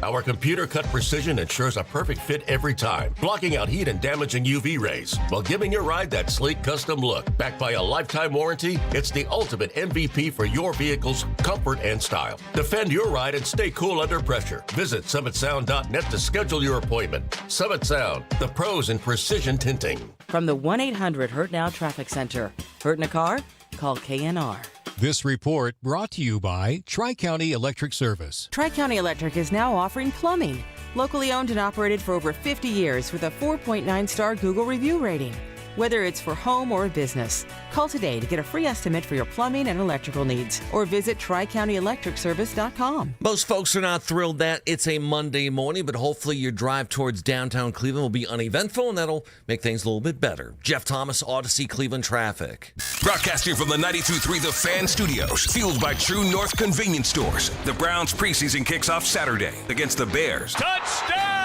Our computer cut precision ensures a perfect fit every time, blocking out heat and damaging UV rays, while giving your ride that sleek custom look. Backed by a lifetime warranty, it's the ultimate MVP for your vehicle's comfort and style. Defend your ride and stay cool under pressure. Visit SummitSound.net to schedule your appointment. Summit Sound, the pros in precision tinting. From the 1-800-HURT-NOW Traffic Center. Hurt in a car? Call KNR. This report brought to you by Tri-County Electric Service. Tri-County Electric is now offering plumbing. Locally owned and operated for over 50 years with a 4.9-star Google review rating. Whether it's for home or business, call today to get a free estimate for your plumbing and electrical needs or visit tricountyelectricservice.com. Most folks are not thrilled that it's a Monday morning, but hopefully your drive towards downtown Cleveland will be uneventful, and that'll make things a little bit better. Jeff Thomas, Odyssey Cleveland Traffic. Broadcasting from the 92.3 The Fan Studios, fueled by True North Convenience Stores. The Browns preseason kicks off Saturday against the Bears. Touchdown!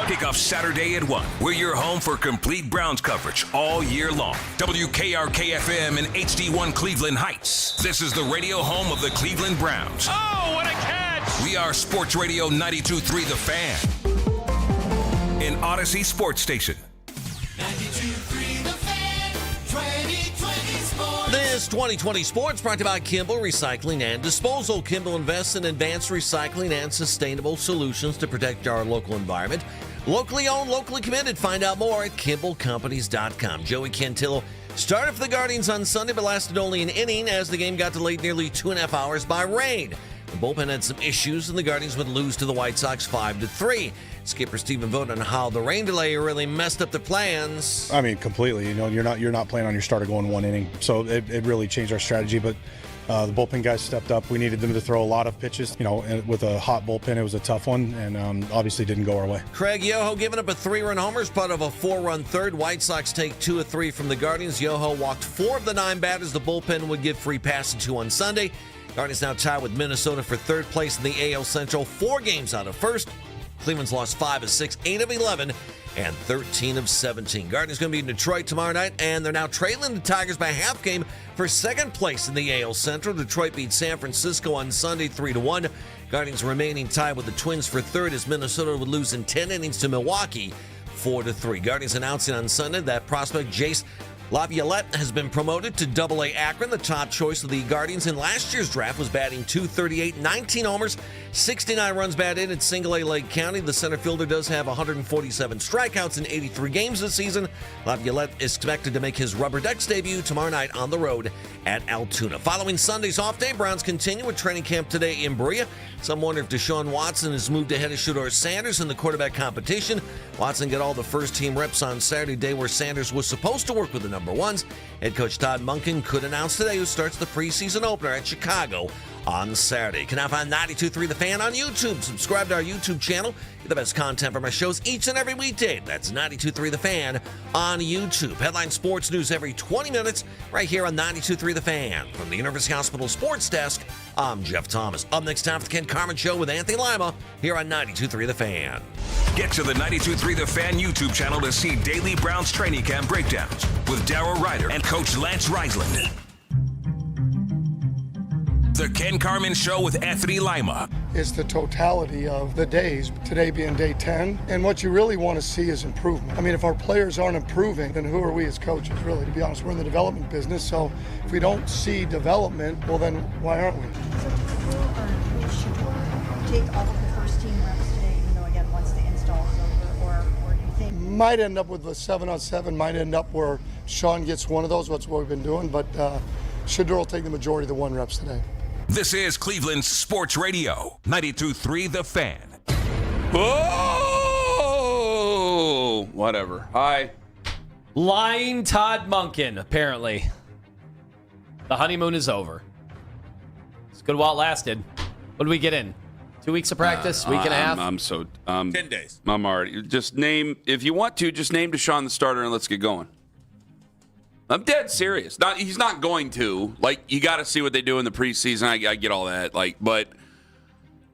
Kickoff Saturday at 1. We're your home for complete Browns coverage all year long. WKRK-FM and HD1 Cleveland Heights. This is the radio home of the Cleveland Browns. Oh, what a catch! We are Sports Radio 92.3 The Fan. An Odyssey Sports Station. 92.3 The Fan, 2020 Sports. This 2020 Sports brought to you by Kimball Recycling and Disposal. Kimball invests in advanced recycling and sustainable solutions to protect our local environment. Locally owned, locally committed. Find out more at KimballCompanies.com. Joey Cantillo started for the Guardians on Sunday, but lasted only an inning as the game got delayed nearly 2.5 hours by rain. The bullpen had some issues, and the Guardians would lose to the White Sox 5-3. Skipper Stephen voted on how the rain delay really messed up their plans. I mean, completely. You know, you're not planning on your starter going one inning, so it really changed our strategy. But the bullpen guys stepped up. We needed them to throw a lot of pitches. You know, and with a hot bullpen, it was a tough one, and obviously didn't go our way. Craig Yoho giving up a 3-run homer as part of a 4-run third. White Sox take 2 of 3 from the Guardians. Yoho walked 4 of the 9 batters the bullpen would give free passing to on Sunday. Guardians now tied with Minnesota for third place in the AL Central, 4 games out of first. Cleveland's lost 5 of 6, 8 of 11, and 13 of 17. Guardians going to be in Detroit tomorrow night, and they're now trailing the Tigers by half game for second place in the AL Central. Detroit beat San Francisco on Sunday 3-1. Guardians remaining tied with the Twins for third as Minnesota would lose in 10 innings to Milwaukee 4-3. Guardians announcing on Sunday that prospect Jace Laviolette has been promoted to Double-A Akron. The top choice of the Guardians in last year's draft was batting .238, 19 homers, 69 runs batted in Single-A Lake County. The center fielder does have 147 strikeouts in 83 games this season. Laviolette is expected to make his Rubber Decks debut tomorrow night on the road at Altoona. Following Sunday's off day, Browns continue with training camp today in Berea. Some wonder if Deshaun Watson has moved ahead of Shedeur Sanders in the quarterback competition. Watson got all the first-team reps on Saturday, day where Sanders was supposed to work with the number ones. Head coach Todd Monken could announce today who starts the preseason opener at Chicago on Saturday. You can now find 92.3 The Fan on YouTube. Subscribe to our YouTube channel. Get the best content from our shows each and every weekday. That's 92.3 The Fan on YouTube. Headline sports news every 20 minutes right here on 92.3 The Fan. From the University Hospital Sports Desk, I'm Jeff Thomas. Up next time for the Ken Carman Show with Anthony Lima here on 92.3 The Fan. Get to the 92.3 The Fan YouTube channel to see daily Browns training camp breakdowns with Darryl Ryder and Coach Lance Reisland. The Ken Carman Show with Anthony Lima. It's the totality of the days, today being day 10, and what you really want to see is improvement. I mean, if our players aren't improving, then who are we as coaches, really? To be honest, we're in the development business, so if we don't see development, well then, why aren't we? So should we take all of the first team reps today, even though, again, once the install is over, or do you think? Might end up with a 7-on-7, might end up where Sean gets one of those, that's what we've been doing, but Shedeur will take the majority of the 1 reps today. This is Cleveland's Sports Radio, 92.3 The Fan. Oh, whatever. Hi. Lying Todd Monken, apparently. The honeymoon is over. It's good while it lasted. What did we get in? 2 weeks of practice? Week and a half? I'm so... 10 days. I'm already... Just name... If you want to, just name Deshaun the starter and let's get going. I'm dead serious. He's not going to. Like, you got to see what they do in the preseason. I get all that. Like, but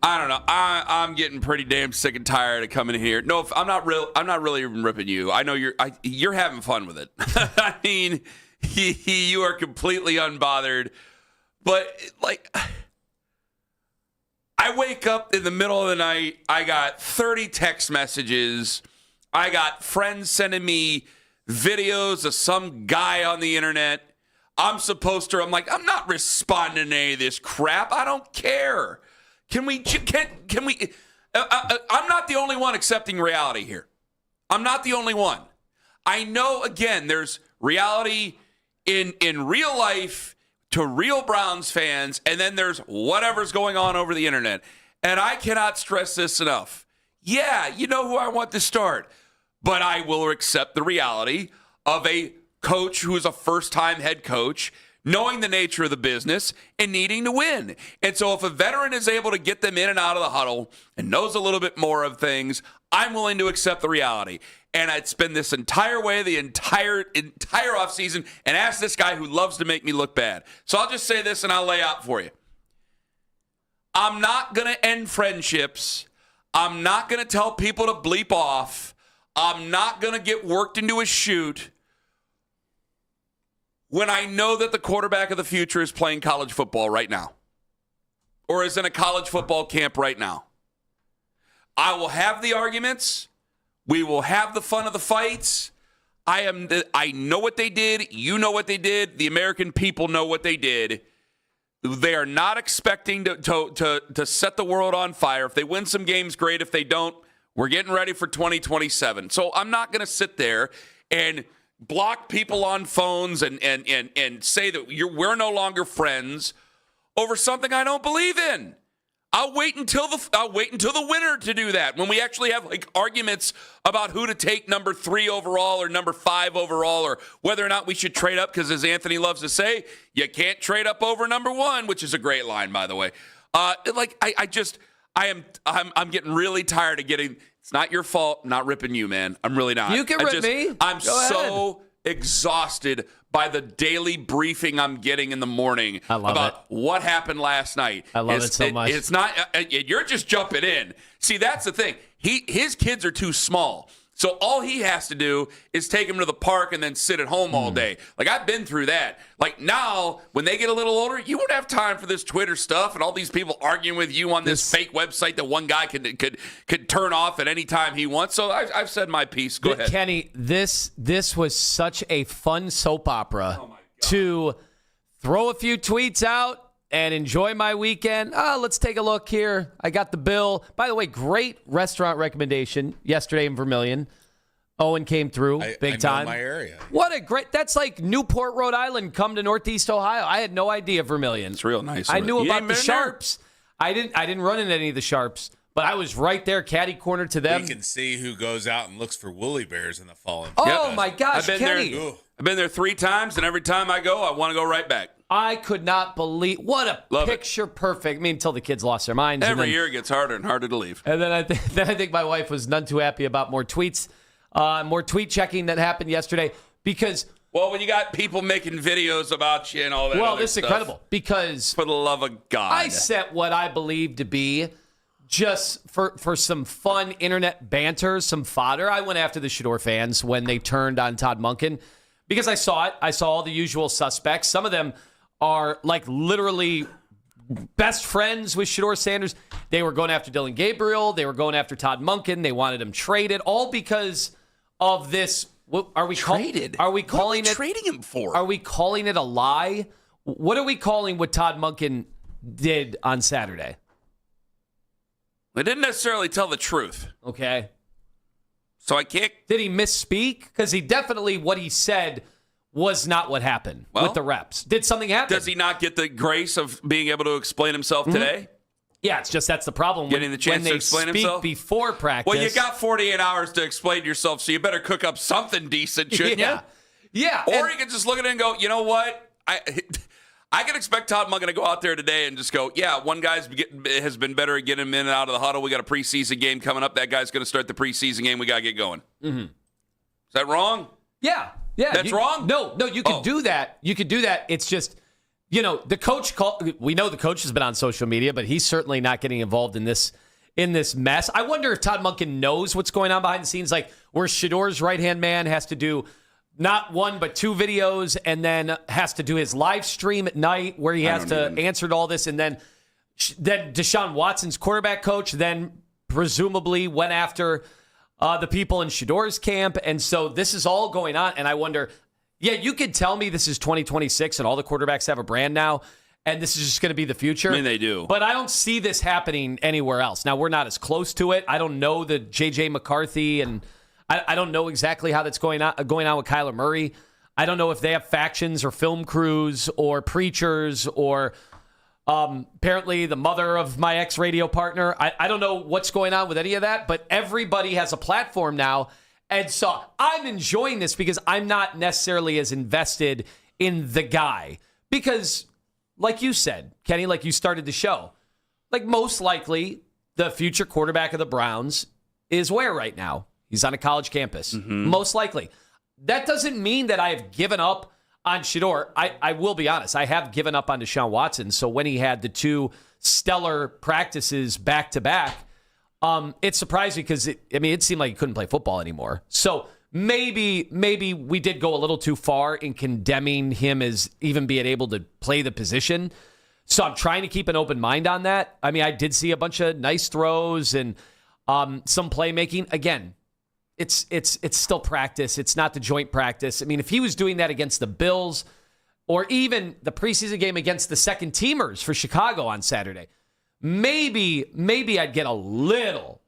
I don't know. I'm getting pretty damn sick and tired of coming here. No, I'm not really even ripping you. I know you're having fun with it. I mean, you are completely unbothered. But like, I wake up in the middle of the night. I got 30 text messages. I got friends sending me videos of some guy on the internet. I'm not responding to any of this crap. I don't care. Can we, I'm not the only one accepting reality here. I'm not the only one. I know, again, there's reality in real life to real Browns fans, and then there's whatever's going on over the internet. And I cannot stress this enough. Yeah, you know who I want to start, but I will accept the reality of a coach who is a first-time head coach, knowing the nature of the business and needing to win. And so if a veteran is able to get them in and out of the huddle and knows a little bit more of things, I'm willing to accept the reality. And I'd spend this entire way, the entire offseason, and ask this guy who loves to make me look bad. So I'll just say this and I'll lay out for you. I'm not going to end friendships. I'm not going to tell people to bleep off. I'm not going to get worked into a shoot when I know that the quarterback of the future is playing college football right now or is in a college football camp right now. I will have the arguments. We will have the fun of the fights. I know what they did. You know what they did. The American people know what they did. They are not expecting to set the world on fire. If they win some games, great. If they don't, we're getting ready for 2027. So I'm not going to sit there and block people on phones and say that we're no longer friends over something I don't believe in. I'll wait until the winter to do that. When we actually have arguments about who to take number 3 overall or number 5 overall, or whether or not we should trade up, because as Anthony loves to say, you can't trade up over number 1, which is a great line, by the way. I'm getting really tired of getting. It's not your fault. I'm not ripping you, man. I'm really not. You can rip me. I'm so exhausted by the daily briefing I'm getting in the morning about what happened last night. I love it so much. It's not, you're just jumping in. See, that's the thing. His kids are too small. So all he has to do is take them to the park and then sit at home all day. I've been through that. Now, when they get a little older, you won't have time for this Twitter stuff and all these people arguing with you on this fake website that one guy could turn off at any time he wants. So I've said my piece. Go ahead. Kenny, this was such a fun soap opera to throw a few tweets out and enjoy my weekend. Let's take a look here. I got the bill. By the way, great restaurant recommendation yesterday in Vermilion. Owen came through big time. My area. What a great, that's like Newport, Rhode Island, come to Northeast Ohio. I had no idea Vermilion. It's real nice. I knew about the Sharps. I didn't run into any of the Sharps, but I was right there, catty corner to them. You can see who goes out and looks for woolly bears in the fall. Oh my gosh, Kenny. I've been there 3 times, and every time I go, I want to go right back. I could not believe what a picture perfect. I mean, until the kids lost their minds. Every year it gets harder and harder to leave. And then I think my wife was none too happy about more tweets, more tweet checking that happened yesterday because. Well, when you got people making videos about you and all that. Well, this is incredible because for the love of God, I set what I believe to be just for some fun internet banter, some fodder. I went after the Shador fans when they turned on Todd Monken because I saw it. I saw all the usual suspects. Some of them are literally best friends with Shador Sanders. They were going after Dylan Gabriel. They were going after Todd Monken. They wanted him traded, all because of this. Are we traded? Are we calling it trading him for? Are we calling it a lie? What are we calling what Todd Monken did on Saturday? They didn't necessarily tell the truth. Okay. So I can't. Did he misspeak? Because he definitely, what he said was not what happened with the reps. Did something happen? Does he not get the grace of being able to explain himself today? Yeah, it's just that's the problem. Getting the chance to explain himself before practice. Well, you got 48 hours to explain yourself, so you better cook up something decent, shouldn't you? Yeah. Or you can just look at it and go, you know what? I can expect Todd Monken to go out there today and just go, yeah, one guy's has been better at getting him in and out of the huddle. We got a preseason game coming up. That guy's going to start the preseason game. We got to get going. Mm-hmm. Is that wrong? Yeah. That's wrong? No, you could do that. You could do that. It's just, the coach we know the coach has been on social media, but he's certainly not getting involved in this mess. I wonder if Todd Monken knows what's going on behind the scenes, like where Shador's right-hand man has to do not 1 but 2 videos and then has to do his live stream at night where he has to answer to all this, and then Then Deshaun Watson's quarterback coach then presumably went after the people in Shador's camp. And so this is all going on. And I wonder, you could tell me this is 2026 and all the quarterbacks have a brand now, and this is just going to be the future. I mean, they do. But I don't see this happening anywhere else. Now, we're not as close to it. I don't know the J.J. McCarthy, and I don't know exactly how that's going on with Kyler Murray. I don't know if they have factions or film crews or preachers or apparently the mother of my ex-radio partner. I don't know what's going on with any of that, but everybody has a platform now. And so I'm enjoying this because I'm not necessarily as invested in the guy. Because, like you said, Kenny, like you started the show, like most likely the future quarterback of the Browns is where right now? He's on a college campus. Mm-hmm. Most likely. That doesn't mean that I have given up on Shador. I will be honest. I have given up on Deshaun Watson. So when he had the 2 stellar practices back-to-back, it surprised me because it seemed like he couldn't play football anymore. So maybe we did go a little too far in condemning him as even being able to play the position. So I'm trying to keep an open mind on that. I mean, I did see a bunch of nice throws and some playmaking. Again, it's still practice. It's not the joint practice. I mean, if he was doing that against the Bills or even the preseason game against the second teamers for Chicago on Saturday, maybe I'd get a little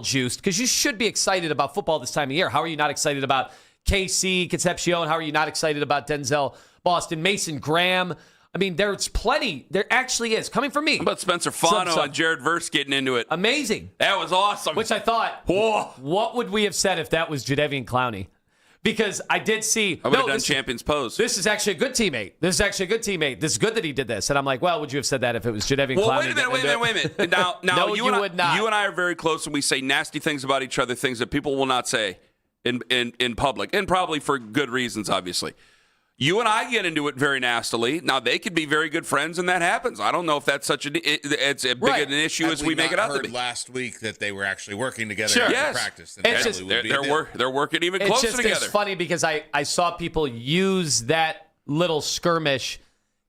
juiced because you should be excited about football this time of year. How are you not excited about KC, Concepcion? How are you not excited about Denzel Boston, Mason Graham? I mean, there's plenty. There actually is. Coming from me. How about Spencer Fano and Jared Verse getting into it? Amazing. That was awesome. Which I thought, what would we have said if that was Jadeveon Clowney? Because I did see. I would have done Champions Pose. This is actually a good teammate. This is good that he did this. And I'm like, well, would you have said that if it was Jadeveon Clowney? Well, wait a minute. Now, no, you would not. You and I are very close, and we say nasty things about each other, things that people will not say in public, and probably for good reasons, obviously. You and I get into it very nastily. Now, they could be very good friends, and that happens. I don't know if that's it's a big an issue as we make it out to be. Last week that they were actually working together sure. after practice. They're working even closer together. It's funny because I saw people use that little skirmish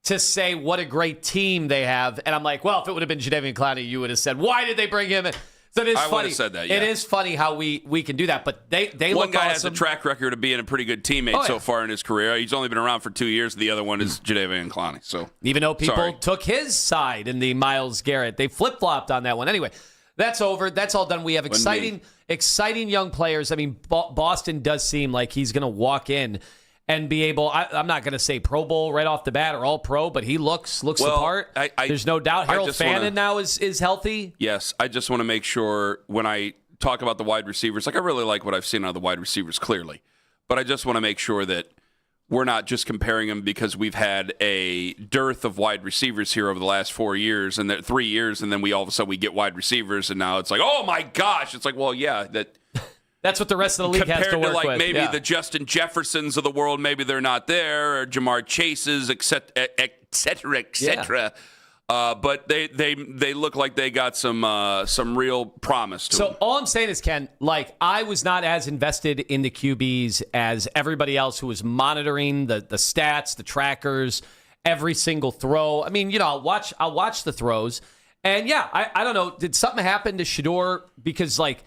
to say what a great team they have, and I'm like, well, if it would have been Jadeveon Clowney, you would have said, why did they bring him in? So it is I funny. would have said that, yeah. It is funny how we can do that, but they one look guy awesome. has a track record of being a pretty good teammate so far in his career. He's only been around for 2 years. The other one is Jadeveon Clowney. So even though people took his side in the Myles Garrett, they flip-flopped on that one. Anyway, that's over. That's all done. We have exciting young players. I mean, Boston does seem like he's going to walk in and be able, I'm not going to say Pro Bowl right off the bat or all pro, but he looks the part. There's no doubt. Harold Fannin now is healthy. Yes, I just want to make sure when I talk about the wide receivers, like I really like what I've seen out of the wide receivers clearly, but I just want to make sure that we're not just comparing them because we've had a dearth of wide receivers here over the last 4 years and 3 years, and then we all of a sudden we get wide receivers, and now it's like, oh my gosh, it's like, well, yeah, that's what the rest of the league has to work with. Compared to maybe the Justin Jeffersons of the world, maybe they're not there, or Jamar Chases, et cetera. But they look like they got some real promise to them. So all I'm saying is, Ken, like I was not as invested in the QBs as everybody else who was monitoring the stats, the trackers, every single throw. I mean, I'll watch the throws, and yeah, I don't know. Did something happen to Shador? Because like.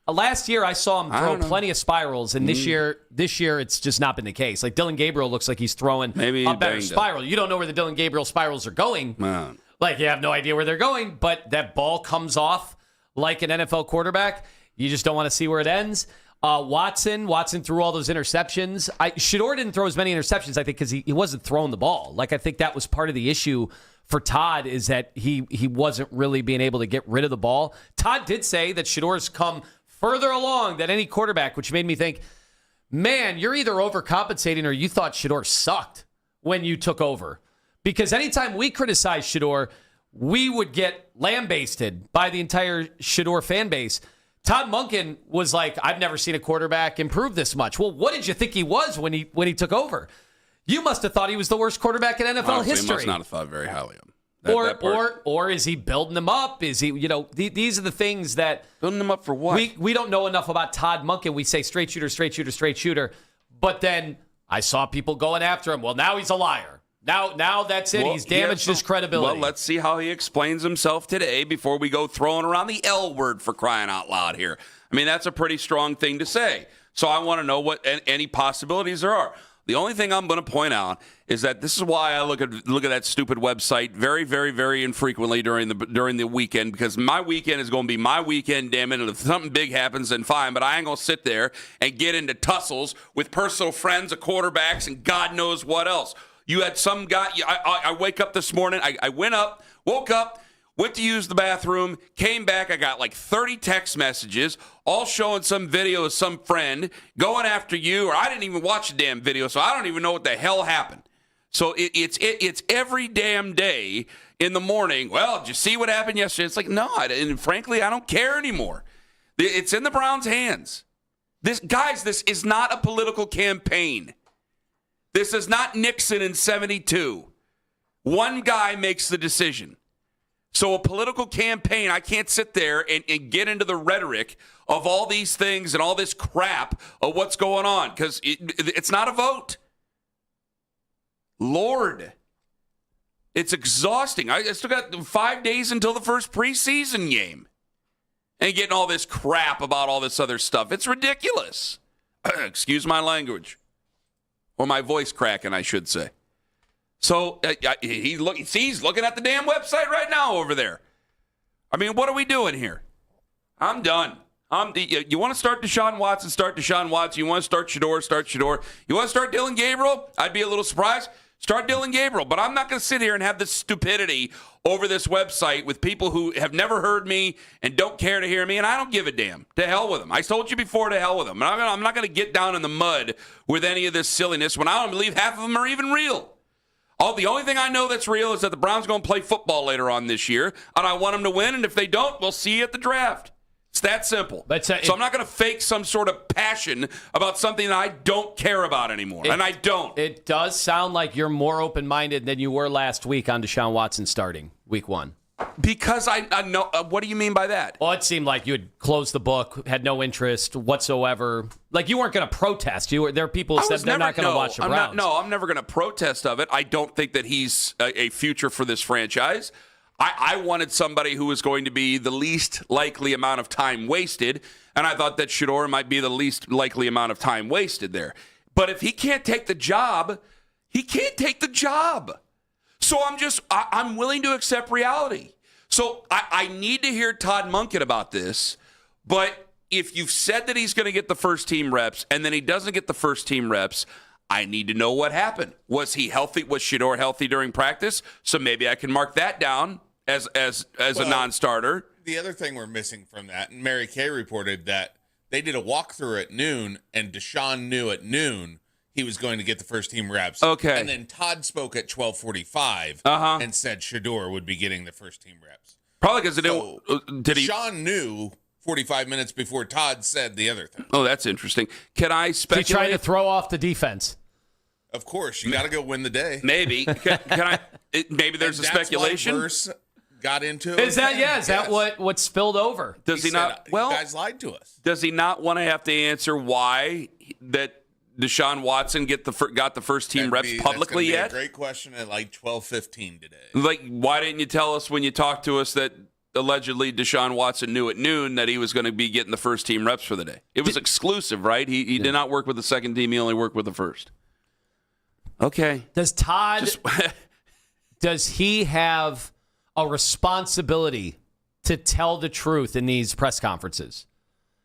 Last year, I saw him throw plenty of spirals, and this year, it's just not been the case. Like Dylan Gabriel looks like he's throwing a better spiral. You don't know where the Dylan Gabriel spirals are going. Man. Like you have no idea where they're going, but that ball comes off like an NFL quarterback. You just don't want to see where it ends. Watson threw all those interceptions. Shador didn't throw as many interceptions, I think, because he wasn't throwing the ball. Like I think that was part of the issue for Todd is that he wasn't really being able to get rid of the ball. Todd did say that Shador's come further along than any quarterback, which made me think, man, you're either overcompensating or you thought Shador sucked when you took over. Because anytime we criticize Shador, we would get lambasted by the entire Shador fan base. Todd Monken was like, I've never seen a quarterback improve this much. Well, what did you think he was when he took over? You must have thought he was the worst quarterback in NFL history. He must not have thought very highly of him. Or is he building them up? Is he, these are the things that... Building them up for what? We don't know enough about Todd Monken. We say straight shooter. But then I saw people going after him. Well, now he's a liar. Now that's it. Well, He's damaged his credibility. Well, let's see how he explains himself today before we go throwing around the L word for crying out loud here. I mean, that's a pretty strong thing to say. So I want to know what any possibilities there are. The only thing I'm going to point out is that this is why I look at that stupid website very, very, very infrequently during the weekend, because my weekend is going to be my weekend, damn it. And if something big happens, then fine. But I ain't going to sit there and get into tussles with personal friends of quarterbacks and God knows what else. You had some guy. I wake up this morning. I woke up, went to use the bathroom, came back. I got like 30 text messages, all showing some video of some friend going after you, or I didn't even watch the damn video, so I don't even know what the hell happened. So it's every damn day in the morning. Well, did you see what happened yesterday? It's like, no, and frankly, I don't care anymore. It's in the Browns' hands. This is not a political campaign. This is not Nixon in 72. One guy makes the decision. So a political campaign, I can't sit there and get into the rhetoric of all these things and all this crap of what's going on, because it's not a vote. Lord, it's exhausting. I still got 5 days until the first preseason game. And getting all this crap about all this other stuff. It's ridiculous. Excuse my language. Or my voice cracking, I should say. So he's looking at the damn website right now over there. I mean, what are we doing here? I'm done. You want to start Deshaun Watson, start Deshaun Watson. You want to start Shedeur, start Shedeur. You want to start Dylan Gabriel? I'd be a little surprised. Start Dylan Gabriel. But I'm not going to sit here and have this stupidity over this website with people who have never heard me and don't care to hear me, and I don't give a damn. To hell with them. I told you before, to hell with them. I'm not going to get down in the mud with any of this silliness when I don't believe half of them are even real. The only thing I know that's real is that the Browns are going to play football later on this year, and I want them to win, and if they don't, we'll see you at the draft. It's that simple. So I'm not going to fake some sort of passion about something that I don't care about anymore, and I don't. It does sound like you're more open-minded than you were last week on Deshaun Watson starting week 1. Because I know. What do you mean by that? Well, it seemed like you had closed the book, had no interest whatsoever. Like you weren't going to protest. There are people who said they're not going to watch the Browns. I'm never going to protest of it. I don't think that he's a future for this franchise. I wanted somebody who was going to be the least likely amount of time wasted, and I thought that Shedeur might be the least likely amount of time wasted there. But if he can't take the job, he can't take the job. So I'm willing to accept reality. So I need to hear Todd Monken about this, but if you've said that he's going to get the first team reps and then he doesn't get the first team reps, I need to know what happened. Was he healthy? Was Shedeur healthy during practice? So maybe I can mark that down as a non-starter. The other thing we're missing from that, and Mary Kay reported that they did a walkthrough at noon, and Deshaun knew at noon he was going to get the first team reps. Okay. And then Todd spoke at 12:45 and said Shedeur would be getting the first team reps. Probably because Deshaun knew 45 minutes before Todd said the other thing. Oh, that's interesting. Can I speculate? He's trying to throw off the defense. Of course, you got to go win the day. Maybe. Can I? Maybe there's a speculation. Why Verse got into it. Is that what spilled over? Does he not? Well, you guys lied to us. Does he not want to have to answer why that Deshaun Watson got the first team reps publicly that's yet? A great question at like 12:15 today. Like, why didn't you tell us when you talked to us that allegedly Deshaun Watson knew at noon that he was going to be getting the first team reps for the day? It was exclusive, right? He did not work with the second team. He only worked with the first. Okay. Does Todd, does he have a responsibility to tell the truth in these press conferences?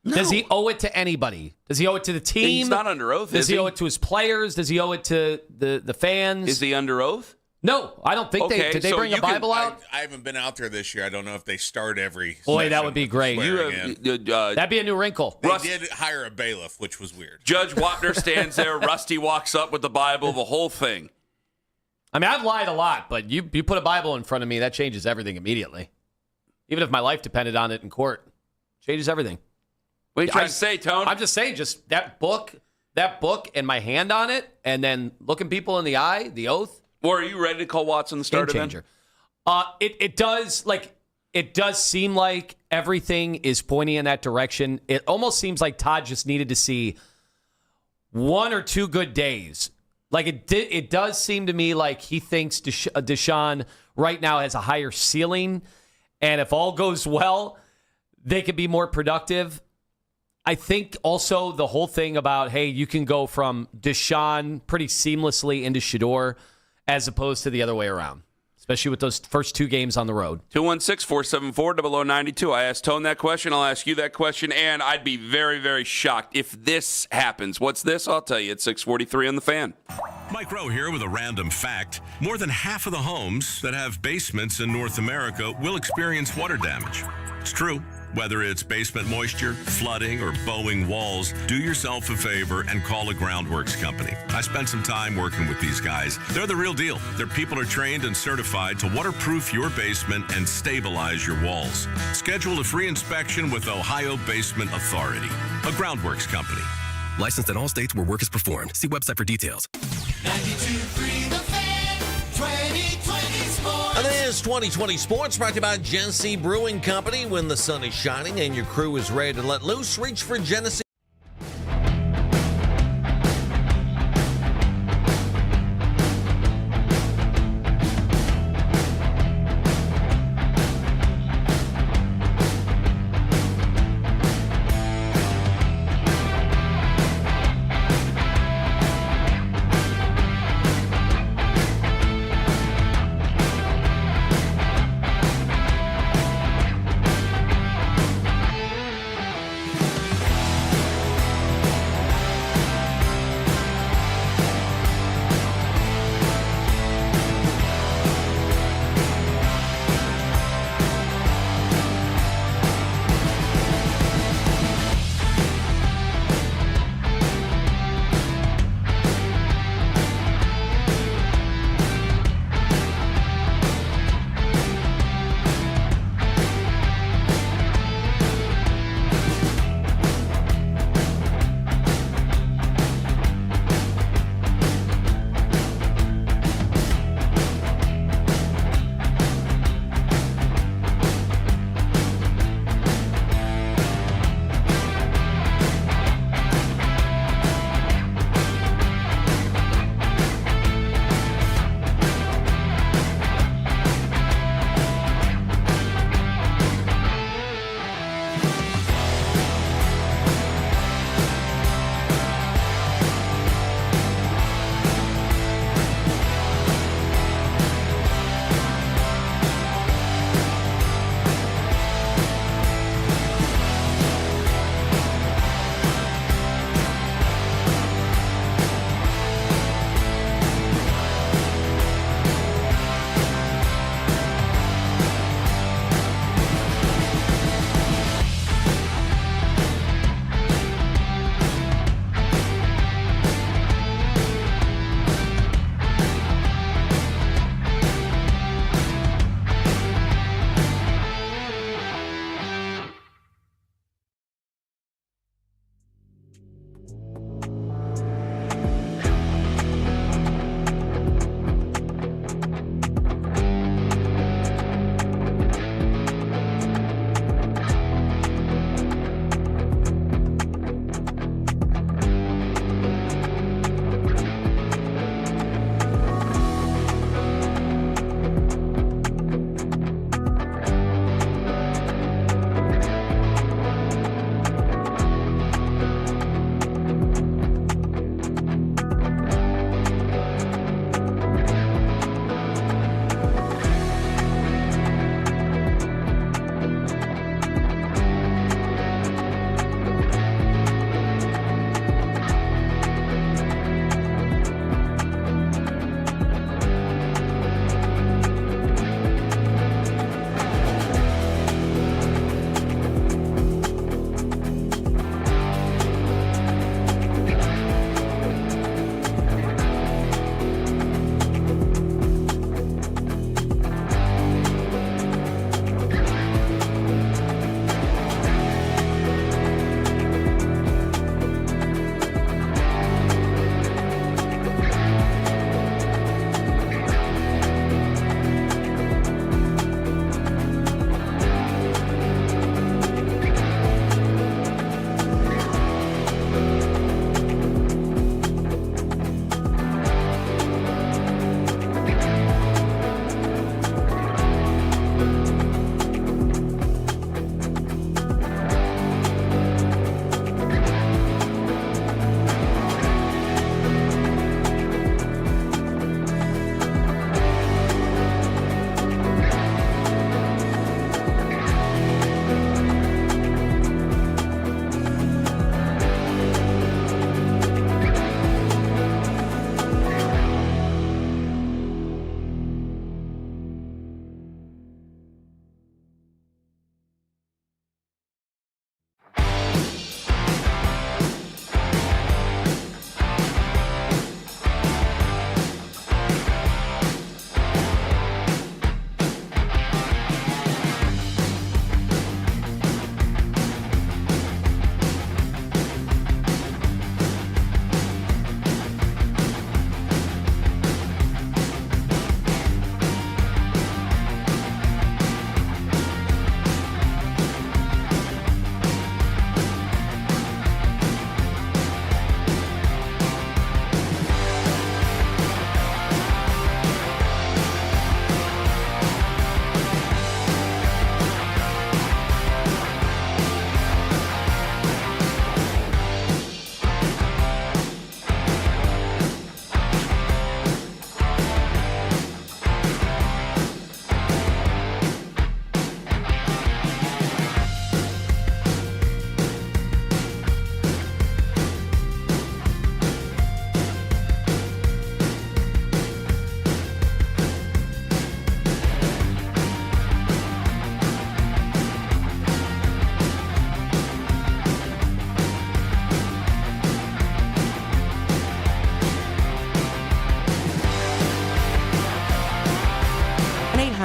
No. Does he owe it to anybody? Does he owe it to the team? He's not under oath, Does he owe it to his players? Does he owe it to the fans? Is he under oath? No, I don't think did they bring a Bible out? I haven't been out there this year. I don't know if they start every Boy, that would be great. That'd be a new wrinkle. They did hire a bailiff, which was weird. Judge Wapner stands there. Rusty walks up with the Bible, the whole thing. I mean, I've lied a lot, but you put a Bible in front of me, that changes everything immediately. Even if my life depended on it in court, changes everything. What are you trying to say, Tone? I'm just saying, just that book and my hand on it, and then looking people in the eye, the oath. Or are you ready to call Watson the starter then? It does seem like everything is pointing in that direction. It almost seems like Todd just needed to see 1 or 2 good days Like it does seem to me like he thinks Deshaun right now has a higher ceiling, and if all goes well, they could be more productive. I think also the whole thing about, hey, you can go from Deshaun pretty seamlessly into Shedeur as opposed to the other way around, especially with those first 2 games on the road. 216-474-0092. I asked Tone that question. I'll ask you that question, and I'd be very, very shocked if this happens. What's this? I'll tell you. It's 6:43 on the Fan. Mike Rowe here with a random fact. More than half of the homes that have basements in North America will experience water damage. It's true. Whether it's basement moisture, flooding, or bowing walls, do yourself a favor and call a groundworks company. I spent some time working with these guys. They're the real deal. Their people are trained and certified to waterproof your basement and stabilize your walls. Schedule a free inspection with Ohio Basement Authority, a groundworks company. Licensed in all states where work is performed. See website for details. 92.3 The Fan, 2020 Sports. And this is 2020 Sports, brought to you by Genesee Brewing Company. When the sun is shining and your crew is ready to let loose, reach for Genesee.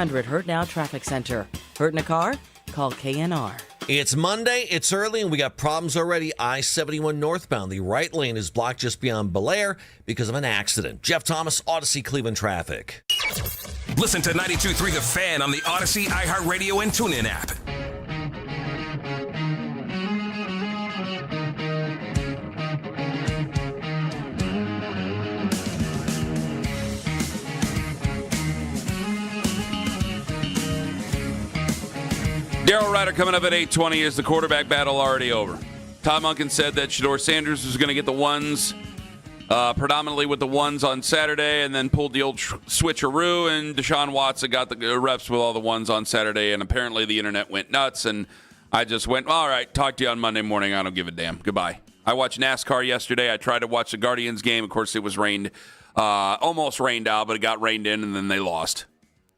1-800 Hurt Now Traffic Center. Hurt in a car? Call KNR. It's Monday, it's early, and we got problems already. I-71 northbound. The right lane is blocked just beyond Belair because of an accident. Jeff Thomas, Odyssey Cleveland traffic. Listen to 92.3 The Fan on the Odyssey, iHeartRadio, and TuneIn app. Darryl Ryder coming up at 8:20. Is the quarterback battle already over? Todd Monken said that Shedeur Sanders was going to get the ones, predominantly with the ones on Saturday, and then pulled the old switcheroo, and Deshaun Watson got the reps with all the ones on Saturday, and apparently the internet went nuts, and I just went, all right, talk to you on Monday morning. I don't give a damn. Goodbye. I watched NASCAR yesterday. I tried to watch the Guardians game. Of course, it was almost rained out, but it got rained in, and then they lost,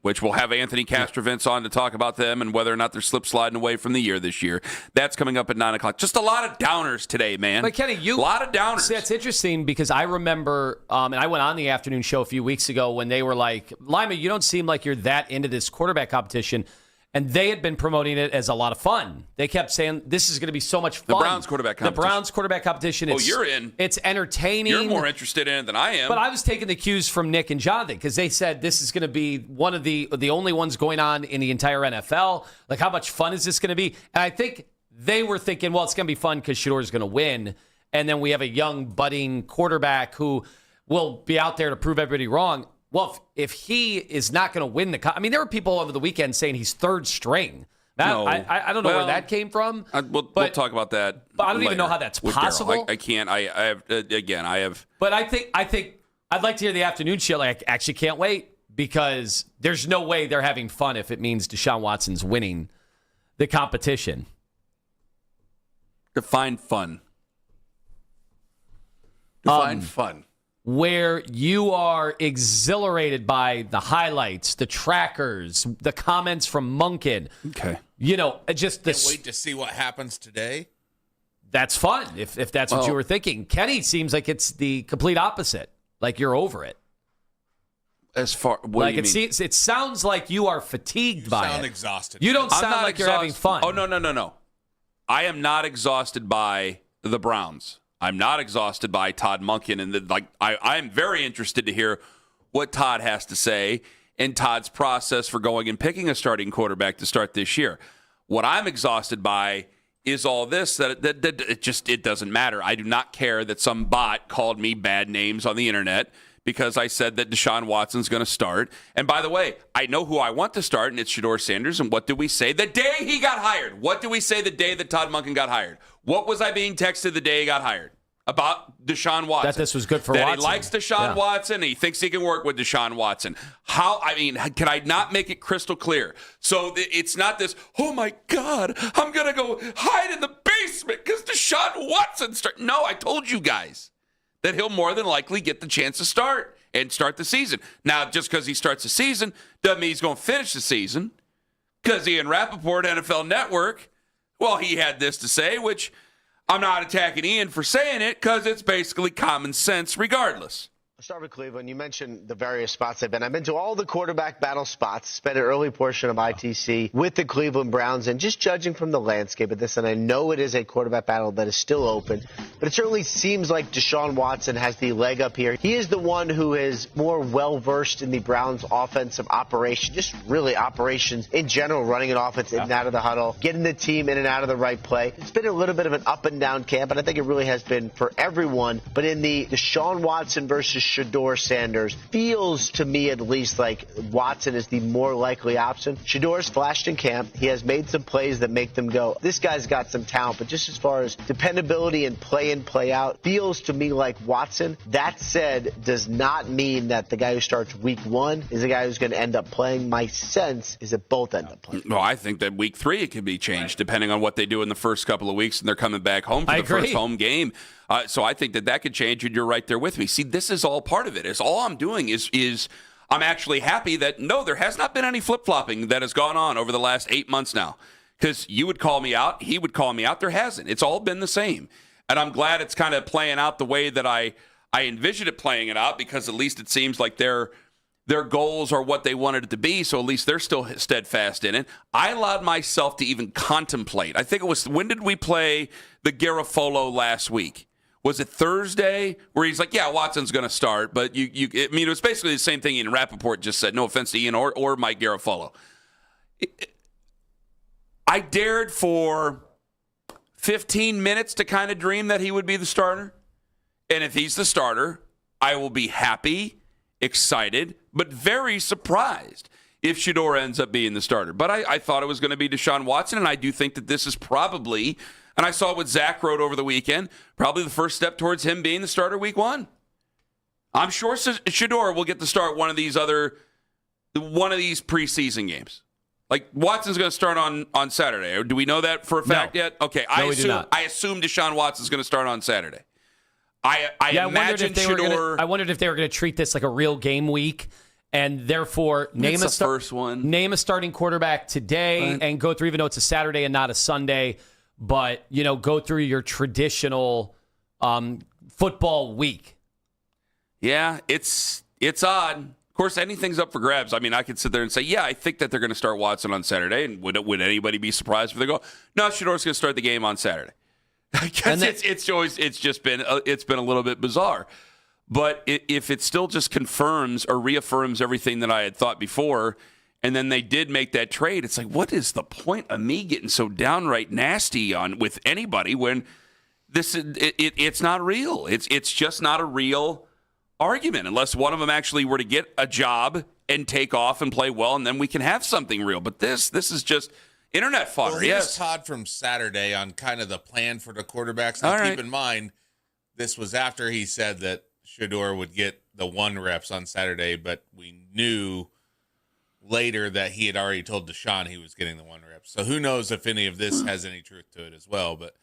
which we'll have Anthony Castrovintz on to talk about them and whether or not they're slip sliding away from the year this year. That's coming up at 9 o'clock. Just a lot of downers today, man. But Kenny, a lot of downers. See, that's interesting because I remember, and I went on the afternoon show a few weeks ago when they were like, Lima, you don't seem like you're that into this quarterback competition. And they had been promoting it as a lot of fun. They kept saying, this is going to be so much fun. The Browns quarterback competition. The Browns quarterback competition. You're in. It's entertaining. You're more interested in it than I am. But I was taking the cues from Nick and Jonathan because they said this is going to be one of the only ones going on in the entire NFL. Like, how much fun is this going to be? And I think they were thinking, well, it's going to be fun because Shedeur is going to win. And then we have a young, budding quarterback who will be out there to prove everybody wrong. Well, if he is not going to win there were people over the weekend saying he's third string. No. I don't know where that came from. We'll talk about that. But I don't even know how that's possible. I can't. I have. But I think I'd like to hear the afternoon show. I actually can't wait because there's no way they're having fun if it means Deshaun Watson's winning the competition. Define fun. Define fun. Where you are exhilarated by the highlights, the trackers, the comments from Monken. Okay. Just Can't wait to see what happens today. That's fun, if that's what you were thinking. Kenny seems like it's the complete opposite. Like you're over it. As far what do you mean? It sounds like you are fatigued by it. You sound exhausted. You don't sound like you're having fun. Oh, no. I am not exhausted by the Browns. I'm not exhausted by Todd Monken, and I am very interested to hear what Todd has to say and Todd's process for going and picking a starting quarterback to start this year. What I'm exhausted by is all this that it doesn't matter. I do not care that some bot called me bad names on the internet because I said that Deshaun Watson's going to start. And by the way, I know who I want to start, and it's Shedeur Sanders. And what did we say the day he got hired? What did we say the day that Todd Monken got hired? What was I being texted the day he got hired? About Deshaun Watson. That this was good for Watson. That he likes Deshaun Watson and he thinks he can work with Deshaun Watson. Can I not make it crystal clear? So it's not this, oh my God, I'm going to go hide in the basement because Deshaun Watson started. No, I told you guys that he'll more than likely get the chance to start the season. Now, just because he starts the season doesn't mean he's going to finish the season because Ian Rappaport, NFL Network, well, he had this to say, which I'm not attacking Ian for saying it because it's basically common sense regardless. I'll start with Cleveland. You mentioned the various spots I've been. I've been to all the quarterback battle spots, spent an early portion of ITC with the Cleveland Browns, and just judging from the landscape of this, and I know it is a quarterback battle that is still open, but it certainly seems like Deshaun Watson has the leg up here. He is the one who is more well-versed in the Browns' offensive operation, just really operations in general, running an offense in and out of the huddle, getting the team in and out of the right play. It's been a little bit of an up-and-down camp, and I think it really has been for everyone, but in the Deshaun Watson versus Shedeur Sanders, feels to me at least like Watson is the more likely option. Shedeur's flashed in camp. He has made some plays that make them go, this guy's got some talent, but just as far as dependability and play in, play out, feels to me like Watson. That said, does not mean that the guy who starts week 1 is the guy who's going to end up playing. My sense is that both end up playing. Well, I think that week 3 it can be changed depending on what they do in the first couple of weeks and they're coming back home for the first home game. So I think that could change, and you're right there with me. See, this is all part of it. Is all I'm doing is I'm actually happy that, no, there has not been any flip-flopping that has gone on over the last 8 months now. Because you would call me out, he would call me out. There hasn't. It's all been the same. And I'm glad it's kind of playing out the way that I envisioned it playing it out, because at least it seems like they're their goals are what they wanted it to be, so at least they're still steadfast in it. I allowed myself to even contemplate. I think it was, when did we play the Garofalo last week? Was it Thursday? Where he's like, yeah, Watson's going to start. But I mean, it was basically the same thing Ian Rappaport just said. No offense to Ian or Mike Garofalo. I dared for 15 minutes to kind of dream that he would be the starter. And if he's the starter, I will be happy, excited, but very surprised if Shedeur ends up being the starter. But I thought it was going to be Deshaun Watson, and I do think that this is probably, and I saw what Zach wrote over the weekend, probably the first step towards him being the starter week 1. I'm sure Shedeur will get to start one of these preseason games. Like, Watson's going to start on Saturday. Or do we know that for a fact yet? Okay, No, we do not. I assume Deshaun Watson's going to start on Saturday. I imagine Shedeur. I wondered if they were going to treat this like a real game week, and therefore name a starting quarterback today and go through, even though it's a Saturday and not a Sunday, but go through your traditional football week. Yeah, it's odd. Of course, anything's up for grabs. I mean, I could sit there and say, yeah, I think that they're going to start Watson on Saturday, and would anybody be surprised if they go, no, Shedeur's going to start the game on Saturday? I guess it's been a little bit bizarre. But if it still just confirms or reaffirms everything that I had thought before, and then they did make that trade, it's like, what is the point of me getting so downright nasty with anybody when it's not real? It's just not a real argument unless one of them actually were to get a job and take off and play well, and then we can have something real. But this is just internet fodder. Well, here's Todd from Saturday on kind of the plan for the quarterbacks. Now, keep in mind, this was after he said that Shedeur would get the 1 reps on Saturday, but we knew later that he had already told Deshaun he was getting the 1 rep. So who knows if any of this has any truth to it as well. But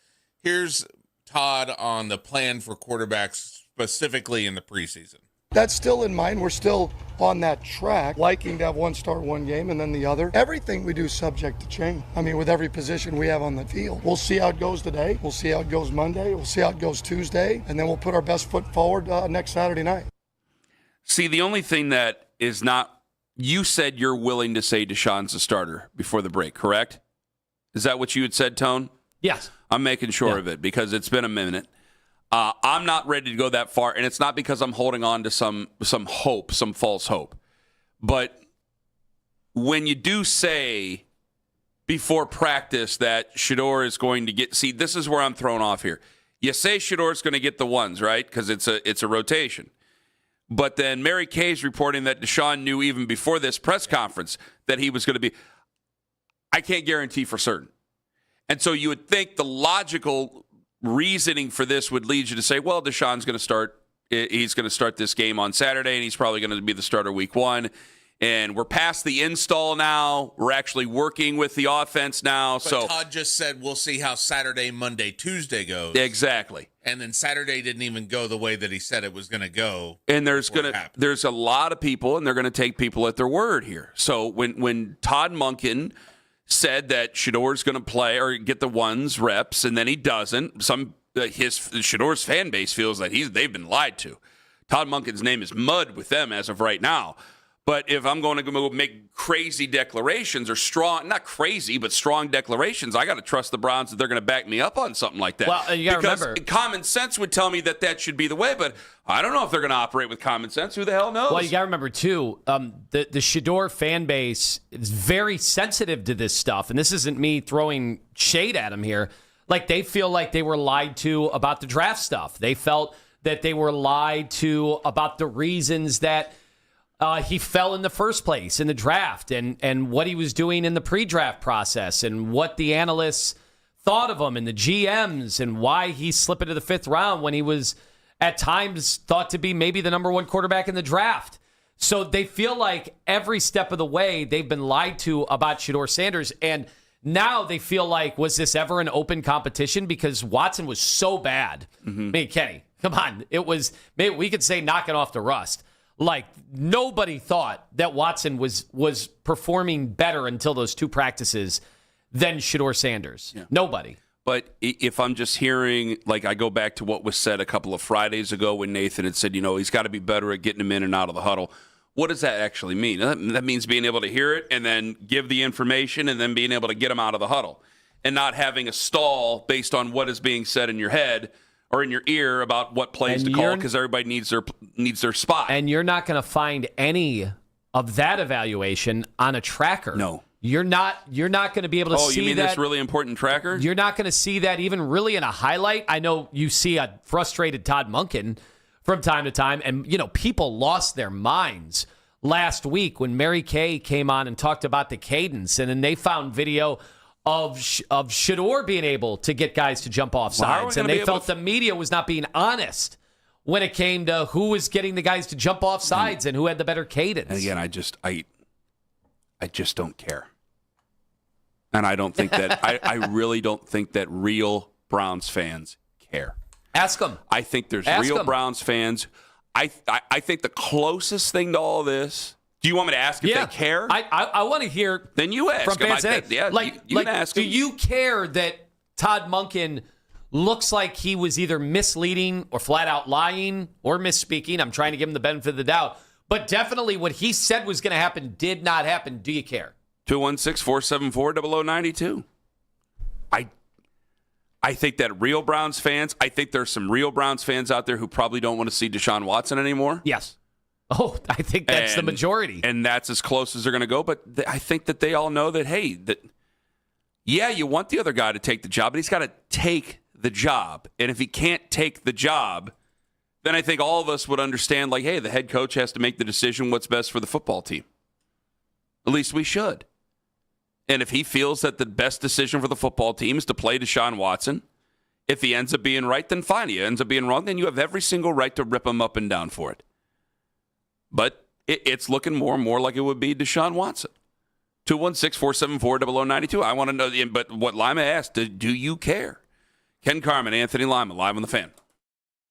here's Todd on the plan for quarterbacks specifically in the preseason. That's still in mind. We're still on that track, liking to have one start one game and then the other. Everything we do is subject to change. I mean, with every position we have on the field. We'll see how it goes today. We'll see how it goes Monday. We'll see how it goes Tuesday. And then we'll put our best foot forward next Saturday night. See, the only thing that is not, you said you're willing to say Deshaun's a starter before the break, correct? Is that what you had said, Tone? Yes. I'm making sure of it because it's been a minute. I'm not ready to go that far, and it's not because I'm holding on to some hope, some false hope. But when you do say before practice that Shedeur is going to get, see, this is where I'm thrown off here. You say Shedeur's going to get the 1s, right? Because it's a rotation. But then Mary Kay's reporting that Deshaun knew even before this press conference that he was going to be. I can't guarantee for certain. And so you would think the logical reasoning for this would lead you to say, well, Deshaun's going to start. He's going to start this game on Saturday, and he's probably going to be the starter week 1. And we're past the install now. We're actually working with the offense now. But Todd just said we'll see how Saturday, Monday, Tuesday goes. Exactly. And then Saturday didn't even go the way that he said it was going to go. And there's a lot of people, and they're going to take people at their word here. So when Todd Monken said that Shedeur's going to play or get the 1s reps, and then he doesn't. Shedeur's fan base feels that they've been lied to. Todd Monken's name is mud with them as of right now. But if I'm going to go make crazy declarations or not crazy, but strong declarations, I got to trust the Browns that they're going to back me up on something like that. Well, you got to remember, common sense would tell me that should be the way, but I don't know if they're going to operate with common sense. Who the hell knows? Well, you got to remember, too, the Shedeur fan base is very sensitive to this stuff, and this isn't me throwing shade at them here. Like, they feel like they were lied to about the draft stuff. They felt that they were lied to about the reasons that he fell in the first place in the draft and what he was doing in the pre-draft process and what the analysts thought of him and the GMs and why he slipped into the 5th round when he was at times thought to be maybe the number 1 quarterback in the draft. So they feel like every step of the way they've been lied to about Shedeur Sanders. And now they feel like, was this ever an open competition? Because Watson was so bad. Mm-hmm. I mean, Kenny, come on. It was, maybe we could say knocking off the rust. Like, nobody thought that Watson was performing better until those 2 practices than Shedeur Sanders. Yeah. Nobody. But if I'm just hearing, like, I go back to what was said a couple of Fridays ago when Nathan had said, he's got to be better at getting him in and out of the huddle. what does that actually mean? That means being able to hear it and then give the information and then being able to get them out of the huddle and not having a stall based on what is being said in your head or in your ear about what plays to call because everybody needs their spot. And you're not going to find any of that evaluation on a tracker. No. You're not going to be able to see that. Oh, you mean this really important tracker? You're not going to see that even really in a highlight. I know you see a frustrated Todd Monken from time to time, and people lost their minds last week when Mary Kay came on and talked about the cadence, and then they found video of Shedeur being able to get guys to jump off sides, and they felt the media was not being honest when it came to who was getting the guys to jump off sides and who had the better cadence. And again, I just don't care. And I don't think that I really don't think that real Browns fans care. Ask them. I think there's real Browns fans. I think the closest thing to all this. Do you want me to ask if they care? I want to hear. Then you ask from fans. You can ask do them. you care that Todd Monken looks like he was either misleading or flat out lying or misspeaking? I'm trying to give him the benefit of the doubt. But definitely what he said was going to happen did not happen. Do you care? 216-474-0092. I think that real Browns fans, I think there's some real Browns fans out there who probably don't want to see Deshaun Watson anymore. Yes. Oh, I think that's the majority. And that's as close as they're going to go. But I think that they all know that, hey, you want the other guy to take the job, but he's got to take the job. And if he can't take the job, then I think all of us would understand, like, hey, the head coach has to make the decision what's best for the football team. At least we should. And if he feels that the best decision for the football team is to play Deshaun Watson, if he ends up being right, then fine. He ends up being wrong, then you have every single right to rip him up and down for it. But it's looking more and more like it would be Deshaun Watson. 216-474-0092. I want to know, but what Lima asked, do you care? Ken Carman, Anthony Lima, live on the Fan.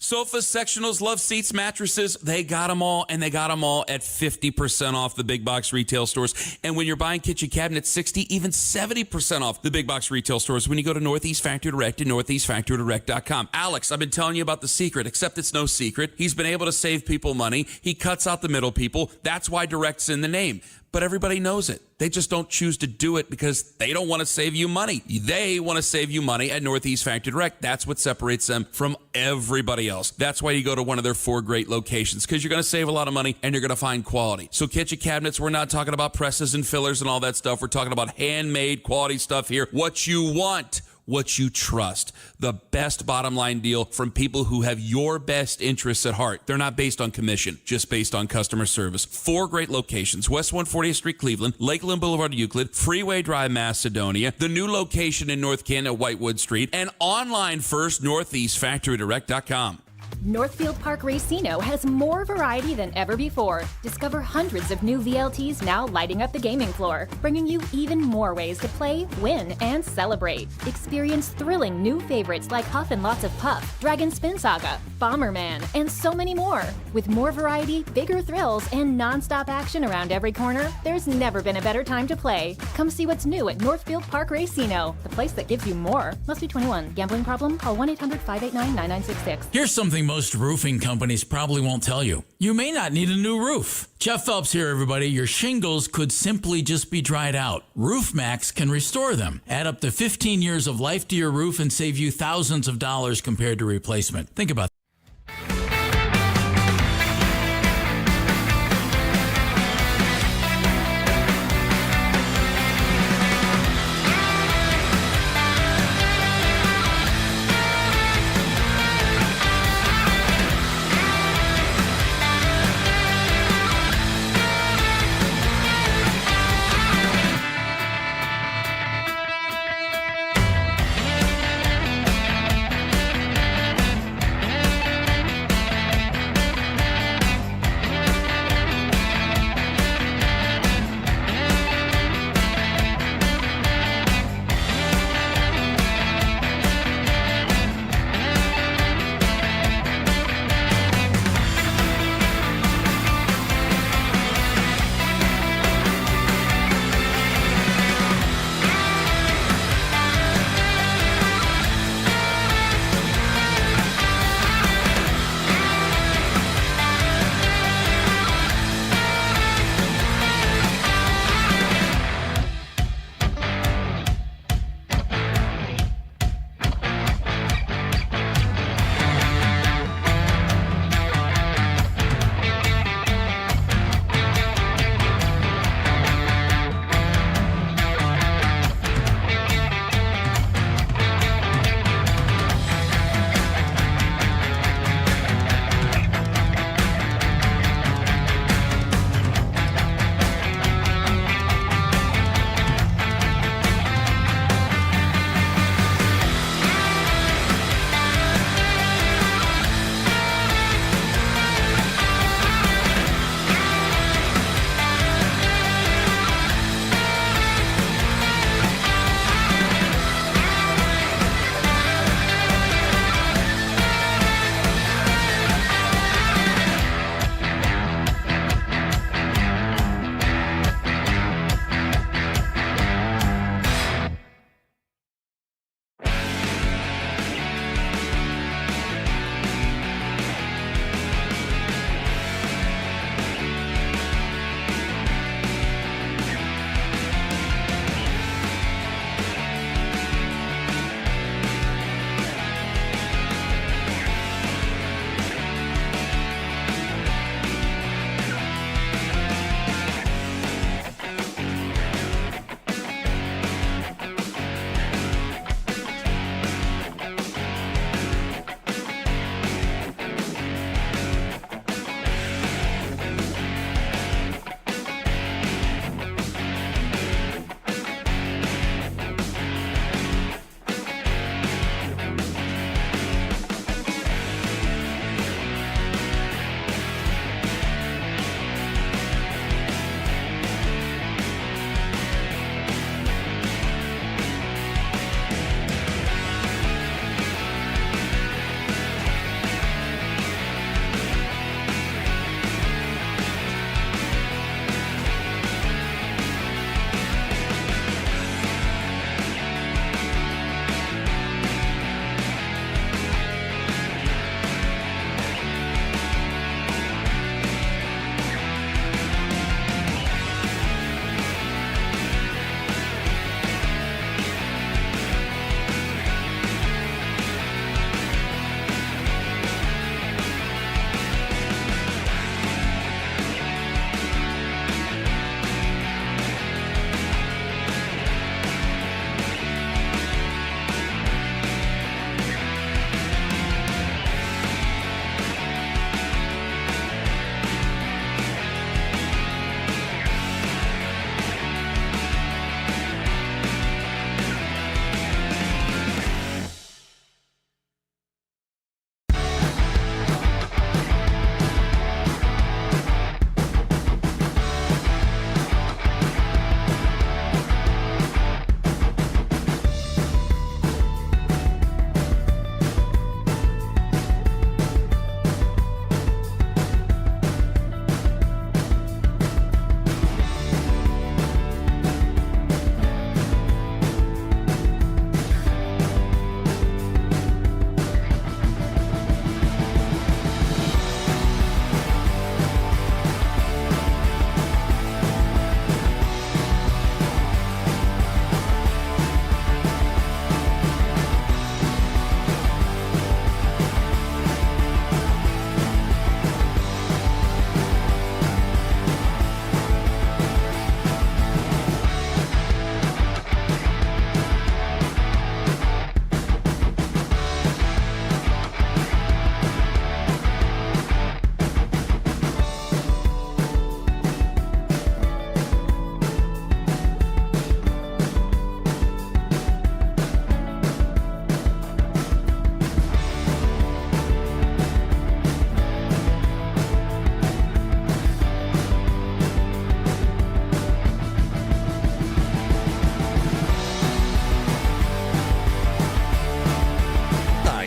Sofas, sectionals, love seats, mattresses, they got them all, and they got them all at 50% off the big box retail stores. And when you're buying kitchen cabinets, 60, even 70% off the big box retail stores when you go to Northeast Factory Direct and northeastfactorydirect.com. Alex, I've been telling you about the secret, except it's no secret. He's been able to save people money. He cuts out the middle people. That's why Direct's in the name. But everybody knows it. They just don't choose to do it because they don't want to save you money. They want to save you money at Northeast Factory Direct. That's what separates them from everybody else. That's why you go to one of their 4 great locations, because you're going to save a lot of money and you're going to find quality. So kitchen cabinets, we're not talking about presses and fillers and all that stuff. We're talking about handmade quality stuff here. What you want, what you trust. The best bottom line deal from people who have your best interests at heart. They're not based on commission, just based on customer service. 4 great locations: West 140th Street, Cleveland; Lakeland Boulevard, Euclid; Freeway Drive, Macedonia; the new location in North Canton at Whitewood Street; and online first, northeastfactorydirect.com. Northfield Park Racino has more variety than ever before. Discover hundreds of new VLTs now lighting up the gaming floor, bringing you even more ways to play, win, and celebrate. Experience thrilling new favorites like Huff and Lots of Puff, Dragon Spin Saga, Bomberman, and so many more. With more variety, bigger thrills, and non-stop action around every corner, there's never been a better time to play. Come see what's new at Northfield Park Racino, the place that gives you more. Must be 21. Gambling problem? Call 1-800-589-9966. Here's something most roofing companies probably won't tell you. You may not need a new roof. Jeff Phelps here, everybody. Your shingles could simply just be dried out. Roof Max can restore them. Add up to 15 years of life to your roof and save you thousands of dollars compared to replacement. Think about that.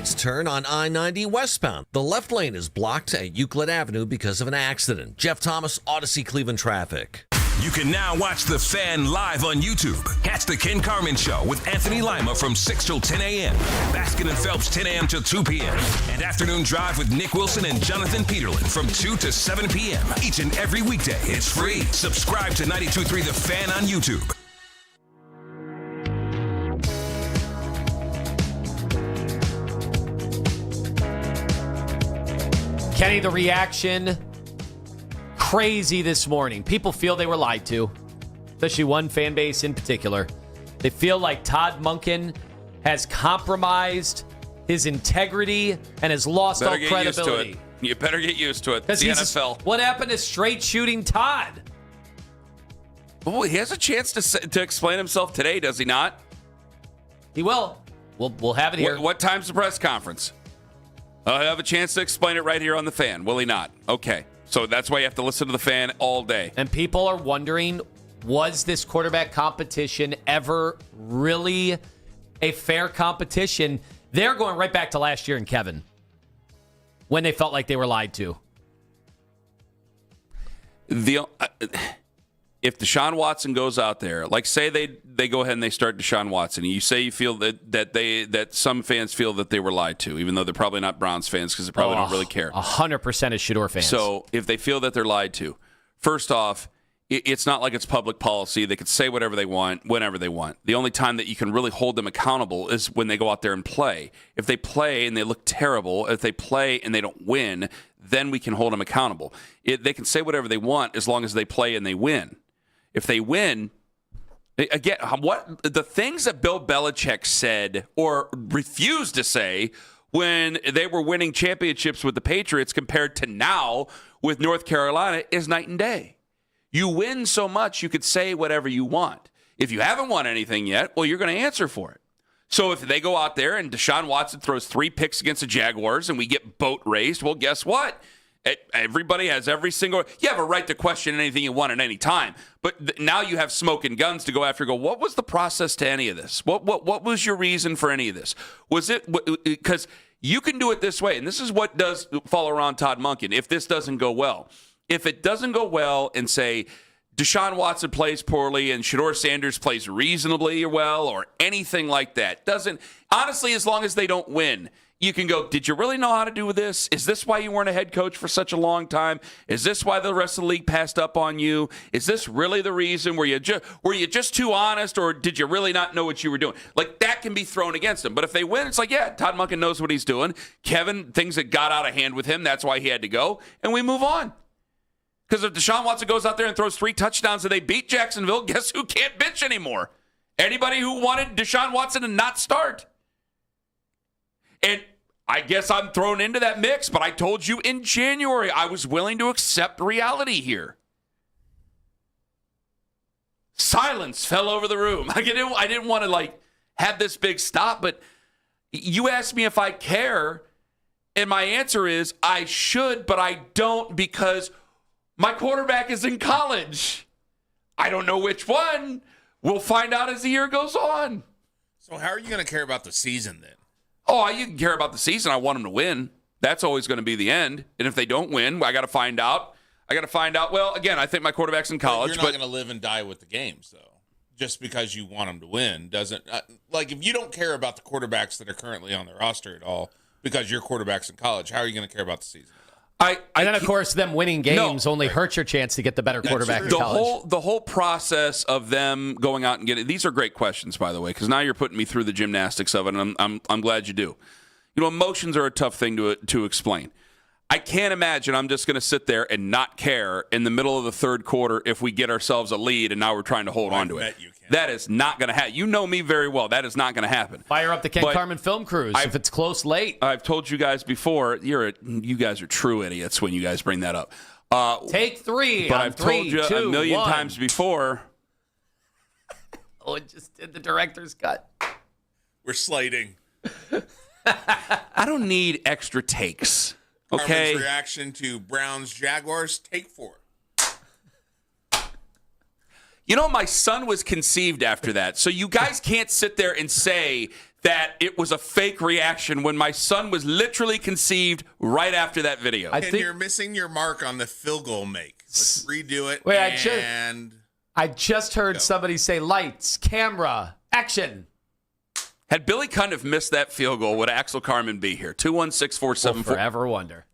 Right turn on I-90 westbound. The left lane is blocked at Euclid Avenue because of an accident. Jeff Thomas, Odyssey Cleveland traffic. You can now watch The Fan live on YouTube. Catch the Ken Carman Show with Anthony Lima from 6 till 10 a.m. Baskin and Phelps 10 a.m. till 2 p.m. And Afternoon Drive with Nick Wilson and Jonathan Peterlin from 2 to 7 p.m. Each and every weekday. It's free. Subscribe to 92.3 The Fan on YouTube. Kenny, the reaction, crazy this morning. People feel they were lied to, especially one fan base in particular. They feel like Todd Monken has compromised his integrity and has lost all credibility. You better get used to it. It's the NFL. What happened to straight shooting Todd? Oh, he has a chance to explain himself today, does he not? He will. We'll have it here. What time's the press conference? I'll have a chance to explain it right here on The Fan, will he not? Okay. So that's why you have to listen to The Fan all day. And people are wondering, was this quarterback competition ever really a fair competition? They're going right back to last year in Kevin, when they felt like they were lied to. If Deshaun Watson goes out there, like say they go ahead and they start Deshaun Watson, and you say you feel that some fans feel that they were lied to, even though they're probably not Browns fans because they probably don't really care. 100% is Shador fans. So if they feel that they're lied to, first off, it's not like it's public policy. They can say whatever they want, whenever they want. The only time that you can really hold them accountable is when they go out there and play. If they play and they look terrible, if they play and they don't win, then we can hold them accountable. They can say whatever they want as long as they play and they win. If they win, again, what the things that Bill Belichick said or refused to say when they were winning championships with the Patriots compared to now with North Carolina is night and day. You win so much, you could say whatever you want. If you haven't won anything yet, well, you're going to answer for it. So if they go out there and Deshaun Watson throws 3 picks against the Jaguars and we get boat raced, well, guess what? Everybody has you have a right to question anything you want at any time. But now you have smoke and guns to go after. Go, what was the process to any of this? What was your reason for any of this? Was it because you can do it this way? And this is what does fall around Todd Monken if this doesn't go well. If it doesn't go well and say Deshaun Watson plays poorly and Shador Sanders plays reasonably well or anything like that, honestly, as long as they don't win, you can go, did you really know how to do this? Is this why you weren't a head coach for such a long time? Is this why the rest of the league passed up on you? Is this really the reason? Were you just too honest, or did you really not know what you were doing? Like, that can be thrown against them. But if they win, it's like, yeah, Todd Monken knows what he's doing. Kevin, things that got out of hand with him, that's why he had to go. And we move on. Because if Deshaun Watson goes out there and throws 3 touchdowns and they beat Jacksonville, guess who can't bitch anymore? Anybody who wanted Deshaun Watson to not start. And I guess I'm thrown into that mix, but I told you in January I was willing to accept reality here. Silence fell over the room. I didn't want to have this big stop, but you asked me if I care, and my answer is I should, but I don't because my quarterback is in college. I don't know which one. We'll find out as the year goes on. So how are you going to care about the season then? Oh, you can care about the season. I want them to win. That's always going to be the end. And if they don't win, I got to find out. Well, again, I think my quarterback's in college. But you're not going to live and die with the games, though. Just because you want them to win doesn't if you don't care about the quarterbacks that are currently on the roster at all because your quarterback's in college, how are you going to care about the season? And then, of course, them winning games only hurts your chance to get the better quarterback in college. The whole process of them going out and getting – these are great questions, by the way, because now you're putting me through the gymnastics of it, and I'm glad you do. Emotions are a tough thing to explain. I can't imagine I'm just going to sit there and not care in the middle of the third quarter if we get ourselves a lead and now we're trying to hold on to it. That is not going to happen. You know me very well. That is not going to happen. Fire up the Ken Carman film crews if it's close late. I've told you guys before, you guys are true idiots when you guys bring that up. Take 3. But I've told you a million times before. Oh, it just did the director's cut. We're slating. I don't need extra takes. Okay. Carmen's reaction to Browns Jaguars, take 4. My son was conceived after that. So you guys can't sit there and say that it was a fake reaction when my son was literally conceived right after that video. You're missing your mark on the field goal make. Let's redo it. Wait, I just heard somebody say lights, camera, action. Had Billy Cundiff missed that field goal, would Axel Carman be here? 216-474. We'll forever wonder.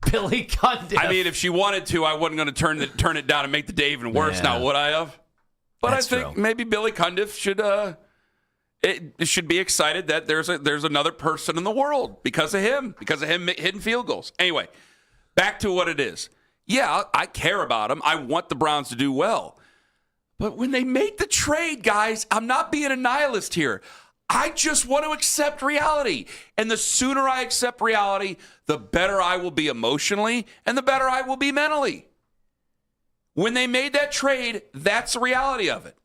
Billy Cundiff. I mean, if she wanted to, I wasn't going to turn it down and make the day even worse. Yeah. Now, would I have? But That's I think true. maybe Billy Cundiff should be excited that there's another person in the world because of him hitting field goals. Anyway, back to what it is. Yeah, I care about him. I want the Browns to do well. But when they make the trade, guys, I'm not being a nihilist here. I just want to accept reality. And the sooner I accept reality, the better I will be emotionally and the better I will be mentally. When they made that trade, that's the reality of it.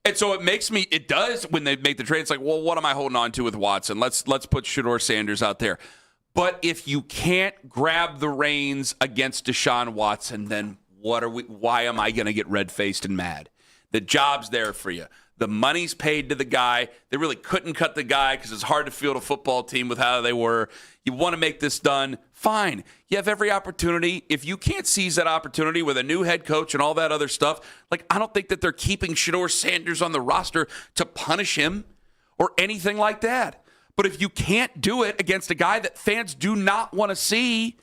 And so it does when they make the trade, it's like, well, what am I holding on to with Watson? Let's put Shedeur Sanders out there. But if you can't grab the reins against Deshaun Watson, then why am I going to get red-faced and mad? The job's there for you. The money's paid to the guy. They really couldn't cut the guy because it's hard to field a football team with how they were. You want to make this done? Fine. You have every opportunity. If you can't seize that opportunity with a new head coach and all that other stuff, I don't think that they're keeping Shedeur Sanders on the roster to punish him or anything like that. But if you can't do it against a guy that fans do not want to see,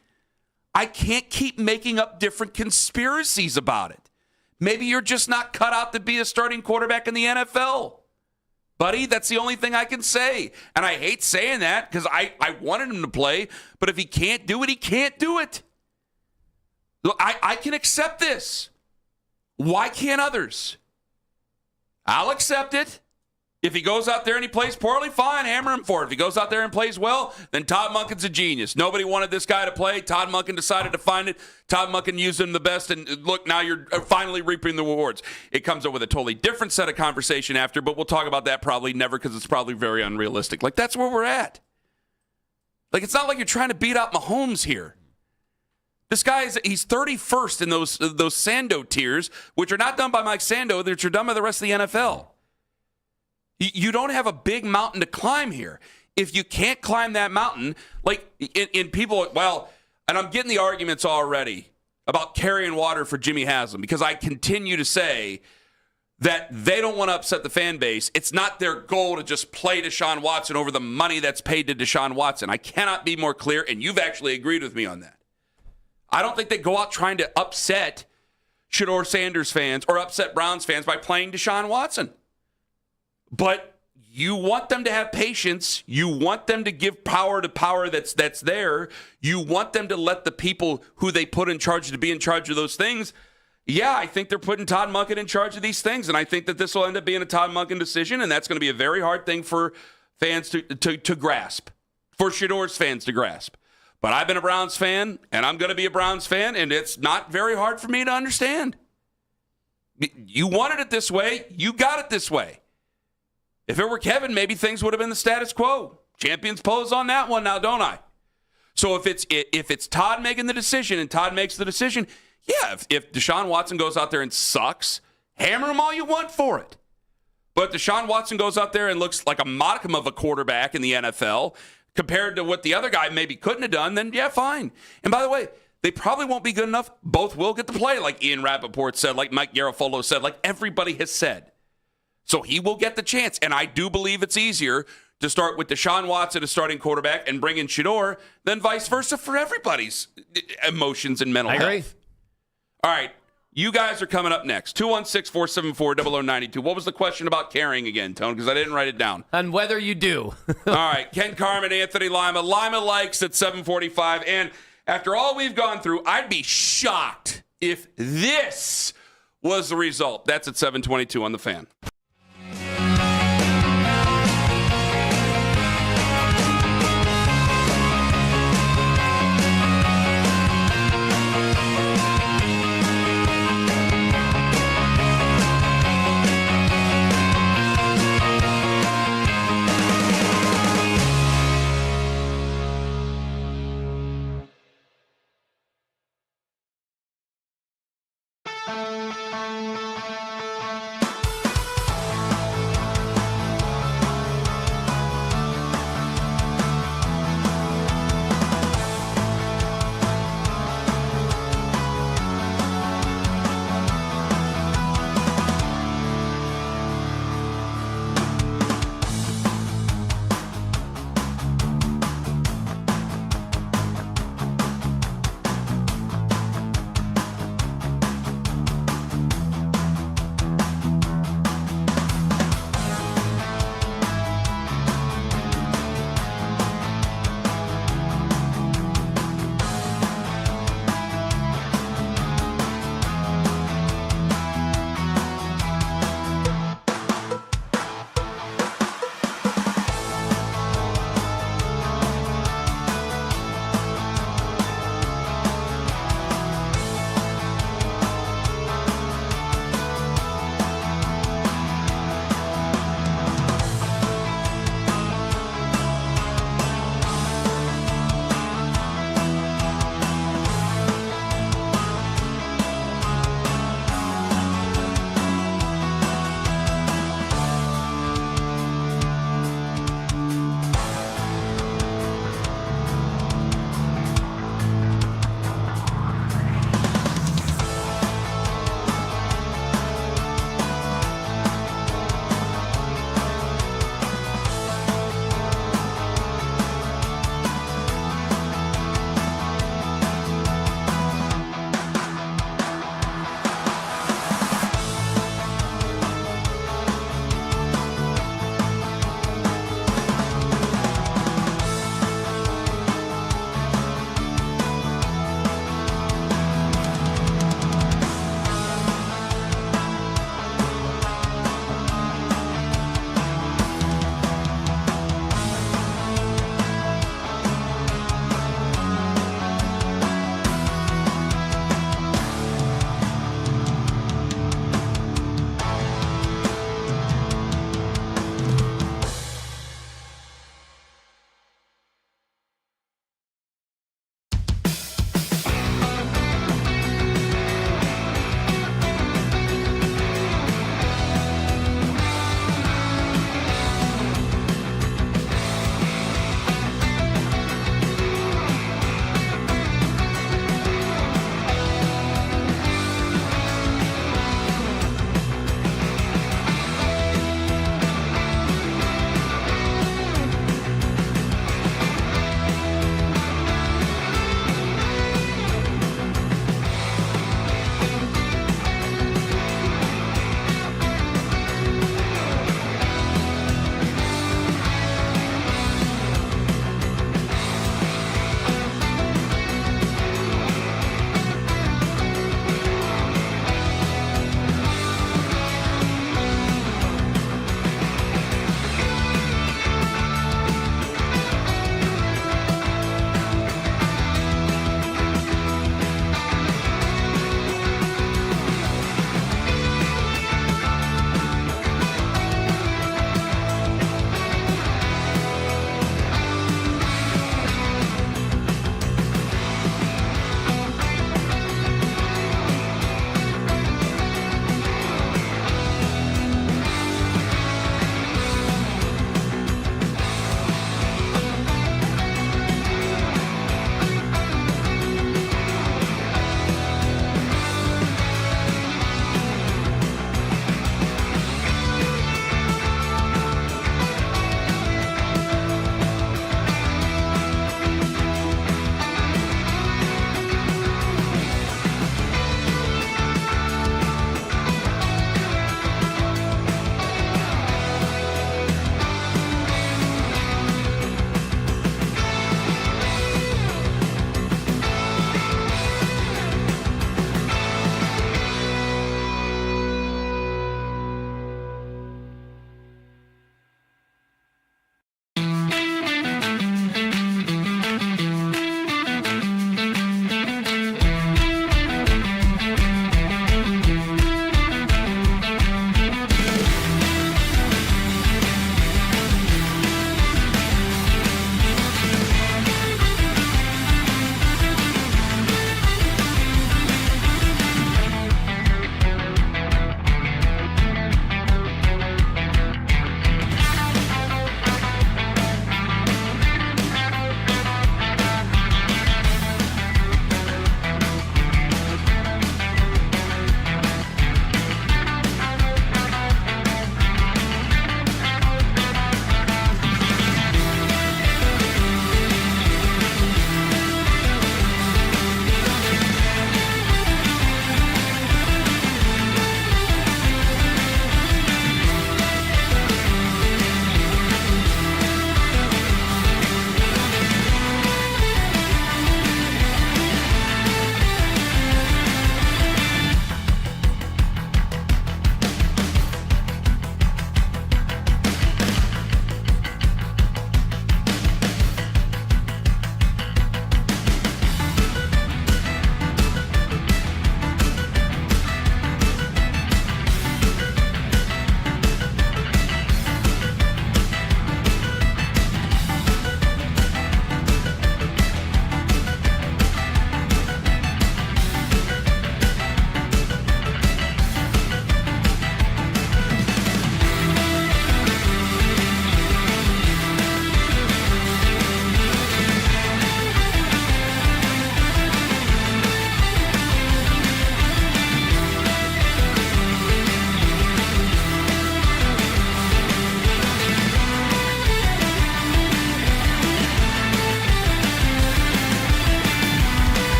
I can't keep making up different conspiracies about it. Maybe you're just not cut out to be a starting quarterback in the NFL. Buddy, that's the only thing I can say. And I hate saying that because I wanted him to play, but if he can't do it, he can't do it. Look, I can accept this. Why can't others? I'll accept it. If he goes out there and he plays poorly, fine, hammer him for it. If he goes out there and plays well, then Todd Monken's a genius. Nobody wanted this guy to play. Todd Monken decided to find it. Todd Monken used him the best, and look, now you're finally reaping the rewards. It comes up with a totally different set of conversation after, but we'll talk about that probably never because it's probably very unrealistic. That's where we're at. It's not like you're trying to beat out Mahomes here. This guy he's 31st in those Sando tiers, which are not done by Mike Sando, which are done by the rest of the NFL. You don't have a big mountain to climb here. If you can't climb that mountain, in people, and I'm getting the arguments already about carrying water for Jimmy Haslam because I continue to say that they don't want to upset the fan base. It's not their goal to just play Deshaun Watson over the money that's paid to Deshaun Watson. I cannot be more clear, and you've actually agreed with me on that. I don't think they go out trying to upset Shedeur Sanders fans or upset Browns fans by playing Deshaun Watson. But you want them to have patience. You want them to give power to power that's there. You want them to let the people who they put in charge to be in charge of those things. Yeah, I think they're putting Todd Monken in charge of these things, and I think that this will end up being a Todd Monken decision, and that's going to be a very hard thing for fans to grasp, for Shedeur's fans to grasp. But I've been a Browns fan, and I'm going to be a Browns fan, and it's not very hard for me to understand. You wanted it this way. You got it this way. If it were Kevin, maybe things would have been the status quo. Champions pose on that one now, don't I? So if it's Todd making the decision and Todd makes the decision, yeah, if Deshaun Watson goes out there and sucks, hammer him all you want for it. But Deshaun Watson goes out there and looks like a modicum of a quarterback in the NFL compared to what the other guy maybe couldn't have done, then yeah, fine. And by the way, they probably won't be good enough. Both will get to play, like Ian Rappaport said, like Mike Garafolo said, like everybody has said. So he will get the chance, and I do believe it's easier to start with Deshaun Watson as starting quarterback and bring in Shedeur than vice versa for everybody's emotions and mental health. I agree. All right, you guys are coming up next. 216-474-0092. What was the question about carrying again, Tone? Because I didn't write it down. And whether you do. All right, Ken Carman, Anthony Lima. Lima likes at 745. And after all we've gone through, I'd be shocked if this was the result. That's at 722 on the Fan.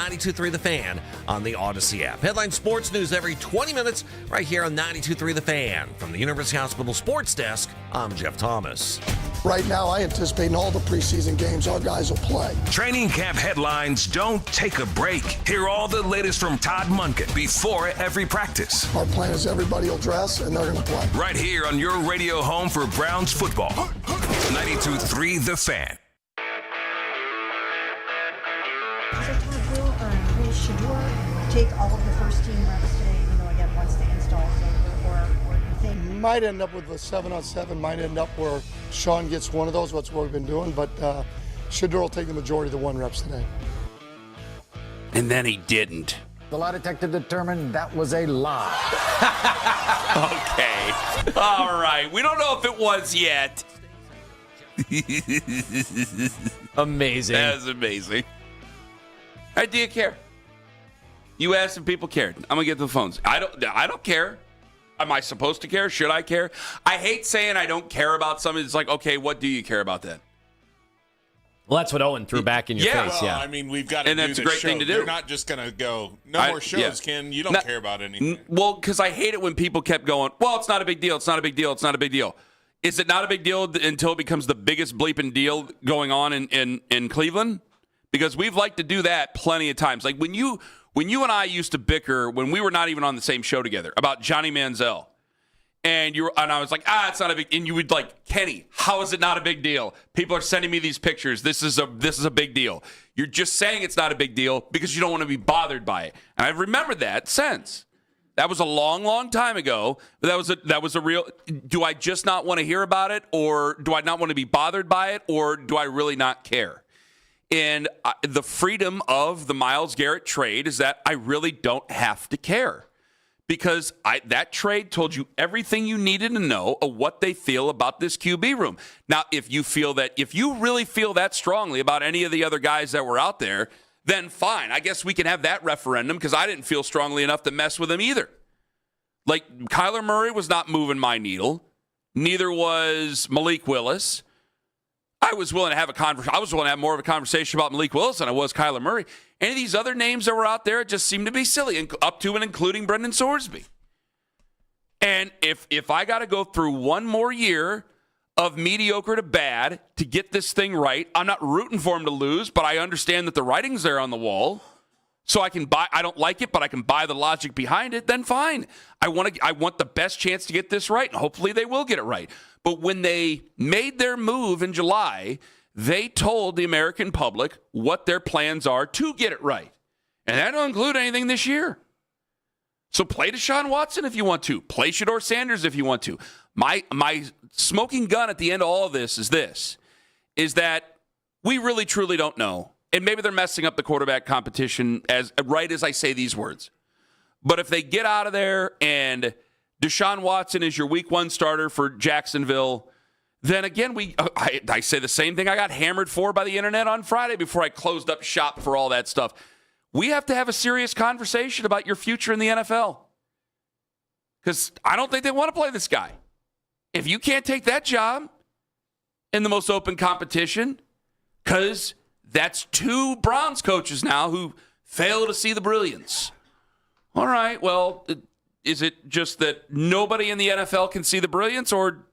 92.3 The Fan on the Odyssey app. Headline sports news every 20 minutes right here on 92.3 The Fan. From the University Hospital Sports Desk, I'm Jeff Thomas. Right now, I anticipate in all the preseason games our guys will play. Training camp headlines don't take a break. Hear all the latest from Todd Monken before every practice. Our plan is everybody will dress and they're going to play. Right here on your radio home for Browns football. 92.3 The Fan. Will Shador take all of the first team reps today, again, once the install is over, or do you think? Might end up with a 7-on-7, might end up where Sean gets one of those. That's what we've been doing, but Shador will take the majority of the 1 reps today. And then he didn't. The lie detector determined that was a lie. Okay. All right. We don't know if it was yet. Amazing. That is amazing. All right, do you care? You asked if people cared. I'm going to get to the phones. I don't care. Am I supposed to care? Should I care? I hate saying I don't care about something. It's like, okay, what do you care about then? Well, that's what Owen threw back in your face. Well, yeah, I mean, we've got to and do that's the a great show. thing to do. They're not just going to go, more shows, Ken. You don't care about anything. Well, because I hate it when people kept going, well, it's not a big deal. It's not a big deal. It's not a big deal. Is it not a big deal until it becomes the biggest bleeping deal going on in Cleveland? Because we've liked to do that plenty of times. Like when you and I used to bicker when we were not even on the same show together about Johnny Manziel. And I was like, it's not a big. And you would like, Kenny, how is it not a big deal? People are sending me these pictures. This is a big deal. You're just saying it's not a big deal because you don't want to be bothered by it. And I've remembered that since. That was a long, long time ago. But that was a real. Do I just not want to hear about it, or do I not want to be bothered by it, or do I really not care? And the freedom of the Myles Garrett trade is that I really don't have to care. Because that trade told you everything you needed to know of what they feel about this QB room. Now, if you really feel that strongly about any of the other guys that were out there, then fine. I guess we can have that referendum because I didn't feel strongly enough to mess with them either. Like, Kyler Murray was not moving my needle. Neither was Malik Willis. I was willing to have more of a conversation about Malik Willis than I was Kyler Murray. Any of these other names that were out there just seemed to be silly, up to and including Brendan Sorsby. And if I got to go through one more year of mediocre to bad to get this thing right, I'm not rooting for him to lose, but I understand that the writing's there on the wall. So I don't like it, but I can buy the logic behind it, then fine. I want the best chance to get this right, and hopefully they will get it right. But when they made their move in July, they told the American public what their plans are to get it right. And that don't include anything this year. So play Deshaun Watson if you want to. Play Shador Sanders if you want to. My smoking gun at the end of all of this is that we really, truly don't know. And maybe they're messing up the quarterback competition as I say these words. But if they get out of there and Deshaun Watson is your week 1 starter for Jacksonville, then again, I say the same thing I got hammered for by the internet on Friday before I closed up shop for all that stuff. We have to have a serious conversation about your future in the NFL. Because I don't think they want to play this guy. If you can't take that job in the most open competition, because that's 2 Browns coaches now who fail to see the brilliance. All right, well, is it just that nobody in the NFL can see the brilliance, or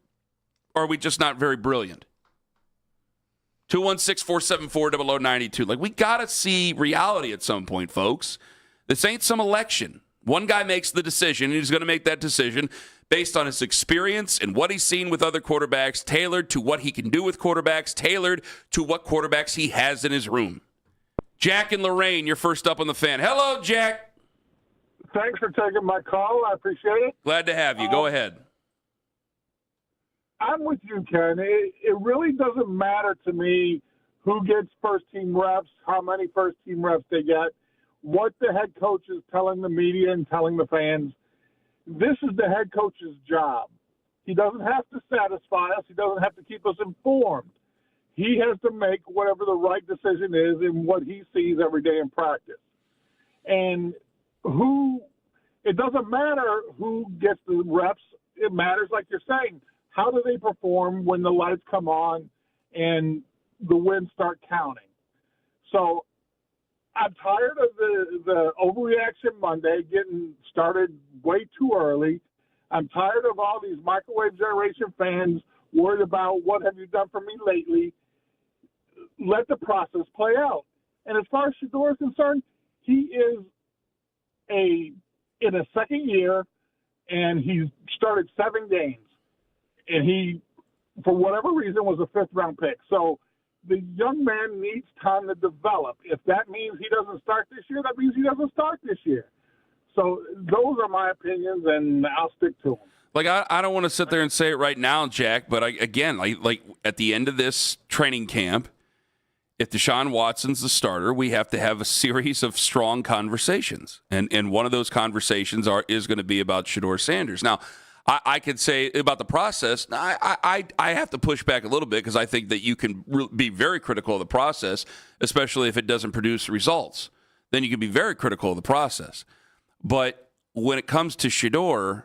are we just not very brilliant? 216-474-0092. Like, we got to see reality at some point, folks. This ain't some election. One guy makes the decision, and he's going to make that decision based on his experience and what he's seen with other quarterbacks, tailored to what he can do with quarterbacks, tailored to what quarterbacks he has in his room. Jack and Lorraine, you're first up on the Fan. Hello, Jack. Thanks for taking my call. I appreciate it. Glad to have you. Go ahead. I'm with you, Ken. It really doesn't matter to me who gets first-team reps, how many first-team reps they get, what the head coach is telling the media and telling the fans. This is the head coach's job. He doesn't have to satisfy us. He doesn't have to keep us informed. He has to make whatever the right decision is in what he sees every day in practice. And it doesn't matter who gets the reps. It matters, like you're saying, how do they perform when the lights come on and the wins start counting? So I'm tired of the overreaction Monday getting started way too early. I'm tired of all these microwave generation fans worried about what have you done for me lately. Let the process play out. And as far as Shedeur is concerned, he is in a second year, and he's started 7 games. And he, for whatever reason, was a fifth-round pick. So the young man needs time to develop. If that means he doesn't start this year, that means he doesn't start this year. So those are my opinions, and I'll stick to them. Like, I don't want to sit there and say it right now, Jack, but again, at the end of this training camp, if Deshaun Watson's the starter, we have to have a series of strong conversations. And one of those conversations is going to be about Shedeur Sanders. Now, I could say about the process, I have to push back a little bit because I think that you can be very critical of the process, especially if it doesn't produce results. Then you can be very critical of the process. But when it comes to Shedeur,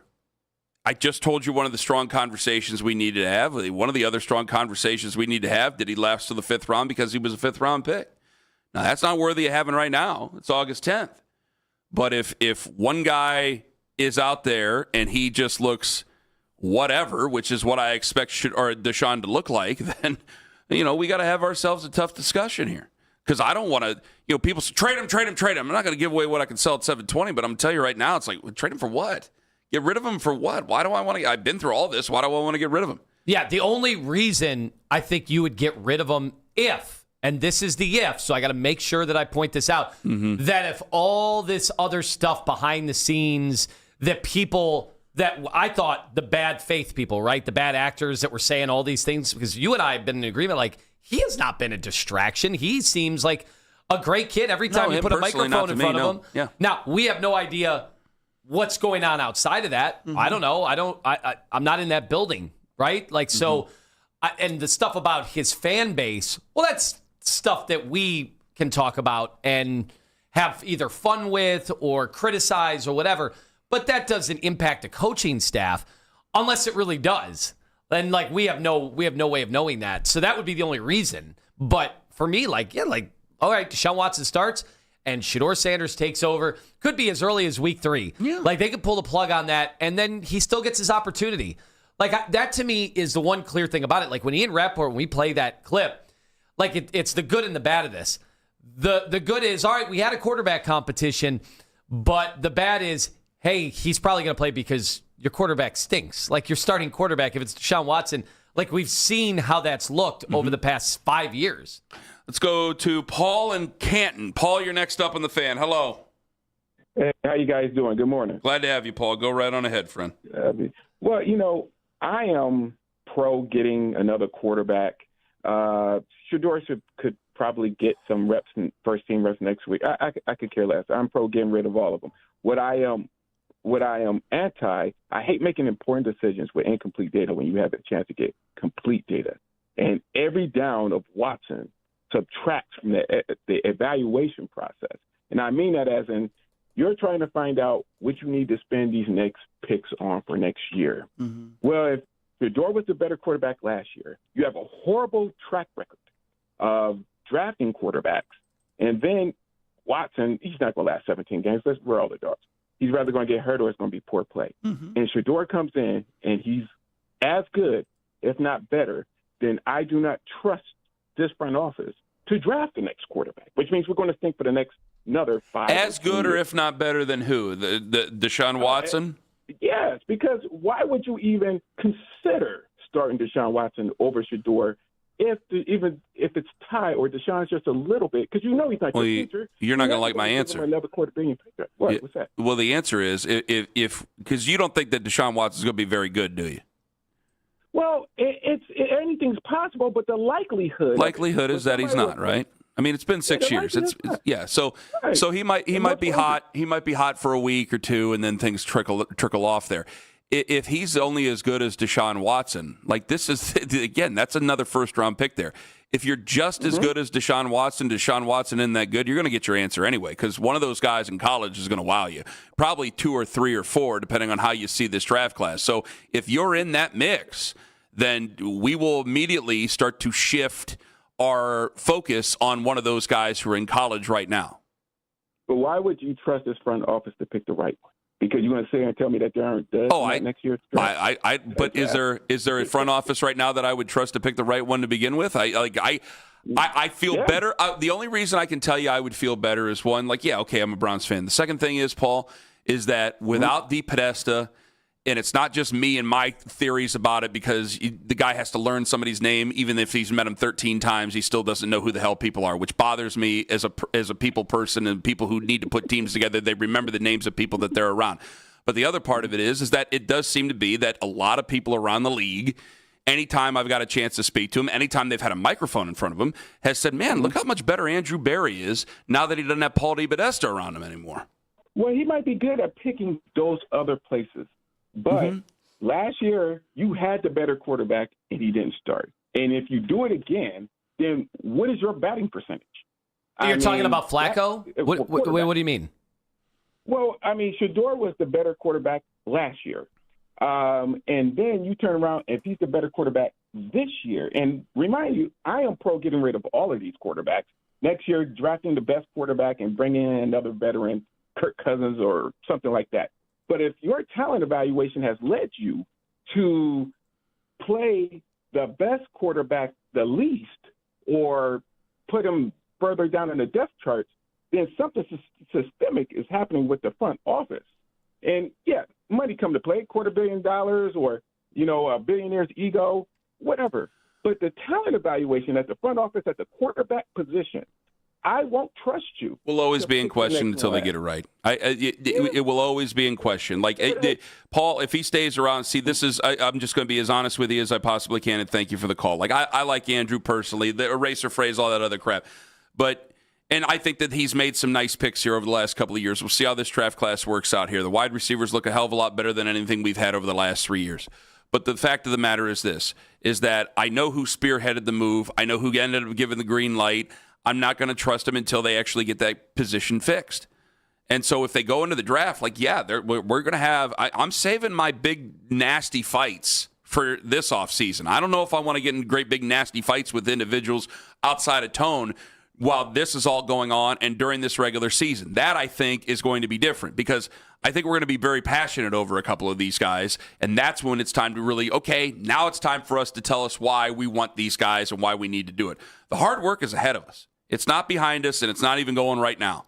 I just told you one of the strong conversations we needed to have. One of the other strong conversations we need to have, did he last to the 5th round because he was a 5th-round pick? Now, that's not worthy of having right now. It's August 10th. But if one guy is out there and he just looks whatever, which is what I expect Deshaun to look like, then, we got to have ourselves a tough discussion here. Because I don't want to, people say, trade him. I'm not going to give away what I can sell at $720, but I'm going to tell you right now, it's like, trade him for what? Get rid of him for what? Why do I want to? I've been through all this. Why do I want to get rid of him? Yeah, the only reason I think you would get rid of him and this is the if, so I got to make sure that I point this out, that if all this other stuff behind the scenes that I thought the bad faith people, right? The bad actors that were saying all these things, because you and I have been in agreement, like, he has not been a distraction. He seems like a great kid every time you put a microphone in front of him. Yeah. Now, we have no idea what's going on outside of that. I don't know. I'm not in that building, right? Like, so, and the stuff about his fan base, well, that's stuff that we can talk about and have either fun with or criticize or whatever. But that doesn't impact the coaching staff unless it really does. And like, we have no way of knowing that. So that would be the only reason. But for me, all right, Deshaun Watson starts and Shedeur Sanders takes over. Could be as early as week 3. Yeah. Like, they could pull the plug on that, and then he still gets his opportunity. Like, that to me is the one clear thing about it. Like, when Ian Rappaport, when we play that clip, like, it's the good and the bad of this. The good is, all right, we had a quarterback competition, but the bad is, hey, he's probably going to play because your quarterback stinks. Like, your starting quarterback, if it's Deshaun Watson, like, we've seen how that's looked over the past 5 years. Let's go to Paul in Canton. Paul, you're next up on the Fan. Hello. Hey, how you guys doing? Good morning. Glad to have you, Paul. Go right on ahead, friend. Well, I am pro getting another quarterback. Shedeur could probably get some reps, first-team reps next week. I could care less. I'm pro getting rid of all of them. What I am anti, I hate making important decisions with incomplete data when you have a chance to get complete data. And every down of Watson subtracts from the evaluation process. And I mean that as in you're trying to find out what you need to spend these next picks on for next year. Well, if Shedeur was the better quarterback last year, you have a horrible track record of drafting quarterbacks. And then Watson, he's not going to last 17 games. Let's roll the darts. He's rather going to get hurt or it's going to be poor play. And Shedeur comes in and he's as good, if not better, then I do not trust this front office to draft the next quarterback, which means we're going to think for the next another 5 As good years. or if not better than who? The Deshaun Watson? Yes, because why would you even consider starting Deshaun Watson over Shedeur even if it's tied or Deshaun's just a little bit? Because he's not your future. You're not going to like my answer. What's that? Well, the answer is if because you don't think that Deshaun Watson's going to be very good, do you? Well, anything's possible, but the likelihood is that he's not, right? I mean, it's been 6 years. So he might be hot. He might be hot for a week or two, and then things trickle off there. If he's only as good as Deshaun Watson, like this is again, that's another first-round pick there. If you're just as good as Deshaun Watson isn't that good, you're going to get your answer anyway, because one of those guys in college is going to wow you. Probably 2 or 3 or 4, depending on how you see this draft class. So if you're in that mix, then we will immediately start to shift our focus on one of those guys who are in college right now. But why would you trust this front office to pick the right one? Because you're going to sit here and tell me that there aren't next year. But is there a front office right now that I would trust to pick the right one to begin with? I feel better. The only reason I can tell you I would feel better is one, I'm a Browns fan. The second thing is, Paul, is that without Dee Podesta, and it's not just me and my theories about it, because the guy has to learn somebody's name, even if he's met him 13 times, he still doesn't know who the hell people are, which bothers me as a people person, and people who need to put teams together, they remember the names of people that they're around. But the other part of it is that it does seem to be that a lot of people around the league, anytime I've got a chance to speak to him, anytime they've had a microphone in front of him, has said, man, look how much better Andrew Berry is now that he doesn't have Paul DePodesta around him anymore. Well, he might be good at picking those other places. But last year, you had the better quarterback, and he didn't start. And if you do it again, then what is your batting percentage? You're talking about Flacco? What do you mean? Well, Shedeur was the better quarterback last year. And then you turn around, if he's the better quarterback this year, and remind you, I am pro getting rid of all of these quarterbacks. Next year, drafting the best quarterback and bringing in another veteran, Kirk Cousins or something like that. But if your talent evaluation has led you to play the best quarterback the least or put him further down in the depth charts, then something systemic is happening with the front office. And, money come to play, $250 million or, a billionaire's ego, whatever. But the talent evaluation at the front office at the quarterback position, I won't trust you. Will always be in question until they get it right. It will always be in question. Paul, if he stays around, I'm just going to be as honest with you as I possibly can, and thank you for the call. I like Andrew personally, the eraser phrase, all that other crap. And I think that he's made some nice picks here over the last couple of years. We'll see how this draft class works out here. The wide receivers look a hell of a lot better than anything we've had over the last 3 years. But the fact of the matter is this, is that I know who spearheaded the move. I know who ended up giving the green light. I'm not going to trust them until they actually get that position fixed. And so if they go into the draft, we're going to have – I'm saving my big, nasty fights for this offseason. I don't know if I want to get in great, big, nasty fights with individuals outside of tone while this is all going on and during this regular season. That, I think, is going to be different because I think we're going to be very passionate over a couple of these guys, and that's when it's time to really, okay, now it's time for us to tell us why we want these guys and why we need to do it. The hard work is ahead of us. It's not behind us, and it's not even going right now.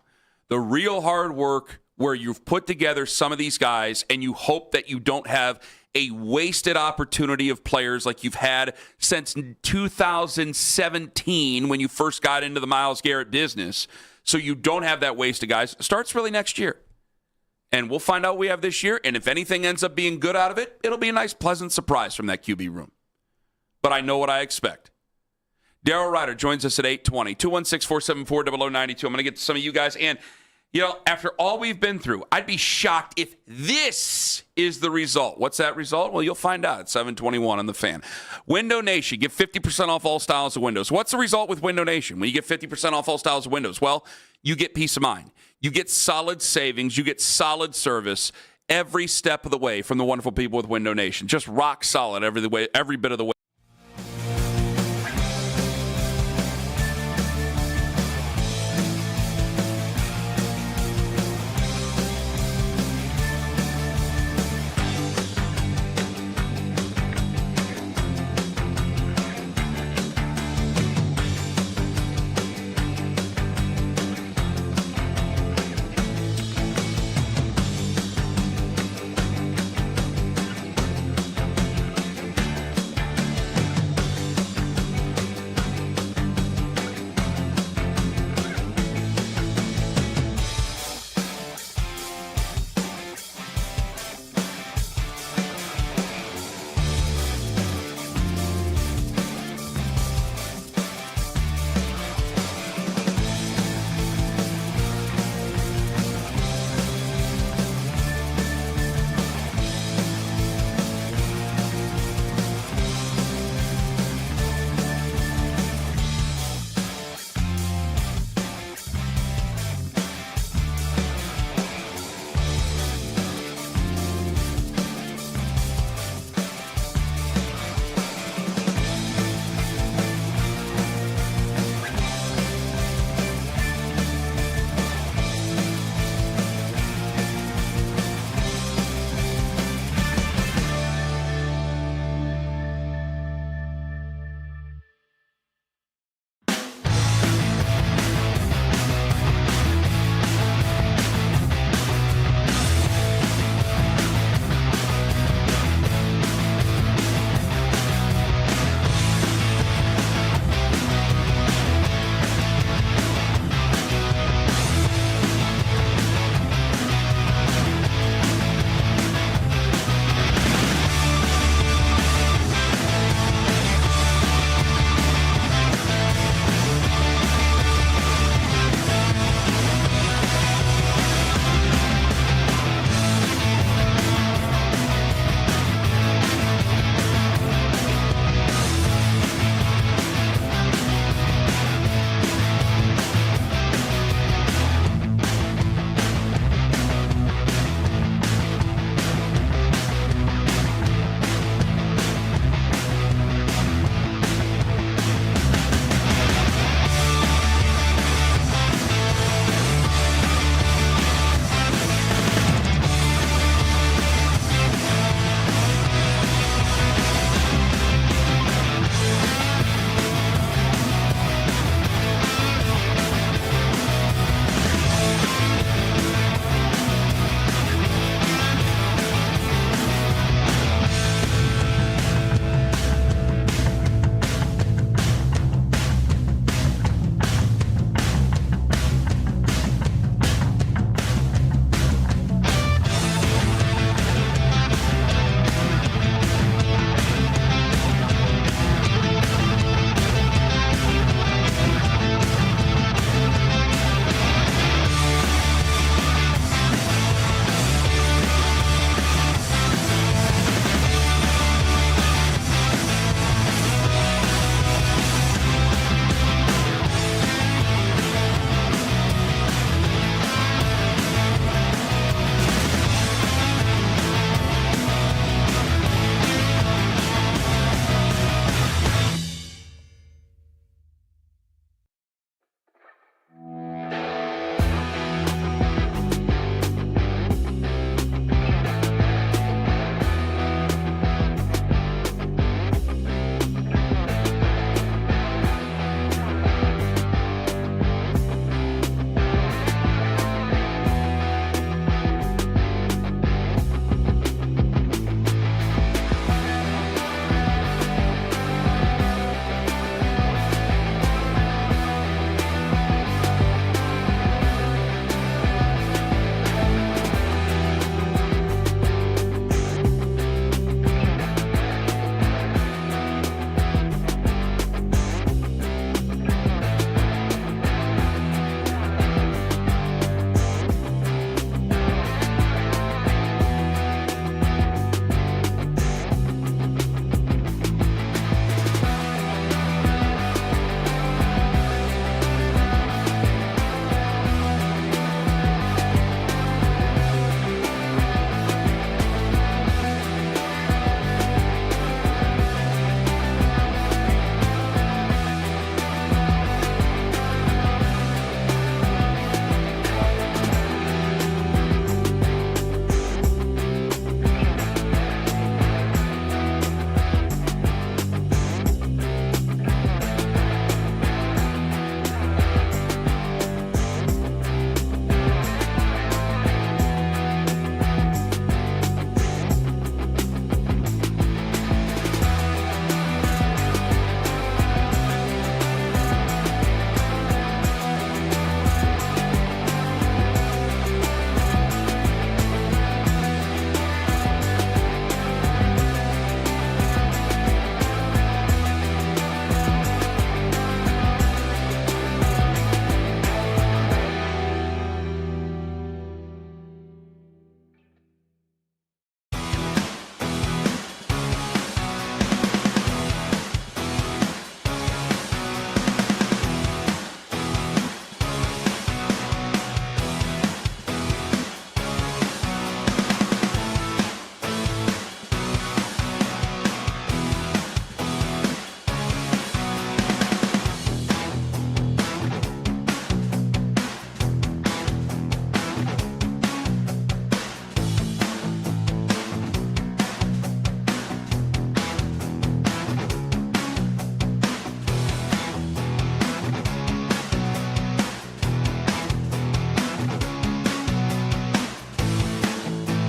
The real hard work where you've put together some of these guys and you hope that you don't have a wasted opportunity of players like you've had since 2017 when you first got into the Myles Garrett business, so you don't have that waste of guys, starts really next year. And we'll find out what we have this year, and if anything ends up being good out of it, it'll be a nice, pleasant surprise from that QB room. But I know what I expect. Daryl Ryder joins us at 8:20, 216-474-0092. I'm going to get to some of you guys. And, after all we've been through, I'd be shocked if this is the result. What's that result? Well, you'll find out at 7:21 on The Fan. Window Nation, get 50% off all styles of windows. What's the result with Window Nation when you get 50% off all styles of windows? Well, you get peace of mind. You get solid savings. You get solid service every step of the way from the wonderful people with Window Nation. Just rock solid every bit of the way.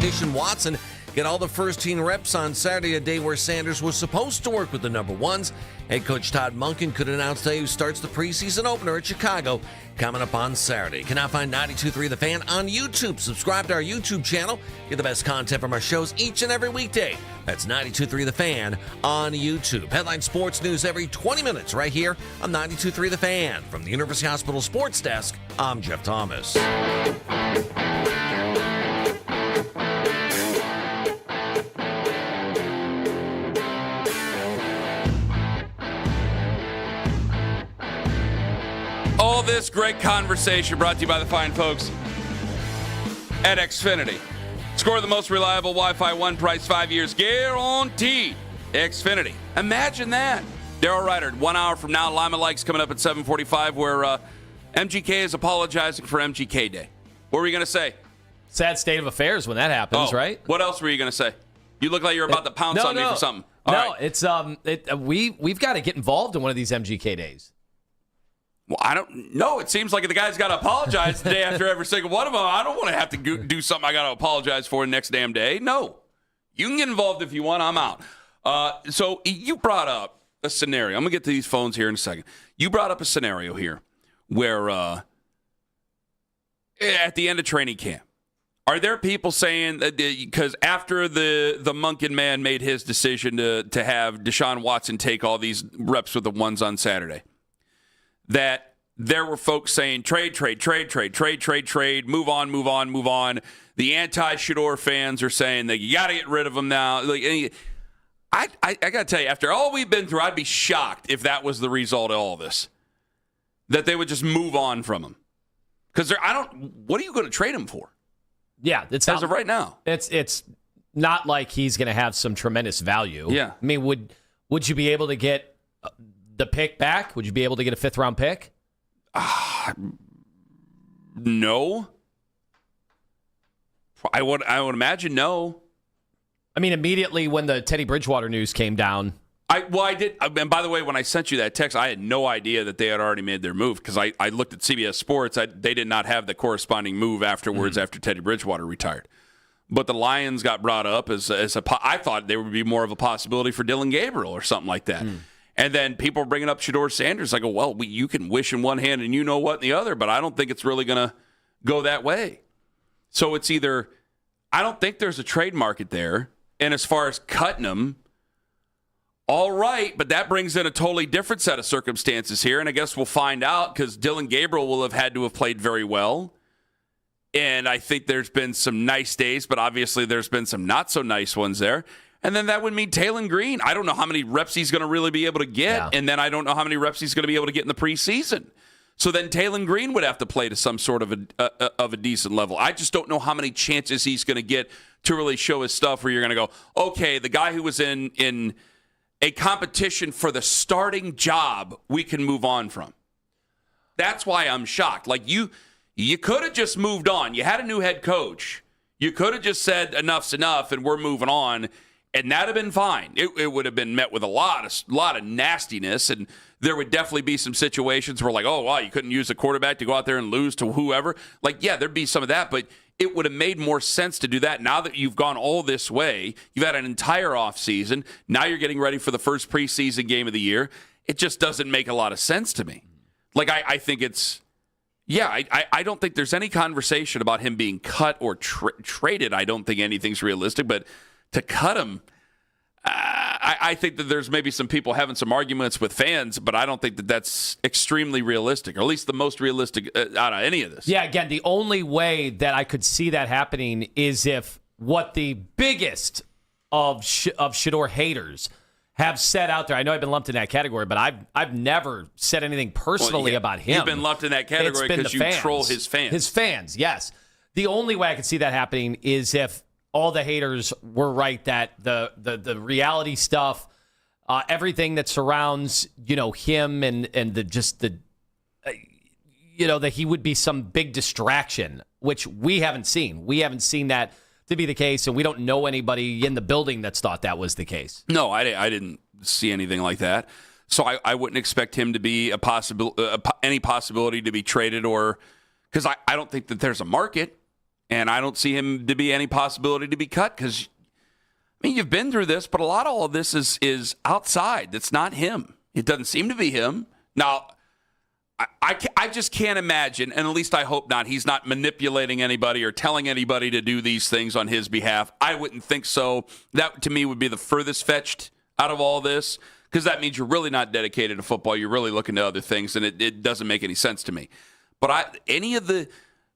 Deshaun Watson get all the first-team reps on Saturday, a day where Sanders was supposed to work with the number ones. Head coach Todd Monken could announce today who starts the preseason opener at Chicago coming up on Saturday. You can now find 92.3 The Fan on YouTube. Subscribe to our YouTube channel. Get the best content from our shows each and every weekday. That's 92.3 The Fan on YouTube. Headline sports news every 20 minutes right here on 92.3 The Fan. From the University Hospital Sports Desk, I'm Jeff Thomas. All this great conversation brought to you by the fine folks at Xfinity. Score the most reliable Wi-Fi, one price, 5 years guaranteed. Xfinity. Imagine that. Daryl Ryder, 1 hour from now, Lima Likes coming up at 7:45, where MGK is apologizing for MGK Day. What were you going to say? Sad state of affairs when that happens, right? What else were you going to say? You look like you're about to pounce on me for something. All right. It's we've got to get involved in one of these MGK days. Well, I don't know. It seems like the guy's got to apologize the day after every single one of them. I don't want to have to do something I got to apologize for the next damn day. No. You can get involved if you want. I'm out. So you brought up a scenario. I'm going to get to these phones here in a second. You brought up a scenario here where at the end of training camp, are there people saying that because after the Monken man made his decision to have Deshaun Watson take all these reps with the ones on Saturday, that there were folks saying trade, move on. The anti-Shador fans are saying that you got to get rid of him now. I got to tell you, after all we've been through, I'd be shocked if that was the result of all this, that they would just move on from him. Because what are you going to trade him for? Yeah, it's as of right now. It's not like he's going to have some tremendous value. Yeah, I mean, would you be able to get the pick back? Would you be able to get a 5th-round pick? No. I would imagine no. I mean, immediately when the Teddy Bridgewater news came down. I did. And by the way, when I sent you that text, I had no idea that they had already made their move because I looked at CBS Sports. They did not have the corresponding move afterwards after Teddy Bridgewater retired. But the Lions got brought up as I thought there would be more of a possibility for Dylan Gabriel or something like that. And then people were bringing up Shador Sanders. I go, well, you can wish in one hand and you know what in the other, but I don't think it's really going to go that way. So it's either I don't think there's a trade market there. And as far as cutting them, all right, but that brings in a totally different set of circumstances here. And I guess we'll find out because Dylan Gabriel will have had to have played very well. And I think there's been some nice days, but obviously there's been some not so nice ones there. And then that would mean Taylon Green. I don't know how many reps he's going to really be able to get. Yeah. And then I don't know how many reps he's going to be able to get in the preseason. So then Taylon Green would have to play to some sort of a decent level. I just don't know how many chances he's going to get to really show his stuff where you're going to go, okay, the guy who was in a competition for the starting job, we can move on from. That's why I'm shocked. Like you could have just moved on. You had a new head coach. You could have just said enough's enough and we're moving on. And that'd have been fine. It would have been met with a lot of nastiness, and there would definitely be some situations where, like, oh, wow, you couldn't use a quarterback to go out there and lose to whoever. Like, yeah, there'd be some of that, but it would have made more sense to do that now that you've gone all this way. You've had an entire offseason. Now you're getting ready for the first preseason game of the year. It just doesn't make a lot of sense to me. Like, I think it's – yeah, I don't think there's any conversation about him being cut or traded. I don't think anything's realistic, but – to cut him, I think that there's maybe some people having some arguments with fans, but I don't think that that's extremely realistic, or at least the most realistic out of any of this. Yeah, again, the only way that I could see that happening is if what the biggest of Shador haters have said out there. I know I've been lumped in that category, but I've never said anything personally about him. You've been lumped in that category because you troll his fans. His fans, yes. The only way I could see that happening is if all the haters were right that the reality stuff, everything that surrounds him and that he would be some big distraction, which we haven't seen. We haven't seen that to be the case, and we don't know anybody in the building that's thought that was the case. No, I didn't see anything like that. So I wouldn't expect him to be any possibility to be traded, or because I don't think that there's a market. And I don't see him to be any possibility to be cut because, I mean, you've been through this, but a lot of all of this is outside. That's not him. It doesn't seem to be him. Now, I just can't imagine, and at least I hope not, he's not manipulating anybody or telling anybody to do these things on his behalf. I wouldn't think so. That, to me, would be the furthest fetched out of all this, because that means you're really not dedicated to football. You're really looking to other things, and it doesn't make any sense to me. But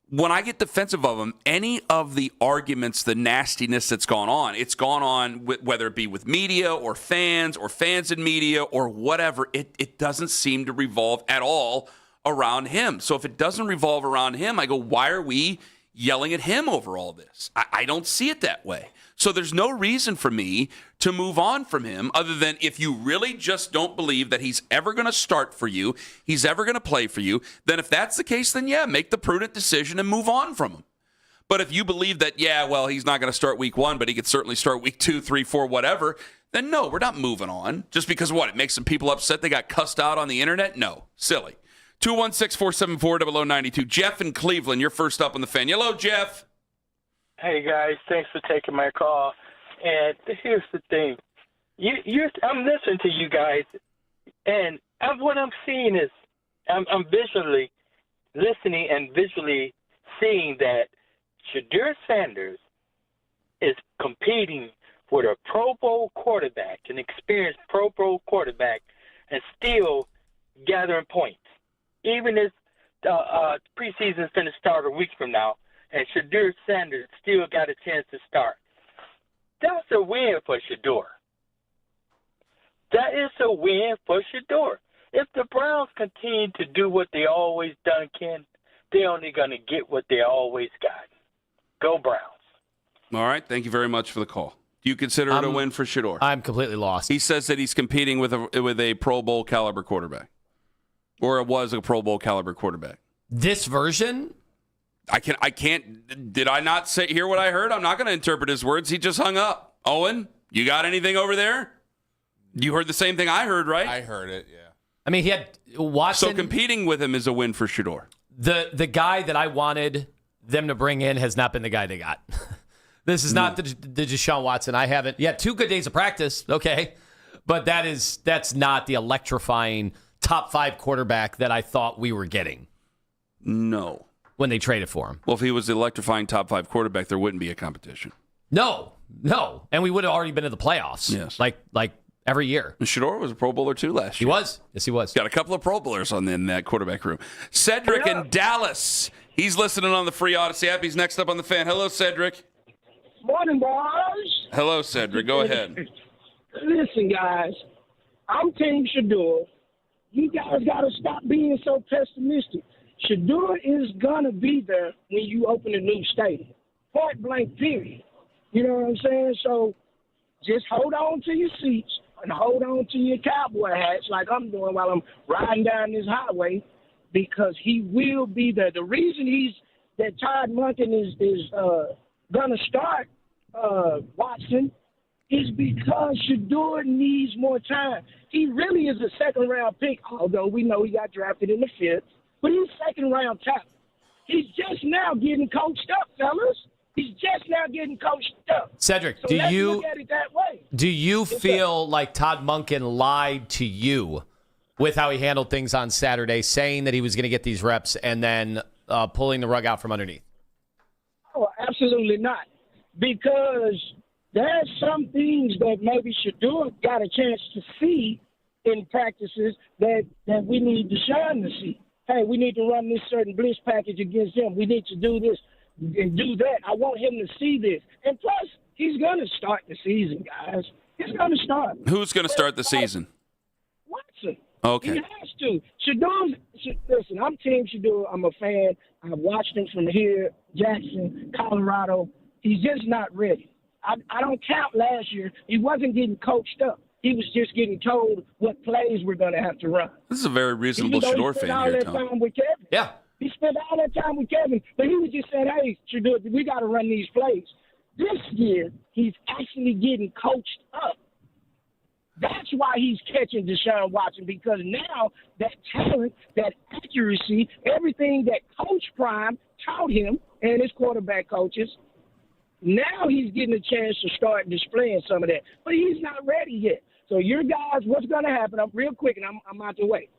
when I get defensive of him, any of the arguments, the nastiness that's gone on, it's gone on whether it be with media or fans in media or whatever. It doesn't seem to revolve at all around him. So if it doesn't revolve around him, I go, why are we yelling at him over all this? I don't see it that way. So there's no reason for me to move on from him other than if you really just don't believe that he's ever going to start for you, he's ever going to play for you, then if that's the case, then yeah, make the prudent decision and move on from him. But if you believe that, yeah, well, he's not going to start week 1, but he could certainly start week 2, 3, 4, whatever, then no, we're not moving on. Just because what? It makes some people upset they got cussed out on the internet? No, silly. 216-474-0092. Jeff in Cleveland, you're first up on the Fan. Hello, Jeff. Hey, guys. Thanks for taking my call. And here's the thing. I'm listening to you guys, and what I'm seeing is I'm visually listening and visually seeing that Shedeur Sanders is competing with a Pro Bowl quarterback, an experienced Pro Bowl quarterback, and still gathering points. Even if preseason is going to start a week from now, and Shedeur Sanders still got a chance to start. That's a win for Shedeur. That is a win for Shedeur. If the Browns continue to do what they always done, Ken, they're only going to get what they always got. Go Browns. All right. Thank you very much for the call. Do you consider it a win for Shedeur? I'm completely lost. He says that he's competing with a Pro Bowl caliber quarterback. Or it was a Pro Bowl caliber quarterback. This version? I can't. Did I not hear what I heard? I'm not going to interpret his words. He just hung up. Owen, you got anything over there? You heard the same thing I heard, right? I heard it, yeah. I mean, he had Watson. So competing with him is a win for Shedeur. The guy that I wanted them to bring in has not been the guy they got. This is not the Deshaun Watson. I haven't. Yeah, 2 good days of practice. Okay. But that's not the electrifying top 5 quarterback that I thought we were getting. No. When they traded for him. Well, if he was the electrifying top 5 quarterback, there wouldn't be a competition. No. And we would have already been in the playoffs. Yes. Like every year. And Shedeur was a Pro Bowler too last year. He was. Yes, he was. Got a couple of Pro Bowlers in that quarterback room. Cedric in Dallas. He's listening on the free Odyssey app. He's next up on the Fan. Hello, Cedric. Morning, boys. Hello, Cedric. Go ahead. Listen, guys. I'm Team Shedeur. You guys got to stop being so pessimistic. Shedeur is going to be there when you open a new stadium. Point blank, period. You know what I'm saying? So just hold on to your seats and hold on to your cowboy hats like I'm doing while I'm riding down this highway because he will be there. The reason that Todd Monken is going to start Watson is because Shedeur needs more time. He really is a second-round pick, although we know he got drafted in the 5th. But he's second-round talent. He's just now getting coached up, fellas. He's just now getting coached up. Cedric, so let's look at it that way. Do you feel like Todd Monken lied to you with how he handled things on Saturday, saying that he was going to get these reps and then pulling the rug out from underneath? Oh, absolutely not. Because there's some things that maybe Shedeur got a chance to see in practices that we need Deshaun to see. Hey, we need to run this certain blitz package against him. We need to do this and do that. I want him to see this. And plus, he's going to start the season, guys. He's going to start. Who's going to start the season? Watson. Okay. He has to. Listen, I'm Team Shedeur. I'm a fan. I've watched him from here, Jackson, Colorado. He's just not ready. I don't count last year. He wasn't getting coached up. He was just getting told what plays we're going to have to run. This is a very reasonable Shedeur fan here, Tom. Time with Kevin. Yeah. He spent all that time with Kevin, but he was just saying, hey, Shedeur, we got to run these plays. This year, he's actually getting coached up. That's why he's catching Deshaun Watson, because now that talent, that accuracy, everything that Coach Prime taught him and his quarterback coaches, now he's getting a chance to start displaying some of that. But he's not ready yet. So your guys, what's going to happen? I'm real quick, and I'm out the way.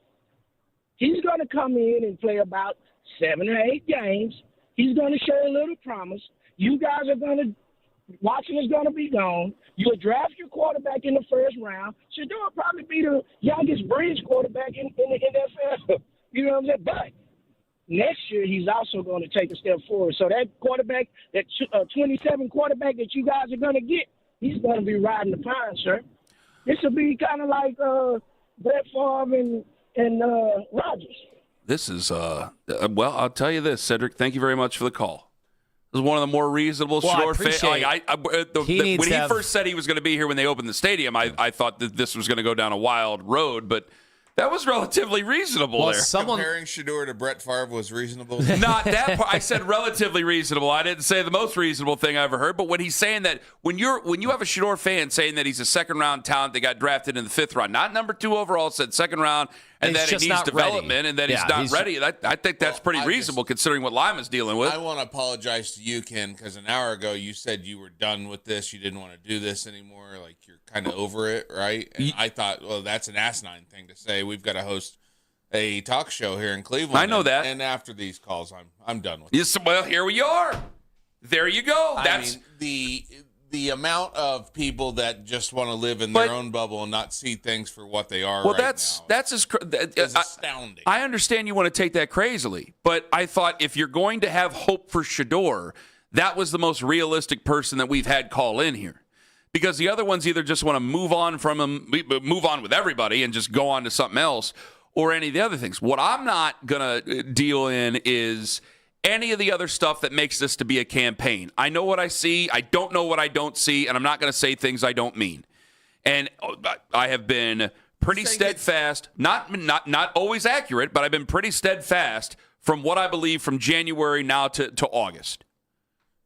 He's going to come in and play about 7 or 8 games. He's going to show a little promise. You guys are going to – Watson is going to be gone. You'll draft your quarterback in the first round. Shedeur will probably be the youngest bridge quarterback in the NFL. You know what I'm saying? But next year, he's also going to take a step forward. So that quarterback, that 27 quarterback that you guys are going to get, he's going to be riding the pine, sir. This will be kind of like Brett Favre and Rodgers. This is, well, I'll tell you this, Cedric. Thank you very much for the call. This is one of the more reasonable Shedeur fans. When he first said he was going to be here when they opened the stadium, I thought that this was going to go down a wild road, but that was relatively reasonable there. Comparing Shedeur to Brett Favre was reasonable. Not that part. I said relatively reasonable. I didn't say the most reasonable thing I ever heard. But when he's saying that, when you have a Shedeur fan saying that he's a second-round talent that got drafted in the 5th round, not number 2 overall, said second round, and that it needs development, and that he's not ready. I think that's pretty reasonable considering what Lima's dealing with. I want to apologize to you, Ken, because an hour ago you said you were done with this. You didn't want to do this anymore. Like, you're kind of over it, right? And I thought, well, that's an asinine thing to say. We've got to host a talk show here in Cleveland. I know that. And after these calls, I'm done with it. Yes, well, here we are. There you go. That's the amount of people that just want to live in their own bubble and not see things for what they are. Well, that's astounding. I understand you want to take that crazily, but I thought if you're going to have hope for Shedeur, that was the most realistic person that we've had call in here. Because the other ones either just want to move on from him, move on with everybody and just go on to something else, or any of the other things. What I'm not going to deal in is any of the other stuff that makes this to be a campaign. I know what I see. I don't know what I don't see, and I'm not going to say things I don't mean. And I have been pretty steadfast, not always accurate, but I've been pretty steadfast from what I believe from January now to August.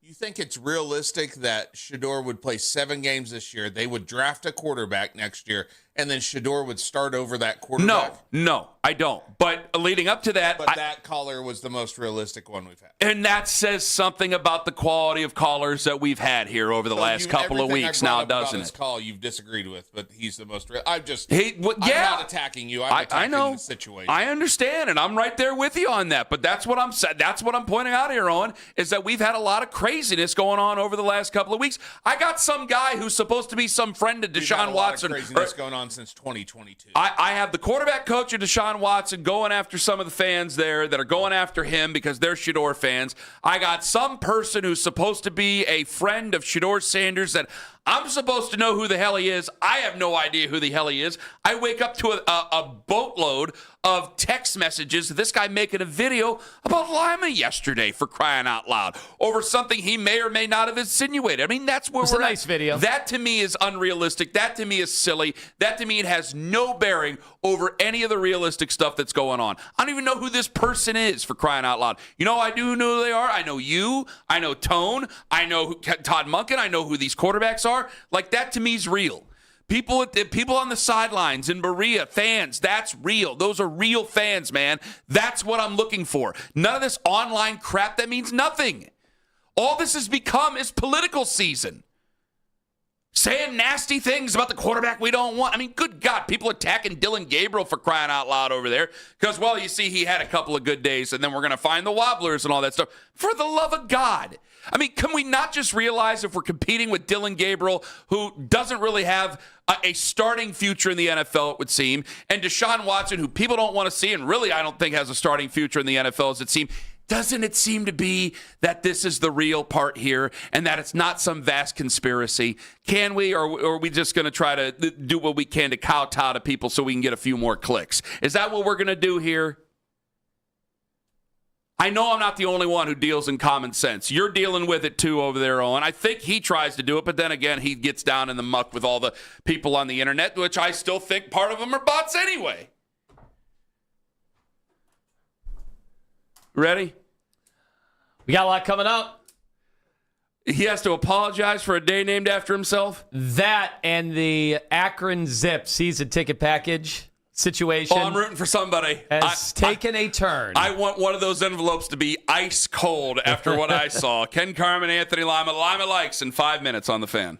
You think it's realistic that Shedeur would play 7 games this year, they would draft a quarterback next year, and then Shedeur would start over that quarterback? No, I don't. But leading up to that... But that caller was the most realistic one we've had. And that says something about the quality of callers that we've had here over the last couple of weeks now, doesn't it? This call you've disagreed with, but he's the most real. I'm not attacking you. I'm attacking the situation. I understand, and I'm right there with you on that. But that's what I'm saying. That's what I'm pointing out here, Owen, is that we've had a lot of craziness going on over the last couple of weeks. I got some guy who's supposed to be some friend of Deshaun Watson. Craziness going on since 2022. I have the quarterback coach of Deshaun Watson going after some of the fans there that are going after him because they're Shedeur fans. I got some person who's supposed to be a friend of Shedeur Sanders that I'm supposed to know who the hell he is. I have no idea who the hell he is. I wake up to a boatload of text messages of this guy making a video about Lima yesterday, for crying out loud, over something he may or may not have insinuated. I mean, that's where we're at. It's a nice video. That to me is unrealistic. That to me is silly. That to me it has no bearing over any of the realistic stuff that's going on. I don't even know who this person is, for crying out loud. You know, I do know who they are. I know you. I know Tone. I know Todd Monken. I know who these quarterbacks are. Like, that to me is real. People on the sidelines in Berea, fans, that's real. Those are real fans, man. That's what I'm looking for. None of this online crap that means nothing. All this has become is political season. Saying nasty things about the quarterback we don't want. I mean, good God, people attacking Dylan Gabriel, for crying out loud, over there. Because, well, you see, he had a couple of good days, and then we're going to find the wobblers and all that stuff. For the love of God. I mean, can we not just realize if we're competing with Dylan Gabriel, who doesn't really have a starting future in the NFL, it would seem, and Deshaun Watson, who people don't want to see, and really I don't think has a starting future in the NFL, as it seems. Doesn't it seem to be that this is the real part here and that it's not some vast conspiracy? Can we, or are we just going to try to do what we can to kowtow to people so we can get a few more clicks? Is that what we're going to do here? I know I'm not the only one who deals in common sense. You're dealing with it too over there, Owen. I think he tries to do it, but then again, he gets down in the muck with all the people on the internet, which I still think part of them are bots anyway. Ready? We got a lot coming up. He has to apologize for a day named after himself? That and the Akron Zip season ticket package situation. Oh, I'm rooting for somebody. Has taken a turn. I want one of those envelopes to be ice cold after what I saw. Ken Carman, Anthony Lima. Lima likes in 5 minutes on The Fan.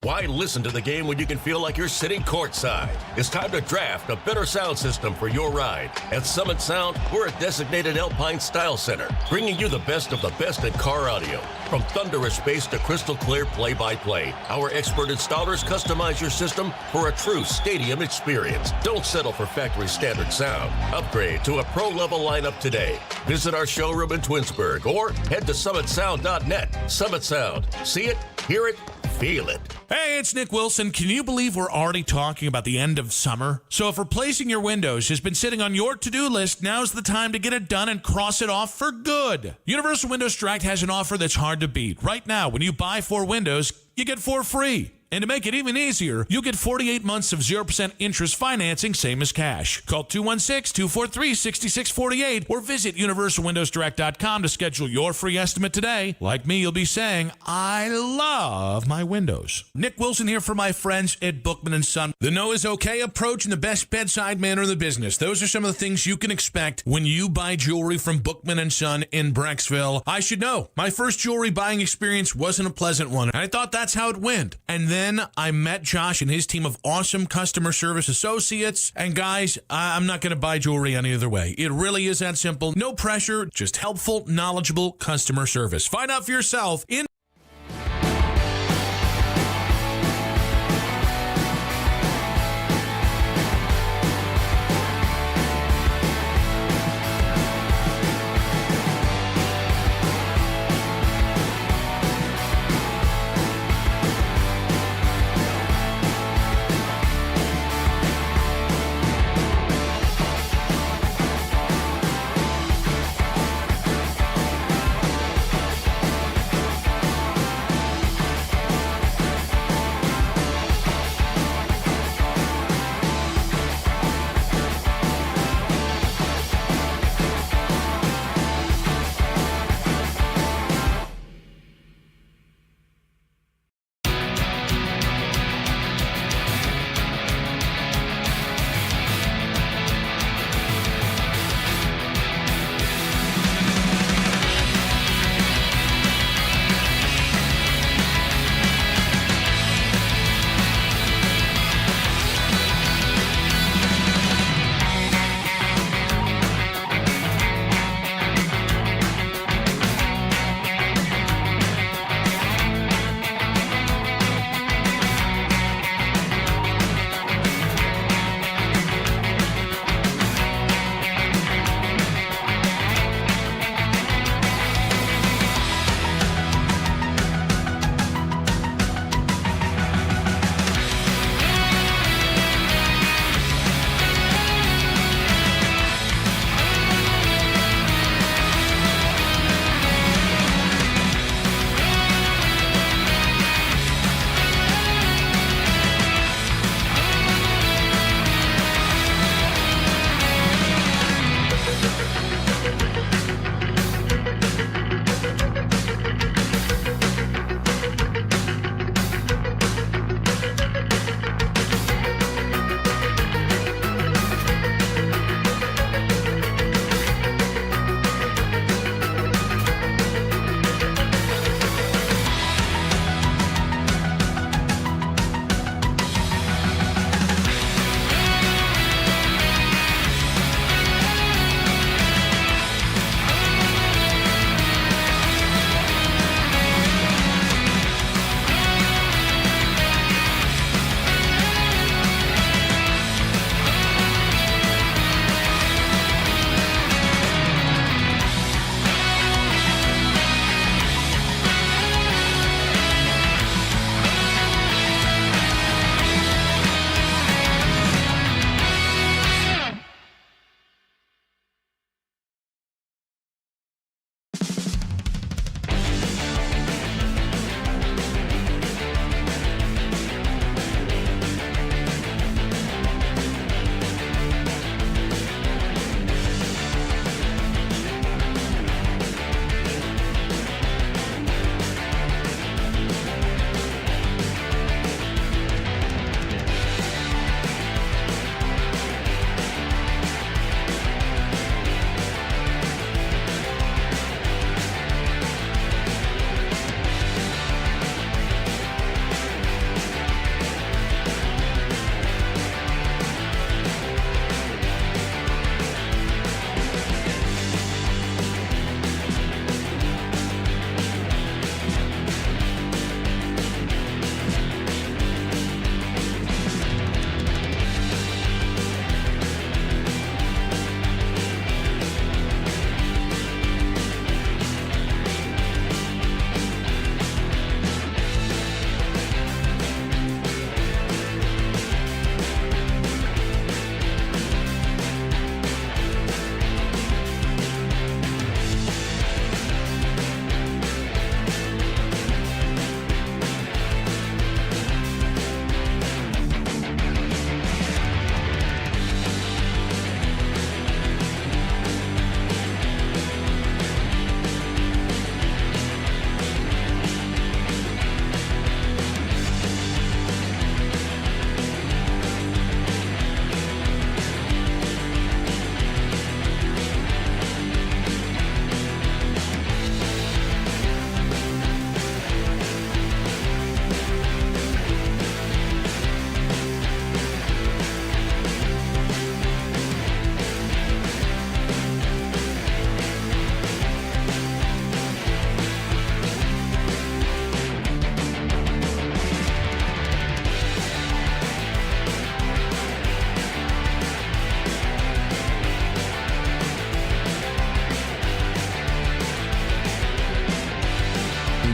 Why listen to the game when you can feel like you're sitting courtside? It's time to draft a better sound system for your ride. At Summit Sound, we're a designated Alpine Style Center, bringing you the best of the best in car audio. From thunderous bass to crystal clear play-by-play, our expert installers customize your system for a true stadium experience. Don't settle for factory standard sound. Upgrade to a pro-level lineup today. Visit our showroom in Twinsburg or head to summitsound.net. Summit Sound. See it, hear it, feel it. Hey, it's Nick Wilson. Can you believe we're already talking about the end of summer? So if replacing your windows has been sitting on your to-do list, now's the time to get it done and cross it off for good. Universal Windows Direct has an offer that's hard to beat. Right now, when you buy 4 windows, you get 4 free. And to make it even easier, you'll get 48 months of 0% interest financing, same as cash. Call 216-243-6648 or visit universalwindowsdirect.com to schedule your free estimate today. Like me, you'll be saying, I love my windows. Nick Wilson here for my friends at Bookman & Son. The no is okay approach and the best bedside manner in the business. Those are some of the things you can expect when you buy jewelry from Bookman & Son in Brecksville. I should know. My first jewelry buying experience wasn't a pleasant one. I thought that's how it went. And then I met Josh and his team of awesome customer service associates. And guys, I'm not going to buy jewelry any other way. It really is that simple. No pressure, just helpful, knowledgeable customer service. Find out for yourself in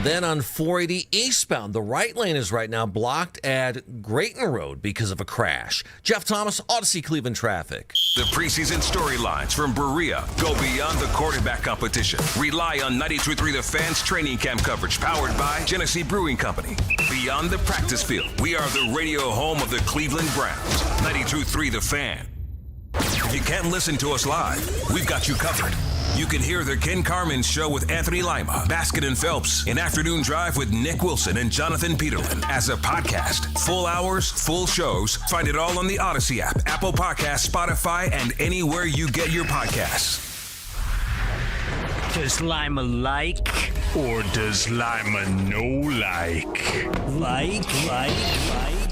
Then on 480 eastbound, the right lane is right now blocked at Grayton Road because of a crash. Jeff Thomas, Odyssey Cleveland traffic. The preseason storylines from Berea go beyond the quarterback competition. Rely on 92.3 The Fan's training camp coverage powered by Genesee Brewing Company. Beyond the practice field, we are the radio home of the Cleveland Browns. 92.3 The Fan. If you can't listen to us live, we've got you covered. You can hear the Ken Carman Show with Anthony Lima, Baskin and Phelps, an afternoon drive with Nick Wilson and Jonathan Peterlin as a podcast. Full hours, full shows. Find it all on the Odyssey app, Apple Podcasts, Spotify, and anywhere you get your podcasts. Does Lima like or does Lima no like? Like?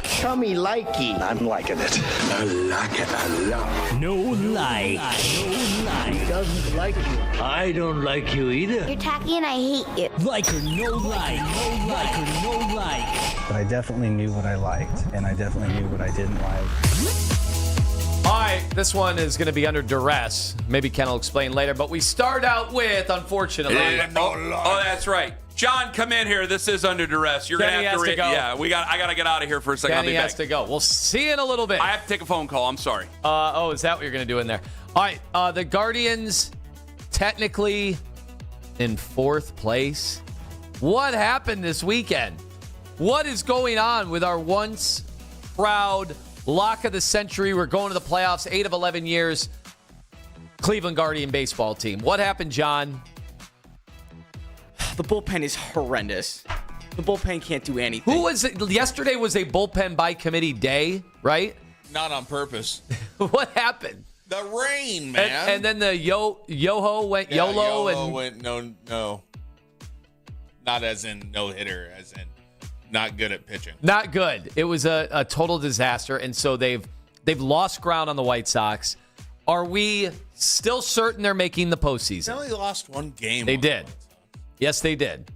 Tell me likey. I'm liking it. I like it a lot. No like. He doesn't like you. I don't like you either. You're tacky and I hate you. Like or no like. No like or no like. But I definitely knew what I liked, and I definitely knew what I didn't like. All right, this one is going to be under duress. Maybe Ken will explain later, but we start out with, unfortunately. Oh, that's right. John, come in here. This is under duress. You're going to have to go. Yeah, I got to get out of here for a second. Kenny I'll be has back. to go. We'll see you in a little bit. I have to take a phone call. I'm sorry. Is that what you're going to do in there? All right, the Guardians technically in 4th place. What happened this weekend? What is going on with our once proud lock of the century? We're going to the playoffs, 8 of 11 years. Cleveland Guardian baseball team. What happened, John? The bullpen is horrendous. The bullpen can't do anything. Who was it? Yesterday was a bullpen by committee day, right? Not on purpose. What happened? The rain, man. And then the Yoho went YOLO and went no. Not as in no hitter, as in not good at pitching. Not good. It was a total disaster, and so they've lost ground on the White Sox. Are we still certain they're making the postseason? They only lost one game. They did. Yes, they did.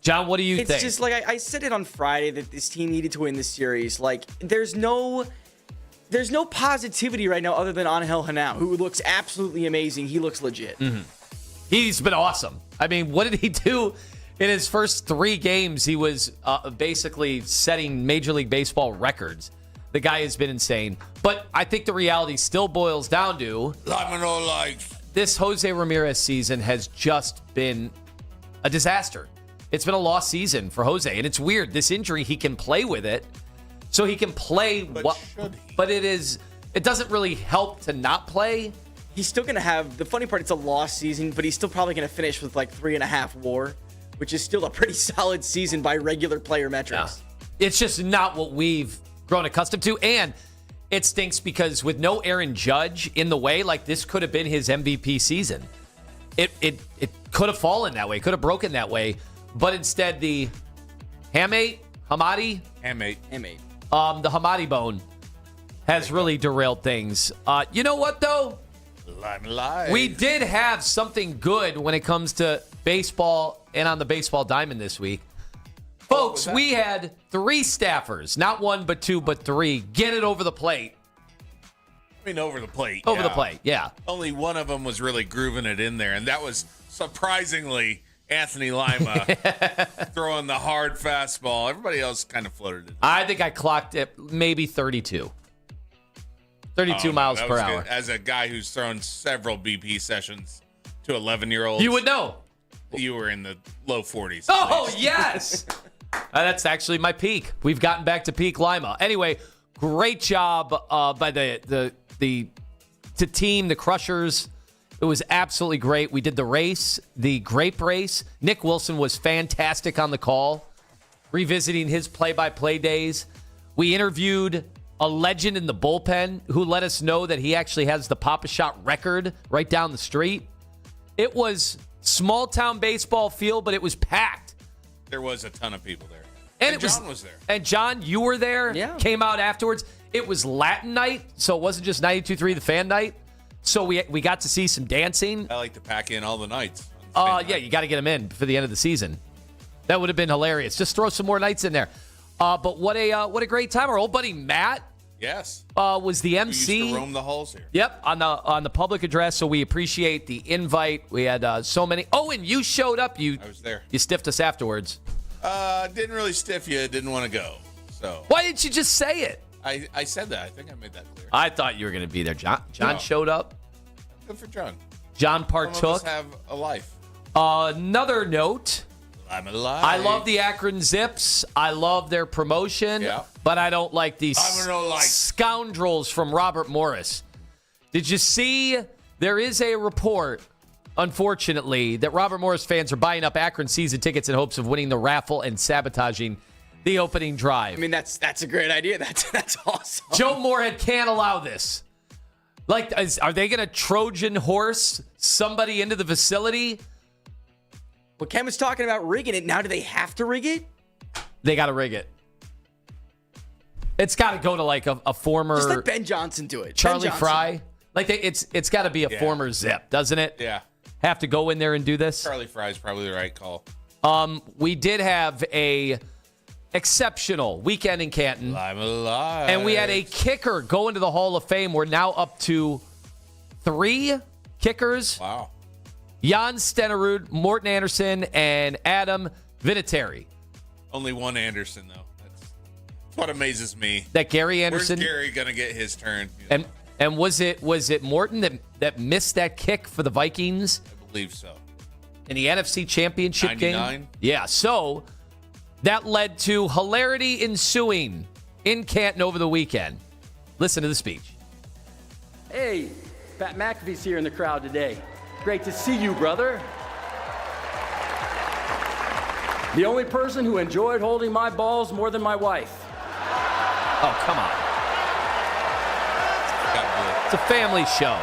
John, what do you think? It's just like I said it on Friday that this team needed to win this series. Like there's no positivity right now other than Angel Hanao, who looks absolutely amazing. He looks legit. Mm-hmm. He's been awesome. I mean, what did he do in his first 3 games? He was basically setting Major League Baseball records. The guy has been insane. But I think the reality still boils down to this Jose Ramirez season has just been a disaster. It's been a lost season for Jose, and it's weird. This injury, he can play with it, so he can play. But it doesn't really help to not play. He's still going to have, the funny part, it's a lost season, but he's still probably going to finish with like 3.5 WAR, which is still a pretty solid season by regular player metrics. Yeah. It's just not what we've grown accustomed to, and it stinks because with no Aaron Judge in the way, like this could have been his MVP season. It could have fallen that way, could have broken that way, but instead the hamate, the Hamadi bone has really derailed things. You know what though? We did have something good when it comes to baseball and on the baseball diamond this week. Folks, we had 3 staffers, not 1, but 2, but 3, get it over the plate. I mean, over the plate. Over the plate, yeah. Only one of them was really grooving it in there, and that was surprisingly Anthony Lima throwing the hard fastball. Everybody else kind of floated it. I think I clocked it maybe 32. 32 miles per hour. Good. As a guy who's thrown several BP sessions to 11-year-olds. You would know. You were in the low 40s. Oh, yes. That's actually my peak. We've gotten back to peak Lima. Anyway, great job by the team, the Crushers. It was absolutely great. We did the race, the grape race. Nick Wilson was fantastic on the call, revisiting his play-by-play days. We interviewed a legend in the bullpen who let us know that he actually has the Pop-A-Shot record right down the street. It was small-town baseball field, but it was packed. There was a ton of people there. And John was there. And John, you were there. Yeah. Came out afterwards. It was Latin night, so it wasn't just 92.3 The Fan night. So we got to see some dancing. I like to pack in all the nights. Yeah, you got to get them in for the end of the season. That would have been hilarious. Just throw some more nights in there. But what a great time. Our old buddy Matt Yes. Was the We MC. used to roam the halls here. Yep, on the public address. So we appreciate the invite. We had so many. Oh, and you showed up. I was there. You stiffed us afterwards. Didn't really stiff you. Didn't want to go. So why didn't you just say it? I said that. I think I made that clear. I thought you were going to be there. John No. showed up. Good for John. John Some partook. of us have a life. Another note. I'm alive. I love the Akron Zips. I love their promotion, but I don't like these scoundrels from Robert Morris. Did you see? There is a report, unfortunately, that Robert Morris fans are buying up Akron season tickets in hopes of winning the raffle and sabotaging the opening drive. I mean, that's a great idea. That's awesome. Joe Moorhead can't allow this. Like, are they going to Trojan horse somebody into the facility? Well, Ken was talking about rigging it. Now do they have to rig it? They got to rig it. It's got to go to like a former. Just let Ben Johnson do it. Charlie Fry. Like it's got to be a former Zip, doesn't it? Yeah. Have to go in there and do this. Charlie Fry's probably the right call. We did have a exceptional weekend in Canton. I'm alive. And we had a kicker go into the Hall of Fame. We're now up to 3 kickers. Wow. Jan Stenerud, Morton Anderson, and Adam Vinatieri. Only one Anderson, though. That's what amazes me. That Gary Anderson. Where's Gary going to get his turn? And was it Morton that missed that kick for the Vikings? I believe so. In the NFC Championship 99? game? Yeah, so that led to hilarity ensuing in Canton over the weekend. Listen to the speech. Hey, Pat McAfee's here in the crowd today. Great to see you, brother. The only person who enjoyed holding my balls more than my wife. Oh, come on. It's a family show.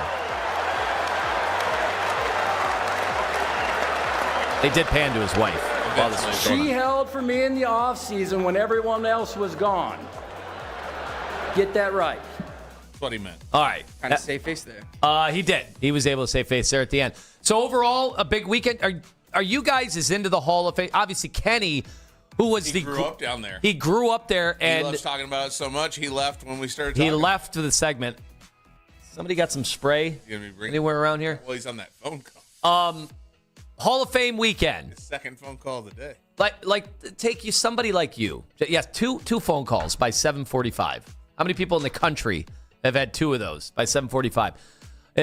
They did pan to his wife. while this was going on. She held for me in the offseason when everyone else was gone. Get that right. That's what he meant. All right. Kind of save face there. He did. He was able to save face there at the end. So overall, a big weekend. Are you guys as into the Hall of Fame? Obviously, Kenny, who was he grew up down there. He grew up there, and he loves talking about it so much. He left when we started talking. He left for the segment. Somebody got some spray anywhere around here? Well, he's on that phone call. Hall of Fame weekend. His second phone call of the day. Take you somebody like you. Yes, two phone calls by 7:45. How many people in the country have had 2 of those by 7:45?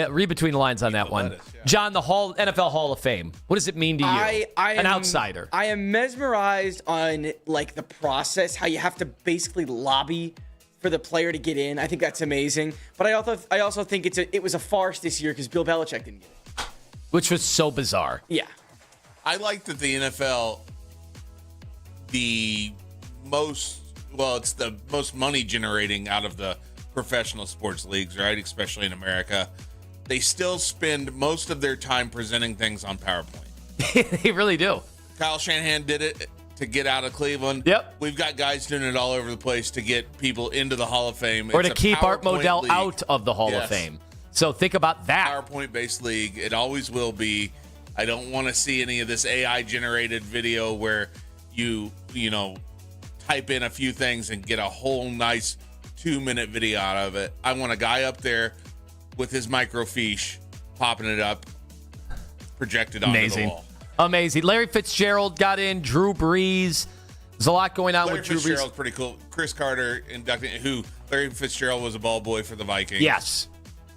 Read between the lines on that one. Lettuce, yeah. John, the NFL Hall of Fame. What does it mean to you? An outsider. I am mesmerized on the process, how you have to basically lobby for the player to get in. I think that's amazing. But I also think it was a farce this year because Bill Belichick didn't get it. Which was so bizarre. Yeah. I like that the NFL, it's the most money generating out of the professional sports leagues, right? Especially in America. They still spend most of their time presenting things on PowerPoint. They really do. Kyle Shanahan did it to get out of Cleveland. Yep. We've got guys doing it all over the place to get people into the Hall of Fame. Or It's to a keep Art PowerPoint Modell league. out of the Hall of Fame. So think about that. PowerPoint-based league. It always will be. I don't want to see any of this AI-generated video where you type in a few things and get a whole nice 2-minute video out of it. I want a guy up there with his microfiche popping it up, projected onto the wall. Amazing. Larry Fitzgerald got in. Drew Brees. There's a lot going on with Drew Brees. Larry Fitzgerald's pretty cool. Chris Carter inducted, Larry Fitzgerald was a ball boy for the Vikings. Yes.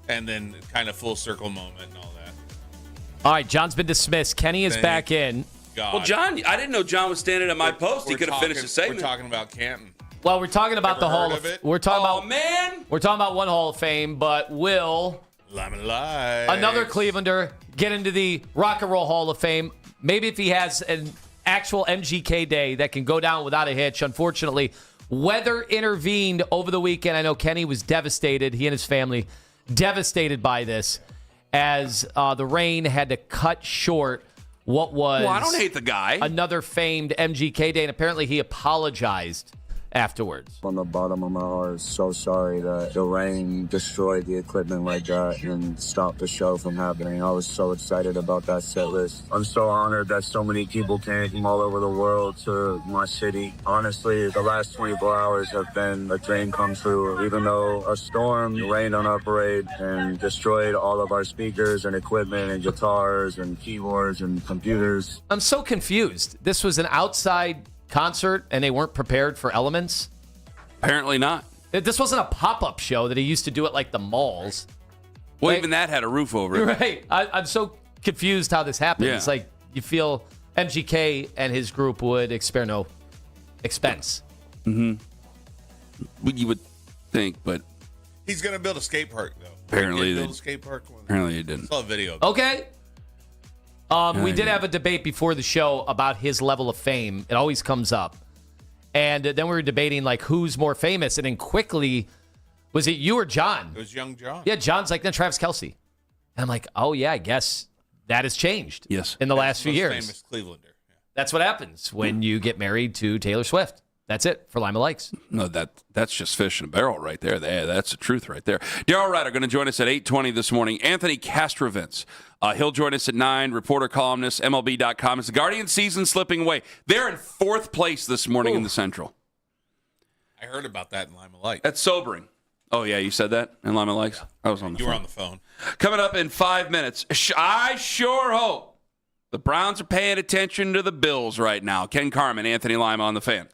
And then kind of full circle moment and all that. All right, John's been dismissed. Kenny is back in. God. Well, John, I didn't know John was standing at my post. He could have finished the segment. We're talking about Canton. Well, we're talking about the Hall of Fame. We're talking man. We're talking about one Hall of Fame, but will another Clevelander get into the Rock and Roll Hall of Fame? Maybe if he has an actual MGK day that can go down without a hitch. Unfortunately, weather intervened over the weekend. I know Kenny was devastated. He and his family devastated by this as the rain had to cut short what was I don't hate the guy. Another famed MGK day, and apparently he apologized afterwards. From the bottom of my heart, so sorry that the rain destroyed the equipment like that and stopped the show from happening. I was so excited about that set list. I'm so honored that so many people came from all over the world to my city. Honestly, the last 24 hours have been a dream come true. Even though a storm rained on our parade and destroyed all of our speakers and equipment and guitars and keyboards and computers. I'm so confused. This was an outside concert and they weren't prepared for elements? Apparently not. This wasn't a pop-up show that he used to do at like the malls. Well, even that had a roof over it. Right. I'm so confused how this happened. Yeah. It's like you feel MGK and his group would spare no expense. You would think, but He's going to build a skate park, though. Apparently He they- build a skate park. apparently he didn't. I saw a video. Okay. We did have a debate before the show about his level of fame. It always comes up. And then we were debating, like, who's more famous. And then quickly, was it you or John? It was young John. Yeah, John's like, then Travis Kelce. And I'm like, oh, yeah, I guess that has changed. Yes. In the last few Most years. famous Clevelander. That's what happens when you get married to Taylor Swift. That's it for Lima Likes. No, that's just fish in a barrel right there. That's the truth right there. Daryl Ryder going to join us at 8:20 this morning. Anthony Castrovintz, he'll join us at 9. Reporter, columnist, MLB.com. It's the Guardians season slipping away. They're in 4th place this morning in the Central. I heard about that in Lima Light. That's sobering. Oh, yeah, you said that in Lima Likes? I was on the You phone. were on the phone. Coming up in 5 minutes, I sure hope the Browns are paying attention to the Bills right now. Ken Carman, Anthony Lima on the Fan.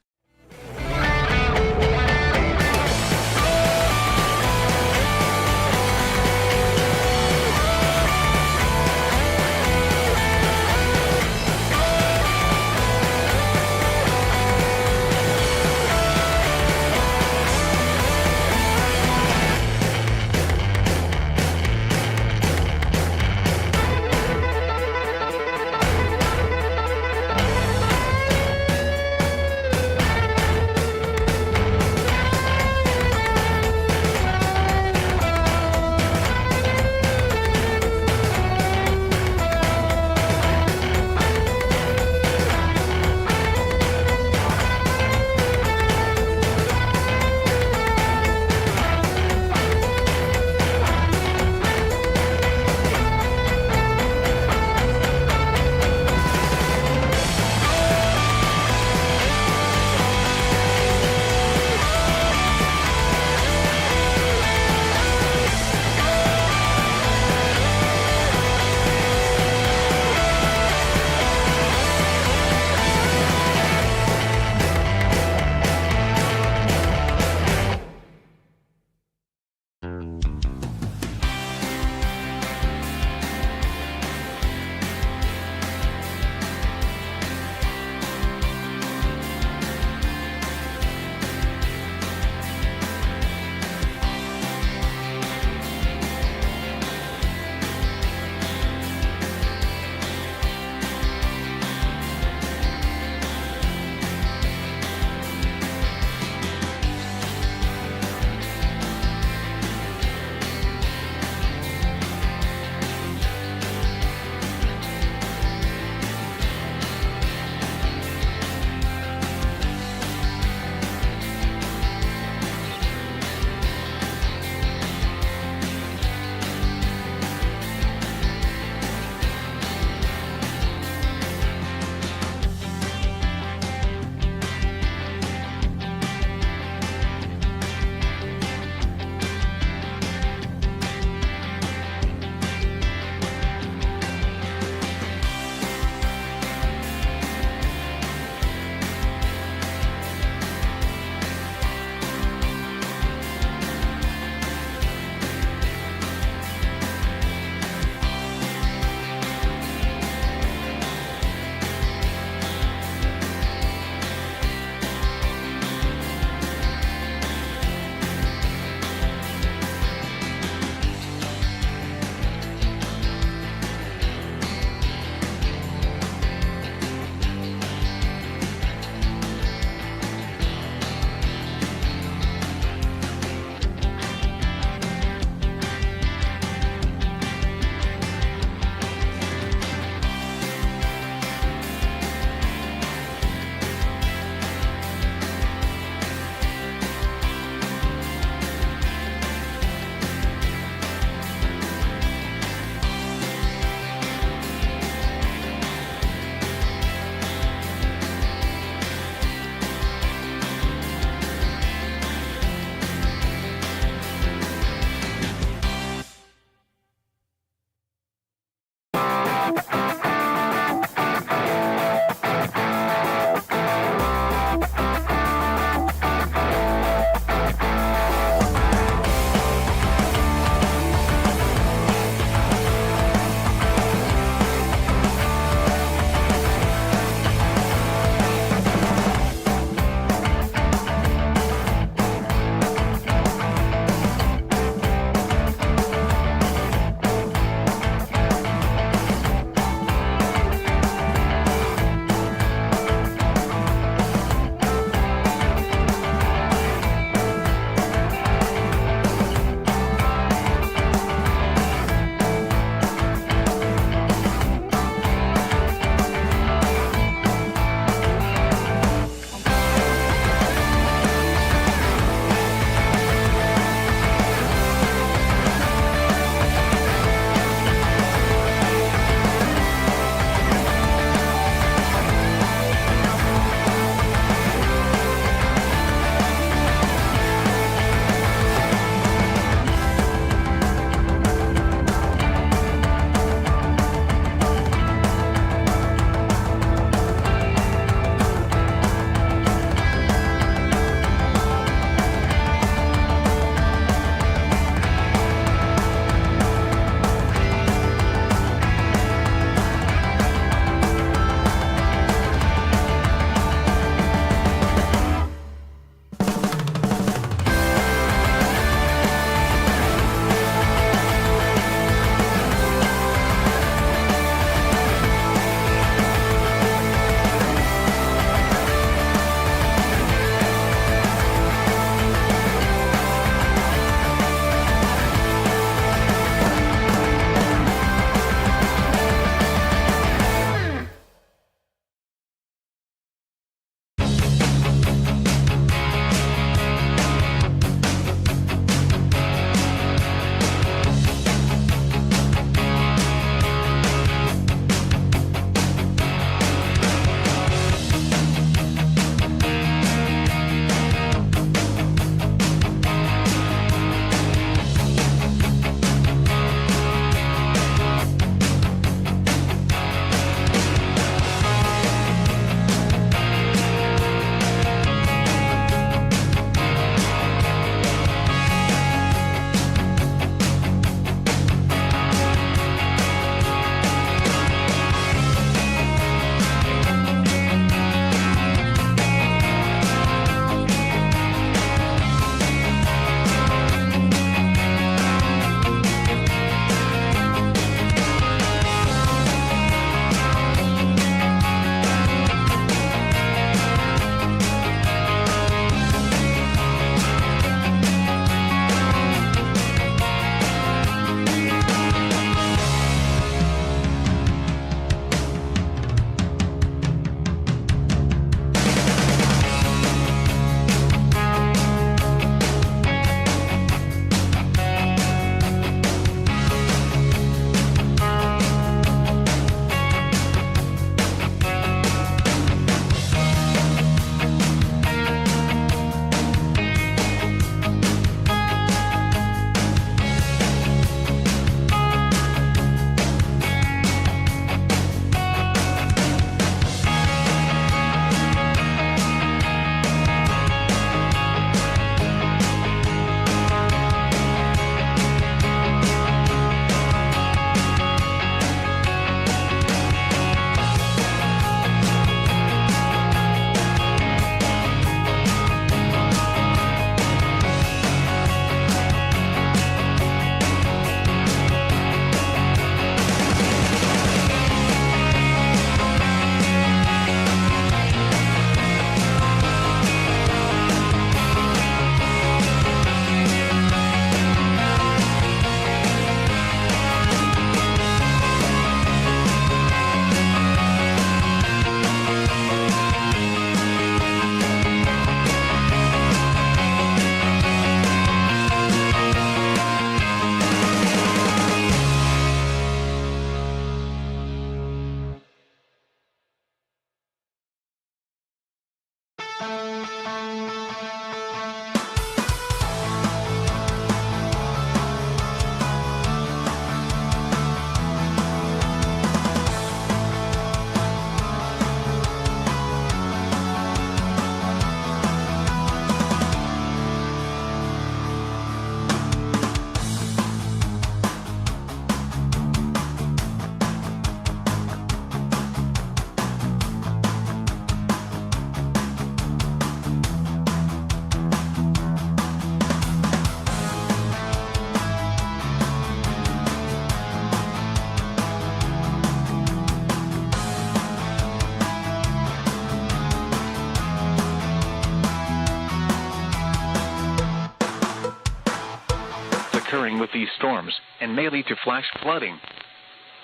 storms and may lead to flash flooding.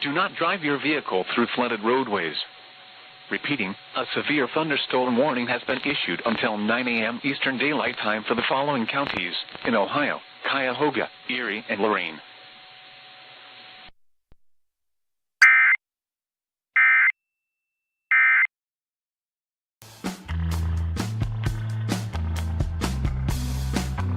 Do not drive your vehicle through flooded roadways. Repeating, a severe thunderstorm warning has been issued until 9 a.m. Eastern Daylight Time for the following counties in Ohio: Cuyahoga, Erie, and Lorain.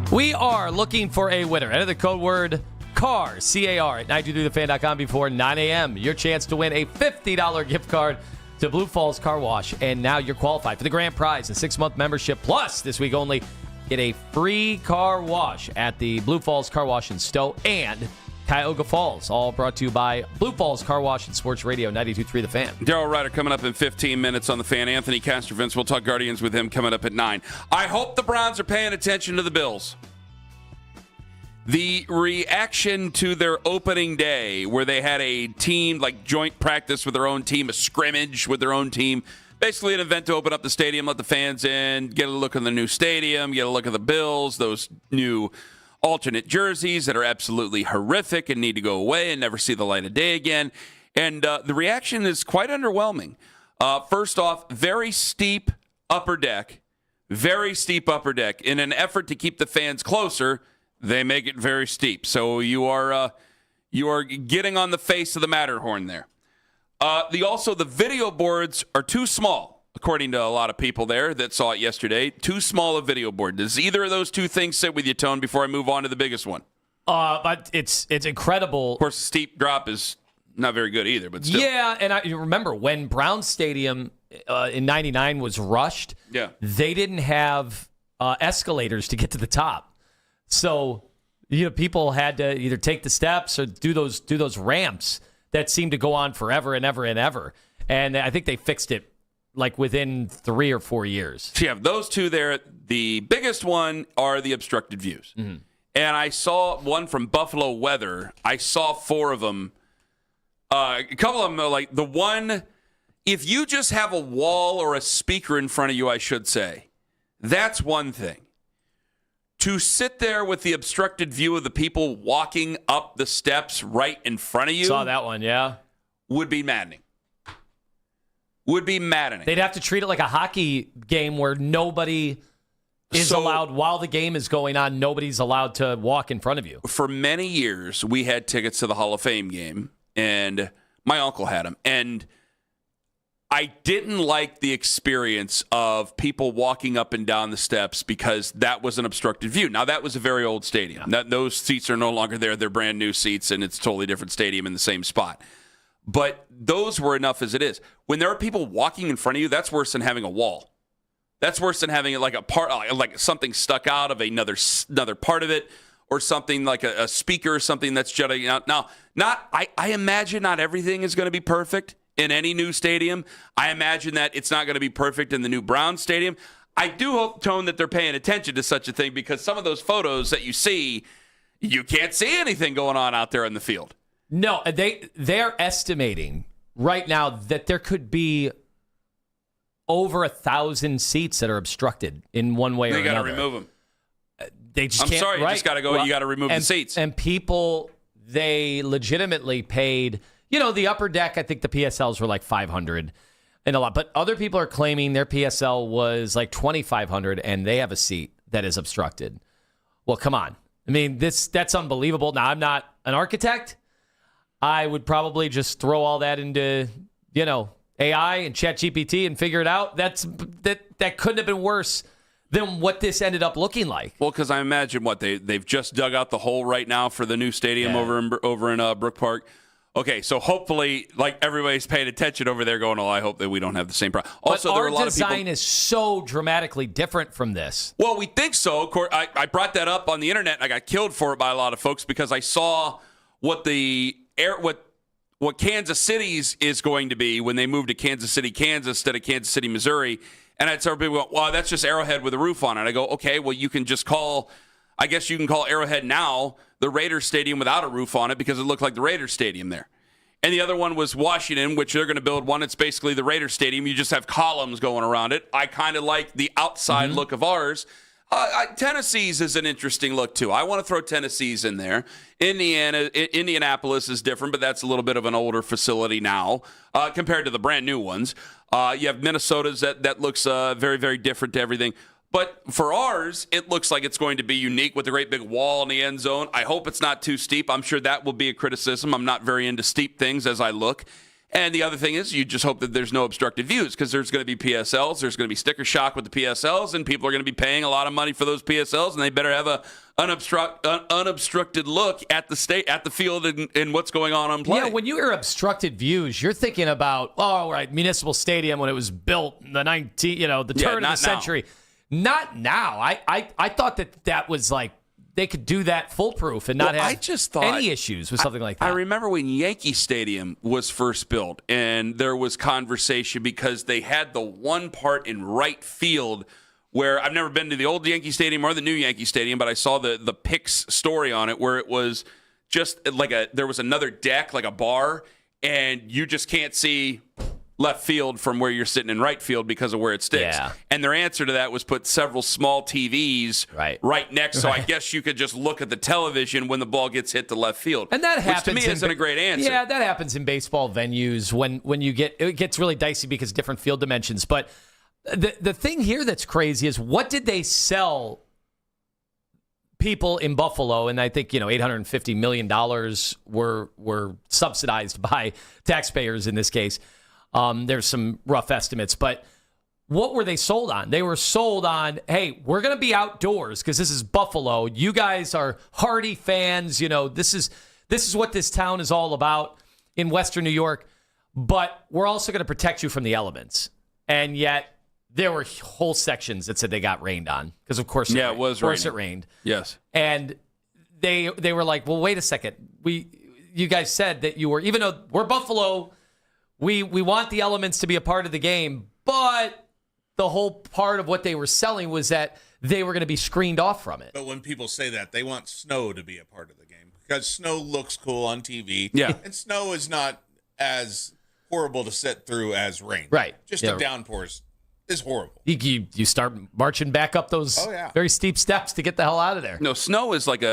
We are looking for a winner. Enter the code word CAR, C-A-R, at 923thefan.com before 9 a.m. Your chance to win a $50 gift card to Blue Falls Car Wash. And now you're qualified for the grand prize, a 6-month membership. Plus, this week only, get a free car wash at the Blue Falls Car Wash in Stowe and Cuyahoga Falls. All brought to you by Blue Falls Car Wash and Sports Radio 92.3 The Fan. Darryl Ryder coming up in 15 minutes on The Fan. Anthony Castrovins, we'll talk Guardians with him coming up at 9. I hope the Browns are paying attention to the Bills. The reaction to their opening day, where they had a team, like joint practice with their own team, a scrimmage with their own team, basically an event to open up the stadium, let the fans in, get a look at the new stadium, get a look at the Bills, those new alternate jerseys that are absolutely horrific and need to go away and never see the light of day again. And the reaction is quite underwhelming. First off, very steep upper deck. In an effort to keep the fans closer, they make it very steep. So you are getting on the face of the Matterhorn there. The video boards are too small, according to a lot of people there that saw it yesterday. Too small a video board. Does either of those two things sit with you, Tone, before I move on to the biggest one? But it's incredible. Of course, steep drop is not very good either, but still. Yeah, and I remember when Brown Stadium in 99 was rushed, they didn't have escalators to get to the top. So, people had to either take the steps or do those ramps that seemed to go on forever and ever and ever. And I think they fixed it like within 3 or 4 years. So you have those two there. The biggest one are the obstructed views. Mm-hmm. And I saw one from Buffalo Weather. I saw 4 of them. A couple of them are like the one, if you just have a wall or a speaker in front of you, I should say, that's one thing. To sit there with the obstructed view of the people walking up the steps right in front of you. Saw that one, yeah. Would be maddening. They'd have to treat it like a hockey game where nobody is allowed, while the game is going on, nobody's allowed to walk in front of you. For many years, we had tickets to the Hall of Fame game, and my uncle had them. And I didn't like the experience of people walking up and down the steps because that was an obstructed view. Now, that was a very old stadium. Yeah. Those seats are no longer there. They're brand new seats, and it's a totally different stadium in the same spot. But those were enough as it is. When there are people walking in front of you, that's worse than having a wall. That's worse than having like a part, like something stuck out of another part of it, or something like a speaker or something that's jutting out. Now, I imagine not everything is going to be perfect in any new stadium. I imagine that it's not going to be perfect in the new Brown Stadium. I do hope, Tone, that they're paying attention to such a thing, because some of those photos that you see, you can't see anything going on out there in the field. No, they're estimating right now that there could be over 1,000 seats that are obstructed in one way or another. They got to remove them. They just I'm can't. sorry, right? you just got to go. You got to remove the seats. And people, they legitimately paid. The upper deck, I think the PSLs were like $500 and a lot. But other people are claiming their PSL was like $2,500 and they have a seat that is obstructed. Well, come on. I mean, that's unbelievable. Now, I'm not an architect. I would probably just throw all that into, AI and ChatGPT and figure it out. That couldn't have been worse than what this ended up looking like. Well, because I imagine they've just dug out the hole right now for the new stadium over in Brook Park. Okay, so hopefully, like, everybody's paying attention over there going, I hope that we don't have the same problem. Also, but there are a lot our of people. design is so dramatically different from this. Well, we think so. Of course, I brought that up on the internet, and I got killed for it by a lot of folks because I saw what Kansas City's is going to be when they move to Kansas City, Kansas, instead of Kansas City, Missouri. And I'd start people going, well, that's just Arrowhead with a roof on it. I go, okay, well, you can call Arrowhead now the Raiders Stadium without a roof on it because it looked like the Raiders Stadium there. And the other one was Washington, which they're going to build one. It's basically the Raiders Stadium. You just have columns going around it. I kind of like the outside look of ours. Tennessee's is an interesting look, too. I want to throw Tennessee's in there. Indianapolis is different, but that's a little bit of an older facility now compared to the brand new ones. You have Minnesota's that looks very, very different to everything. But for ours, it looks like it's going to be unique with the great big wall in the end zone. I hope it's not too steep. I'm sure that will be a criticism. I'm not very into steep things as I look. And the other thing is you just hope that there's no obstructed views because there's going to be PSLs. There's going to be sticker shock with the PSLs, and people are going to be paying a lot of money for those PSLs, and they better have a unobstructed look at the field and what's going on play. Yeah, when you hear obstructed views, you're thinking about, Municipal Stadium when it was built in the turn of the century. Not now. I thought that was like they could do that foolproof and not have any issues with something like that. I remember when Yankee Stadium was first built, and there was conversation because they had the one part in right field where I've never been to the old Yankee Stadium or the new Yankee Stadium, but I saw the Pix story on it where it was just there was another deck, like a bar, and you just can't see left field from where you're sitting in right field because of where it sticks. Yeah. And their answer to that was put several small TVs right next, so I guess you could just look at the television when the ball gets hit to left field. And that happens. Which to me isn't a great answer. Yeah, that happens in baseball venues when it gets really dicey because of different field dimensions. But the thing here that's crazy is what did they sell people in Buffalo? And I think $850 million were subsidized by taxpayers in this case. There's some rough estimates, but what were they sold on? They were sold on, hey, we're going to be outdoors because this is Buffalo. You guys are hardy fans. This is what this town is all about in Western New York, but we're also going to protect you from the elements. And yet there were whole sections that said they got rained on because, of course, it rained. Yes. And they were like, well, wait a second. You guys said that you were, even though we're Buffalo, we want the elements to be a part of the game, but the whole part of what they were selling was that they were going to be screened off from it. But when people say that, they want snow to be a part of the game because snow looks cool on TV. Yeah. And snow is not as horrible to sit through as rain. Right. Just the downpours is horrible. You start marching back up those very steep steps to get the hell out of there. No, snow is like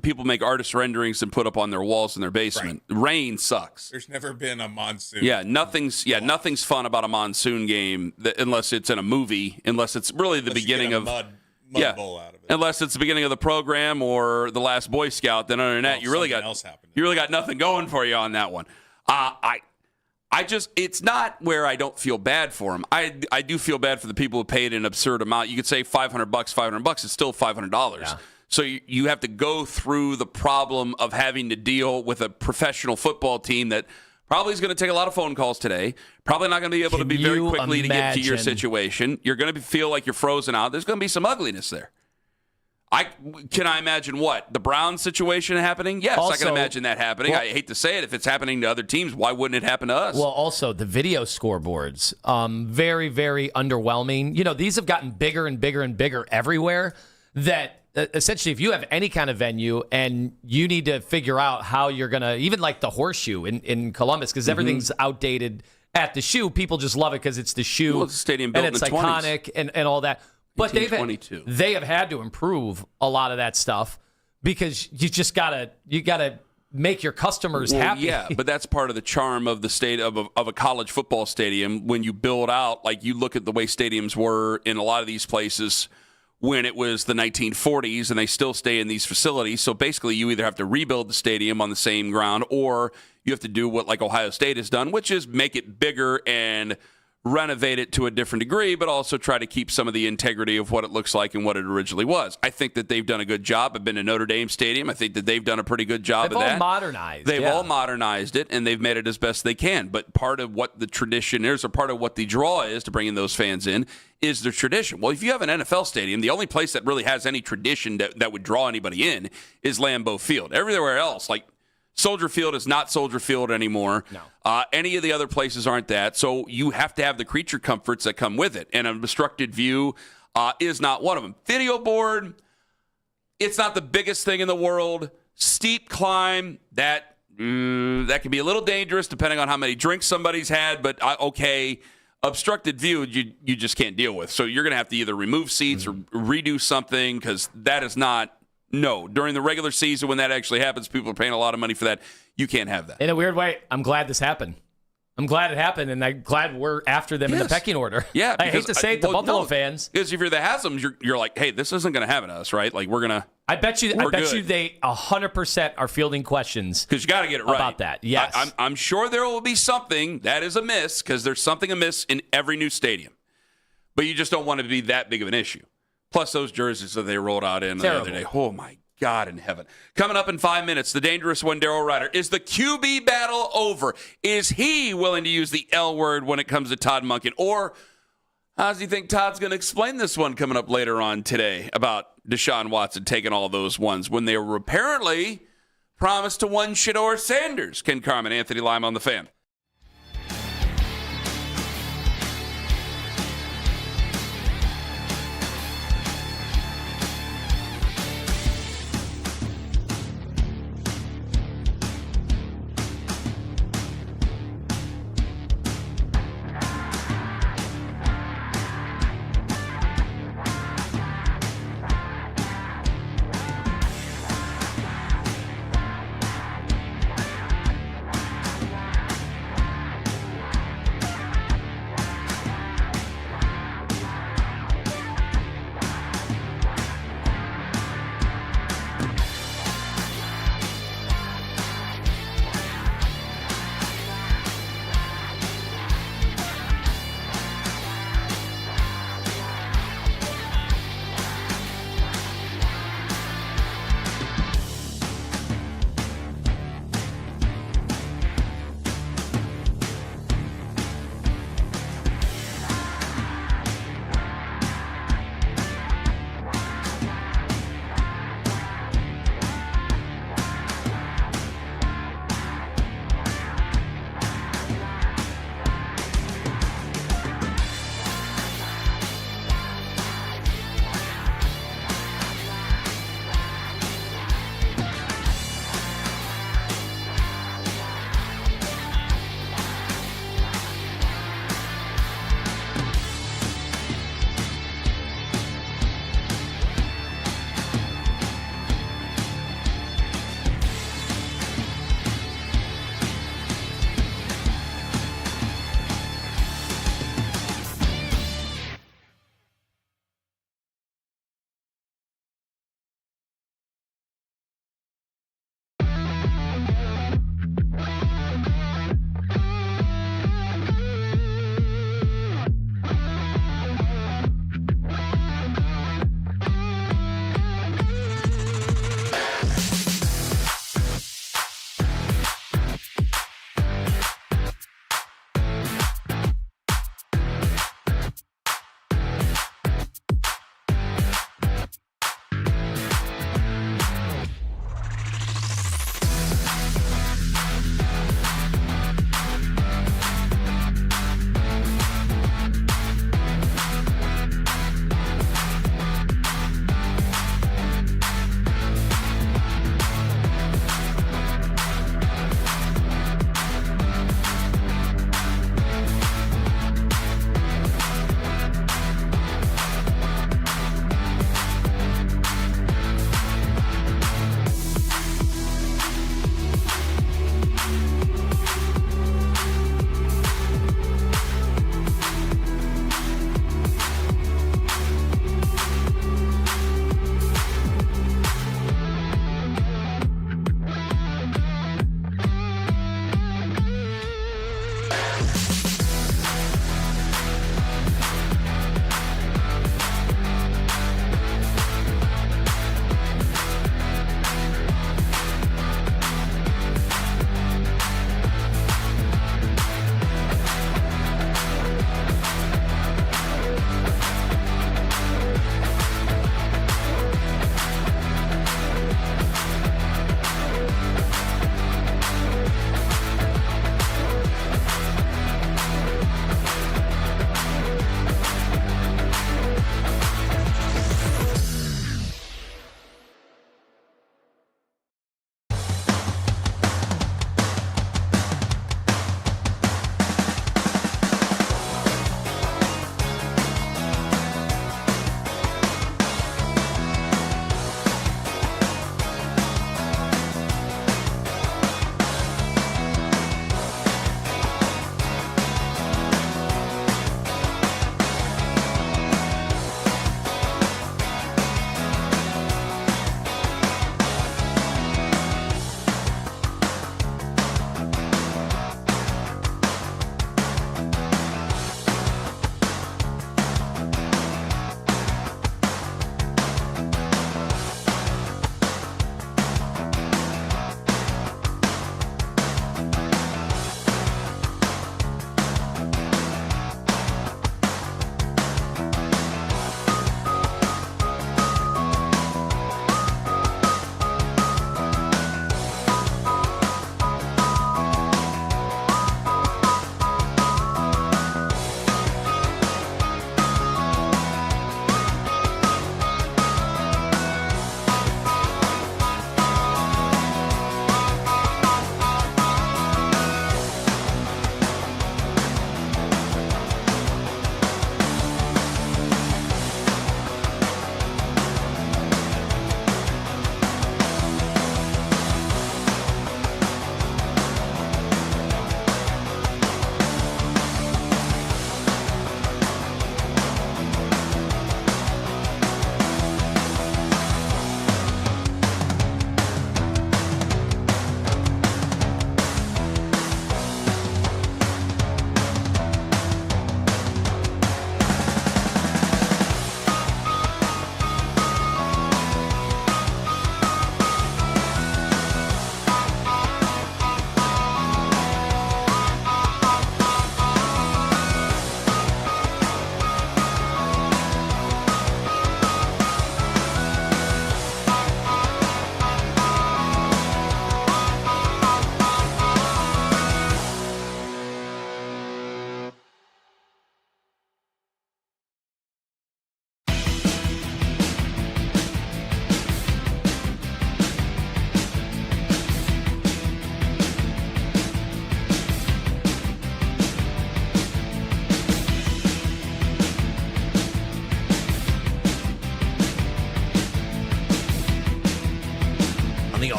people make artist renderings and put up on their walls in their basement. Right. Rain sucks. There's never been a monsoon. Yeah, nothing's fun about a monsoon game unless it's in a movie, unless it's really the beginning of mud bowl out of it. Unless it's the beginning of the program or the last Boy Scout, then other than that, you really got nothing going for you on that one. It's not where I don't feel bad for them. I do feel bad for the people who paid an absurd amount. You could say $500, it's still $500. Yeah. So you have to go through the problem of having to deal with a professional football team that probably is going to take a lot of phone calls today. Probably not going to be able to be very quickly to get to your situation. You're going to feel like you're frozen out. There's going to be some ugliness there. Can I imagine what? The Browns situation happening? Yes, I can imagine that happening. I hate to say it. If it's happening to other teams, why wouldn't it happen to us? Well, also, the video scoreboards, very, very underwhelming. These have gotten bigger and bigger and bigger everywhere that essentially if you have any kind of venue and you need to figure out how you're going to, even like the Horseshoe in Columbus, because everything's outdated at the Shoe. People just love it because it's the Shoe. Well, it's a stadium built and it's in the iconic 20s. and all that. But they have had to improve a lot of that stuff because you just gotta make your customers happy. Yeah, but that's part of the charm of the state of a college football stadium. When you build out, like you look at the way stadiums were in a lot of these places when it was the 1940s, and they still stay in these facilities. So basically, you either have to rebuild the stadium on the same ground, or you have to do what like Ohio State has done, which is make it bigger and renovate it to a different degree, but also try to keep some of the integrity of what it looks like and what it originally was. I think that they've done a good job. I've been to Notre Dame Stadium. I think that they've done a pretty good job of that. They've all modernized it, and they've made it as best they can. But part of what the tradition is, or part of what the draw is to bringing those fans in, is the tradition. Well, if you have an NFL stadium, the only place that really has any tradition that would draw anybody in is Lambeau Field. Everywhere else, like Soldier Field is not Soldier Field anymore. No. Any of the other places aren't that. So you have to have the creature comforts that come with it. And an obstructed view is not one of them. Video board, it's not the biggest thing in the world. Steep climb, that can be a little dangerous depending on how many drinks somebody's had. But okay, Obstructed view, you just can't deal with. So you're going to have to either remove seats or redo something because that is not, no. During the regular season when that actually happens, people are paying a lot of money for that. You can't have that. In a weird way, I'm glad this happened. I'm glad it happened, and I'm glad we're after them in the pecking order. Yeah. I hate to say it to Buffalo fans. Because if you're the Haslam's, you're like, hey, this isn't going to happen to us, right? Like, we're going to. I bet you they 100% are fielding questions. Because you got to get it right. About that, yes. I'm sure there will be something that is amiss, because there's something amiss in every new stadium. But you just don't want it to be that big of an issue. Plus, those jerseys that they rolled out in the other day. Oh, my God in heaven. Coming up in 5 minutes, the dangerous one, Darryl Ryder. Is the QB battle over? Is he willing to use the L word when it comes to Todd Monken? Or how does he think Todd's going to explain this one coming up later on today about Deshaun Watson taking all those ones when they were apparently promised to one Shedeur Sanders? Ken Carman, Anthony Lima on the Fan.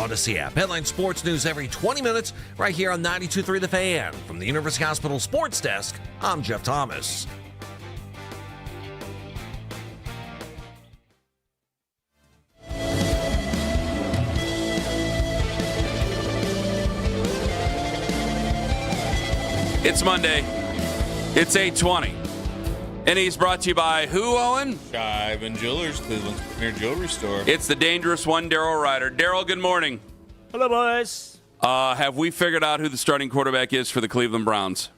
Odyssey app. Headline sports news every 20 minutes right here on 92.3 The Fan. From the University Hospital Sports Desk, I'm Jeff Thomas. It's Monday. It's 8:20. And he's brought to you by who, Owen? Shive & Jewelers, Cleveland's premier jewelry store. It's the dangerous one, Daryl Ryder. Daryl, good morning. Hello, boys. Have we figured out who the starting quarterback is for the Cleveland Browns?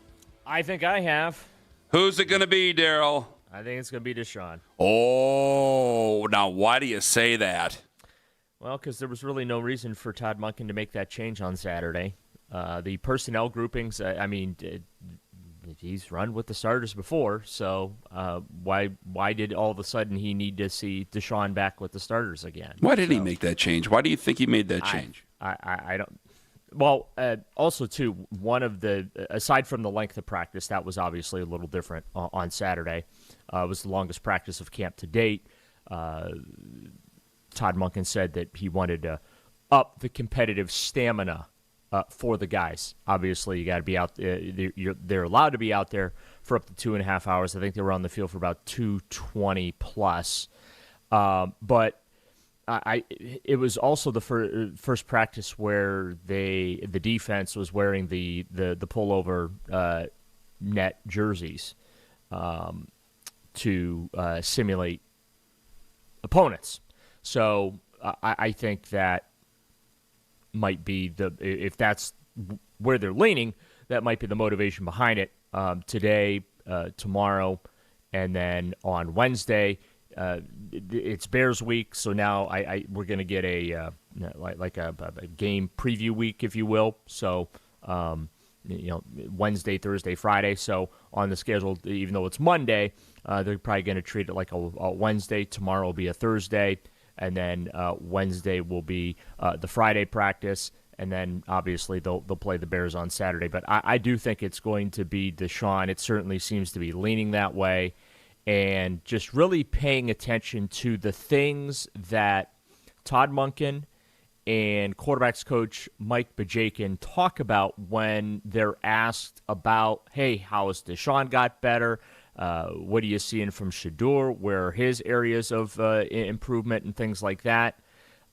I think I have. Who's it going to be, Daryl? I think it's going to be Deshaun. Oh, now why do you say that? Well, because there was really no reason for Todd Monken to make that change on Saturday. The personnel groupings, he's run with the starters before, so why did all of a sudden he need to see Deshaun back with the starters again? Why did he make that change? Why do you think he made that change? I don't. Well, also too, one of the aside from the length of practice, that was obviously a little different on Saturday. It was the longest practice of camp to date. Todd Monken said that he wanted to up the competitive stamina for the guys. Obviously, you got to be out. They're allowed to be out there for up to 2.5 hours. I think they were on the field for about 2:20 plus. But it was also the first practice where the defense was wearing the pullover net jerseys to simulate opponents. So I think that might be if that's where they're leaning, that might be the motivation behind it. Today, tomorrow, and then on Wednesday, it's Bears week. So now we're going to get a game preview week, if you will. So Wednesday, Thursday, Friday. So on the schedule, even though it's Monday, they're probably going to treat it like a Wednesday. Tomorrow will be a Thursday. And then Wednesday will be the Friday practice, and then obviously they'll play the Bears on Saturday. But I do think it's going to be Deshaun. It certainly seems to be leaning that way, and just really paying attention to the things that Todd Monken and quarterbacks coach Mike Bajakin talk about when they're asked about, hey, how has Deshaun got better? What are you seeing from Shedeur? Where are his areas of improvement and things like that?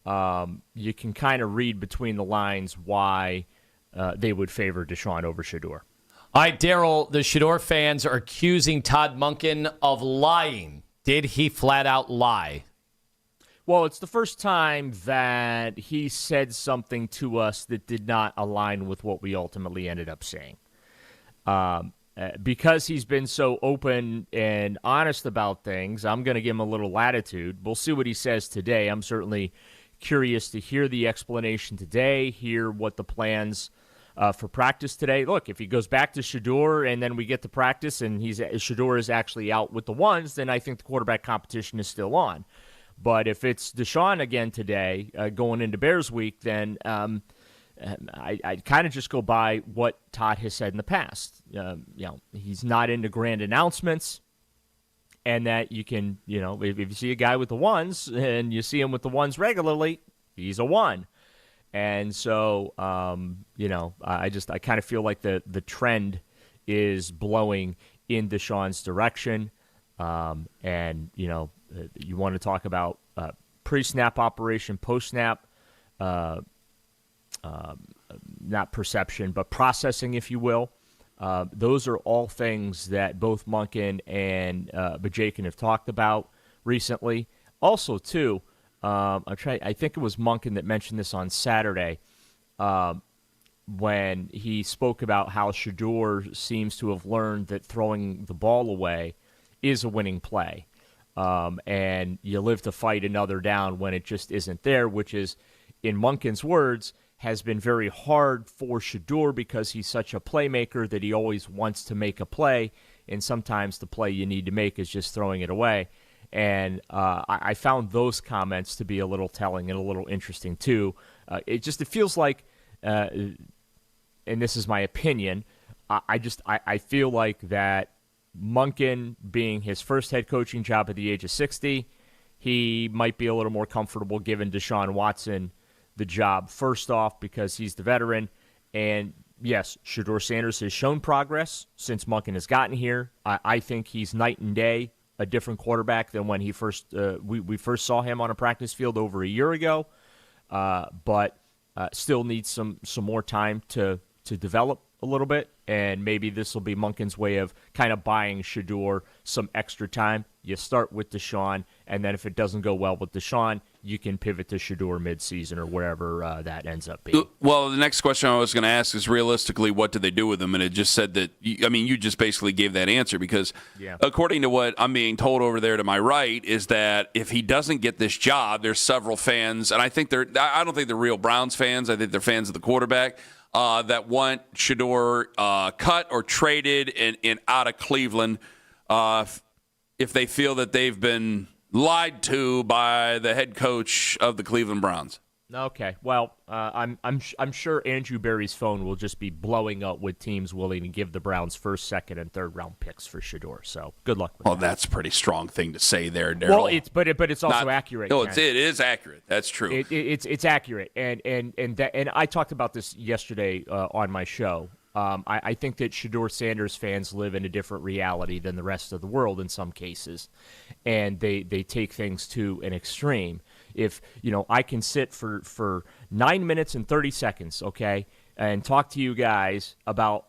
You can kind of read between the lines why they would favor Deshaun over Shedeur. All right, Daryl, the Shedeur fans are accusing Todd Monken of lying. Did he flat out lie? Well, it's the first time that he said something to us that did not align with what we ultimately ended up saying. Because he's been so open and honest about things, I'm going to give him a little latitude. We'll see what he says today. I'm certainly curious to hear the explanation today, hear what the plans for practice today. Look, if he goes back to Shedeur and then we get to practice and Shedeur is actually out with the ones, then I think the quarterback competition is still on. But if it's Deshaun again today, going into Bears week, then I kind of just go by what Todd has said in the past. He's not into grand announcements, and that you can, if you see a guy with the ones and you see him with the ones regularly, he's a one. And so, I kind of feel like the trend is blowing in Deshaun's direction. You want to talk about pre-snap operation, post-snap, not perception, but processing, if you will. Those are all things that both Monken and Bajakin have talked about recently. Also, too, I think it was Monken that mentioned this on Saturday when he spoke about how Shedeur seems to have learned that throwing the ball away is a winning play. And you live to fight another down when it just isn't there, which is, in Monken's words, has been very hard for Shedeur because he's such a playmaker that he always wants to make a play, and sometimes the play you need to make is just throwing it away. And I found those comments to be a little telling and a little interesting too. It feels like, and this is my opinion, I feel like that Monken, being his first head coaching job at the age of 60, he might be a little more comfortable giving Deshaun Watson the job. First off, because he's the veteran, and yes, Shedeur Sanders has shown progress since Monken has gotten here. I think he's night and day a different quarterback than when he first we first saw him on a practice field over a year ago. But still needs some more time to develop a little bit, and maybe this will be Monken's way of kind of buying Shedeur some extra time. You start with Deshaun, and then if it doesn't go well with Deshaun, you can pivot to Shedeur midseason or wherever that ends up being. Well, the next question I was going to ask is realistically, what did they do with him? And it just said that, you just basically gave that answer because according to what I'm being told over there to my right is that if he doesn't get this job, there's several fans, and I don't think they're real Browns fans. I think they're fans of the quarterback that want Shedeur cut or traded and out of Cleveland if they feel that they've been lied to by the head coach of the Cleveland Browns. Okay, well, I'm sure Andrew Berry's phone will just be blowing up with teams willing to give the Browns first, second, and third round picks for Shedeur. So good luck with that. Well, that's a pretty strong thing to say there, Daryl. Well, but it's also accurate. No, it is accurate. That's true. It's accurate, and I talked about this yesterday on my show. I think that Shedeur Sanders fans live in a different reality than the rest of the world in some cases, and they take things to an extreme. If, I can sit for 9 minutes and 30 seconds, okay, and talk to you guys about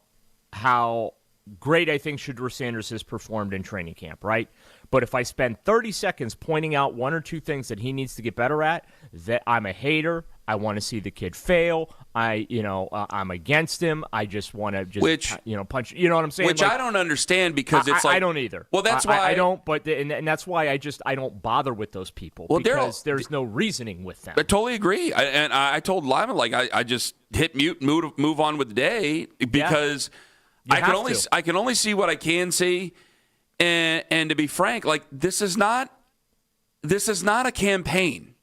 how great I think Shedeur Sanders has performed in training camp, right? But if I spend 30 seconds pointing out one or two things that he needs to get better at, that I'm a hater, I want to see the kid fail, I'm against him, I just want to punch, you know what I'm saying? Which I don't understand because it's I don't either. Well, that's why I don't, and that's why I don't bother with those people because there's no reasoning with them. I totally agree. I told Lima, I just hit mute, move on with the day because I can only see what I can see. And to be frank, this is not a campaign.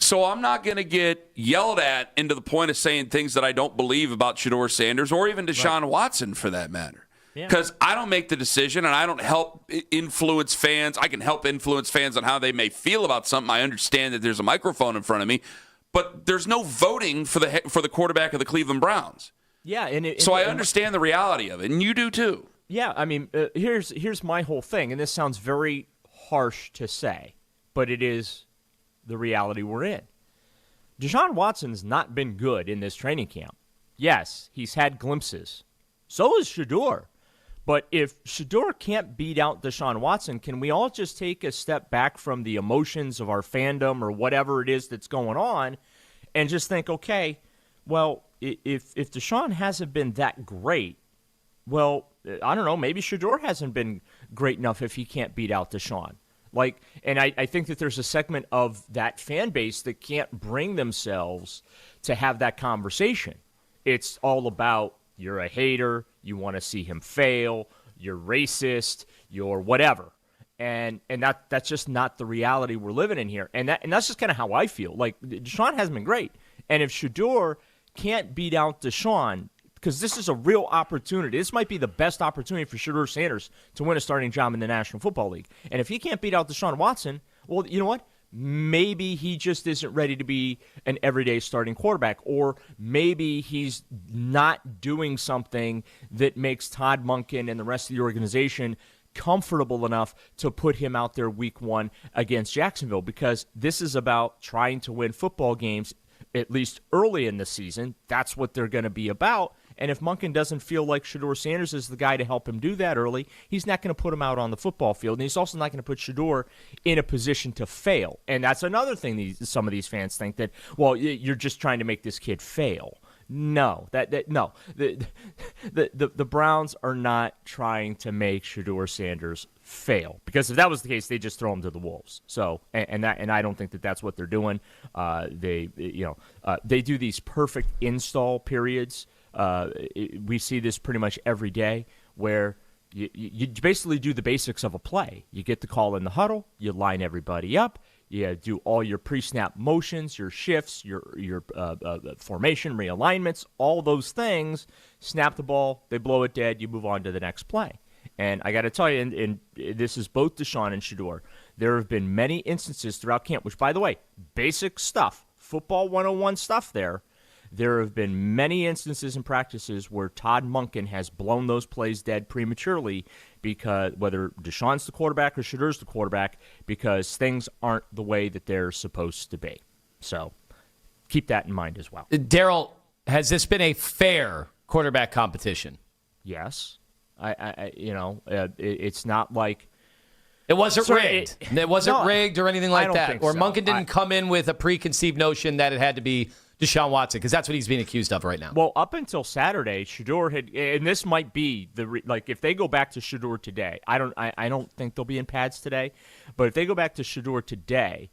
So I'm not going to get yelled at into the point of saying things that I don't believe about Shedeur Sanders or even Deshaun Watson for that matter. Because I don't make the decision and I don't help influence fans. I can help influence fans on how they may feel about something. I understand that there's a microphone in front of me, but there's no voting for the quarterback of the Cleveland Browns. Yeah, so I understand the reality of it, and you do too. Yeah, I mean, here's my whole thing, and this sounds very harsh to say, but it is the reality we're in. Deshaun Watson's not been good in this training camp. Yes, he's had glimpses. So is Shedeur. But if Shedeur can't beat out Deshaun Watson, can we all just take a step back from the emotions of our fandom or whatever it is that's going on and just think, okay, well, if Deshaun hasn't been that great, well, I don't know, maybe Shedeur hasn't been great enough if he can't beat out Deshaun. And I think that there's a segment of that fan base that can't bring themselves to have that conversation. It's all about you're a hater, you want to see him fail, you're racist, you're whatever. And that's just not the reality we're living in here. And that's just kind of how I feel. Deshaun hasn't been great. And if Shedeur can't beat out Deshaun, because this is a real opportunity. This might be the best opportunity for Shedeur Sanders to win a starting job in the National Football League. And if he can't beat out Deshaun Watson, well, you know what? Maybe he just isn't ready to be an everyday starting quarterback, or maybe he's not doing something that makes Todd Monken and the rest of the organization comfortable enough to put him out there week one against Jacksonville, because this is about trying to win football games, at least early in the season. That's what they're going to be about. And if Monken doesn't feel like Shedeur Sanders is the guy to help him do that early, he's not going to put him out on the football field. And he's also not going to put Shedeur in a position to fail. And that's another thing some of these fans think, that, well, you're just trying to make this kid fail. No, no. The Browns are not trying to make Shedeur Sanders fail, because if that was the case, they just throw him to the wolves. So, and I don't think that that's what they're doing. They do these perfect install periods. We see this pretty much every day, where you basically do the basics of a play. You get the call in the huddle, you line everybody up, you do all your pre-snap motions, your shifts, your formation, realignments, all those things. Snap the ball, they blow it dead, you move on to the next play. And I got to tell you, and this is both Deshaun and Shedeur, there have been many instances throughout camp, which, by the way, basic stuff, football 101 stuff there. There have been many instances in practices where Todd Monken has blown those plays dead prematurely because whether Deshaun's the quarterback or Shadeur's the quarterback, because things aren't the way that they're supposed to be. So keep that in mind as well. Daryl, has this been a fair quarterback competition? Yes. It's not like it wasn't rigged. It wasn't rigged or anything like that. Or so. Monken didn't come in with a preconceived notion that it had to be Deshaun Watson, because that's what he's being accused of right now. Well, up until Saturday, Shedeur had, and this might be if they go back to Shedeur today, I don't think they'll be in pads today, but if they go back to Shedeur today,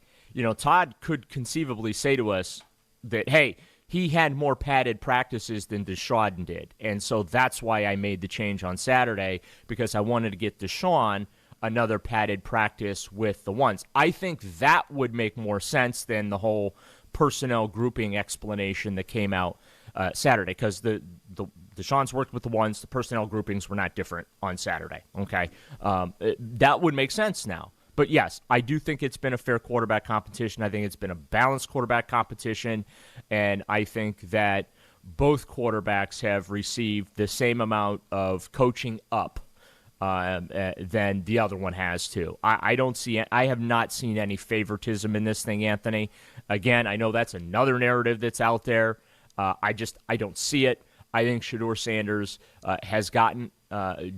Todd could conceivably say to us that, hey, he had more padded practices than Deshaun did, and so that's why I made the change on Saturday, because I wanted to get Deshaun another padded practice with the ones. I think that would make more sense than the whole personnel grouping explanation that came out Saturday, because the Deshaun's worked with the ones, the personnel groupings were not different on Saturday. Okay, that would make sense now. But yes, I do think it's been a fair quarterback competition. I think it's been a balanced quarterback competition, and I think that both quarterbacks have received the same amount of coaching up than the other one has too. I have not seen any favoritism in this thing, Anthony. Again, I know that's another narrative that's out there. I don't see it. I think Shedeur Sanders has gotten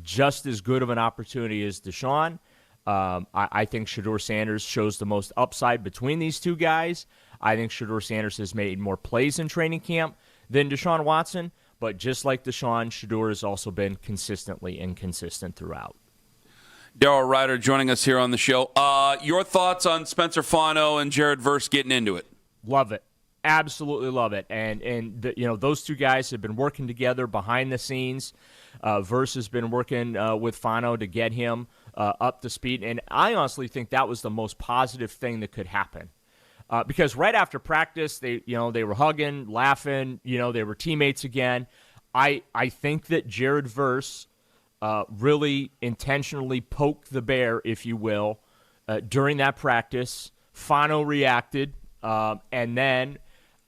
just as good of an opportunity as Deshaun. I think Shedeur Sanders shows the most upside between these two guys. I think Shedeur Sanders has made more plays in training camp than Deshaun Watson. But just like Deshaun, Shedeur has also been consistently inconsistent throughout. Daryl Ryder joining us here on the show. Your thoughts on Spencer Fano and Jared Verse getting into it? Love it. Absolutely love it. And those two guys have been working together behind the scenes. Verse has been working with Fano to get him up to speed. And I honestly think that was the most positive thing that could happen. Because right after practice, they were hugging, laughing, they were teammates again. I think that Jared Verse really intentionally poked the bear, if you will, during that practice. Fano reacted, and then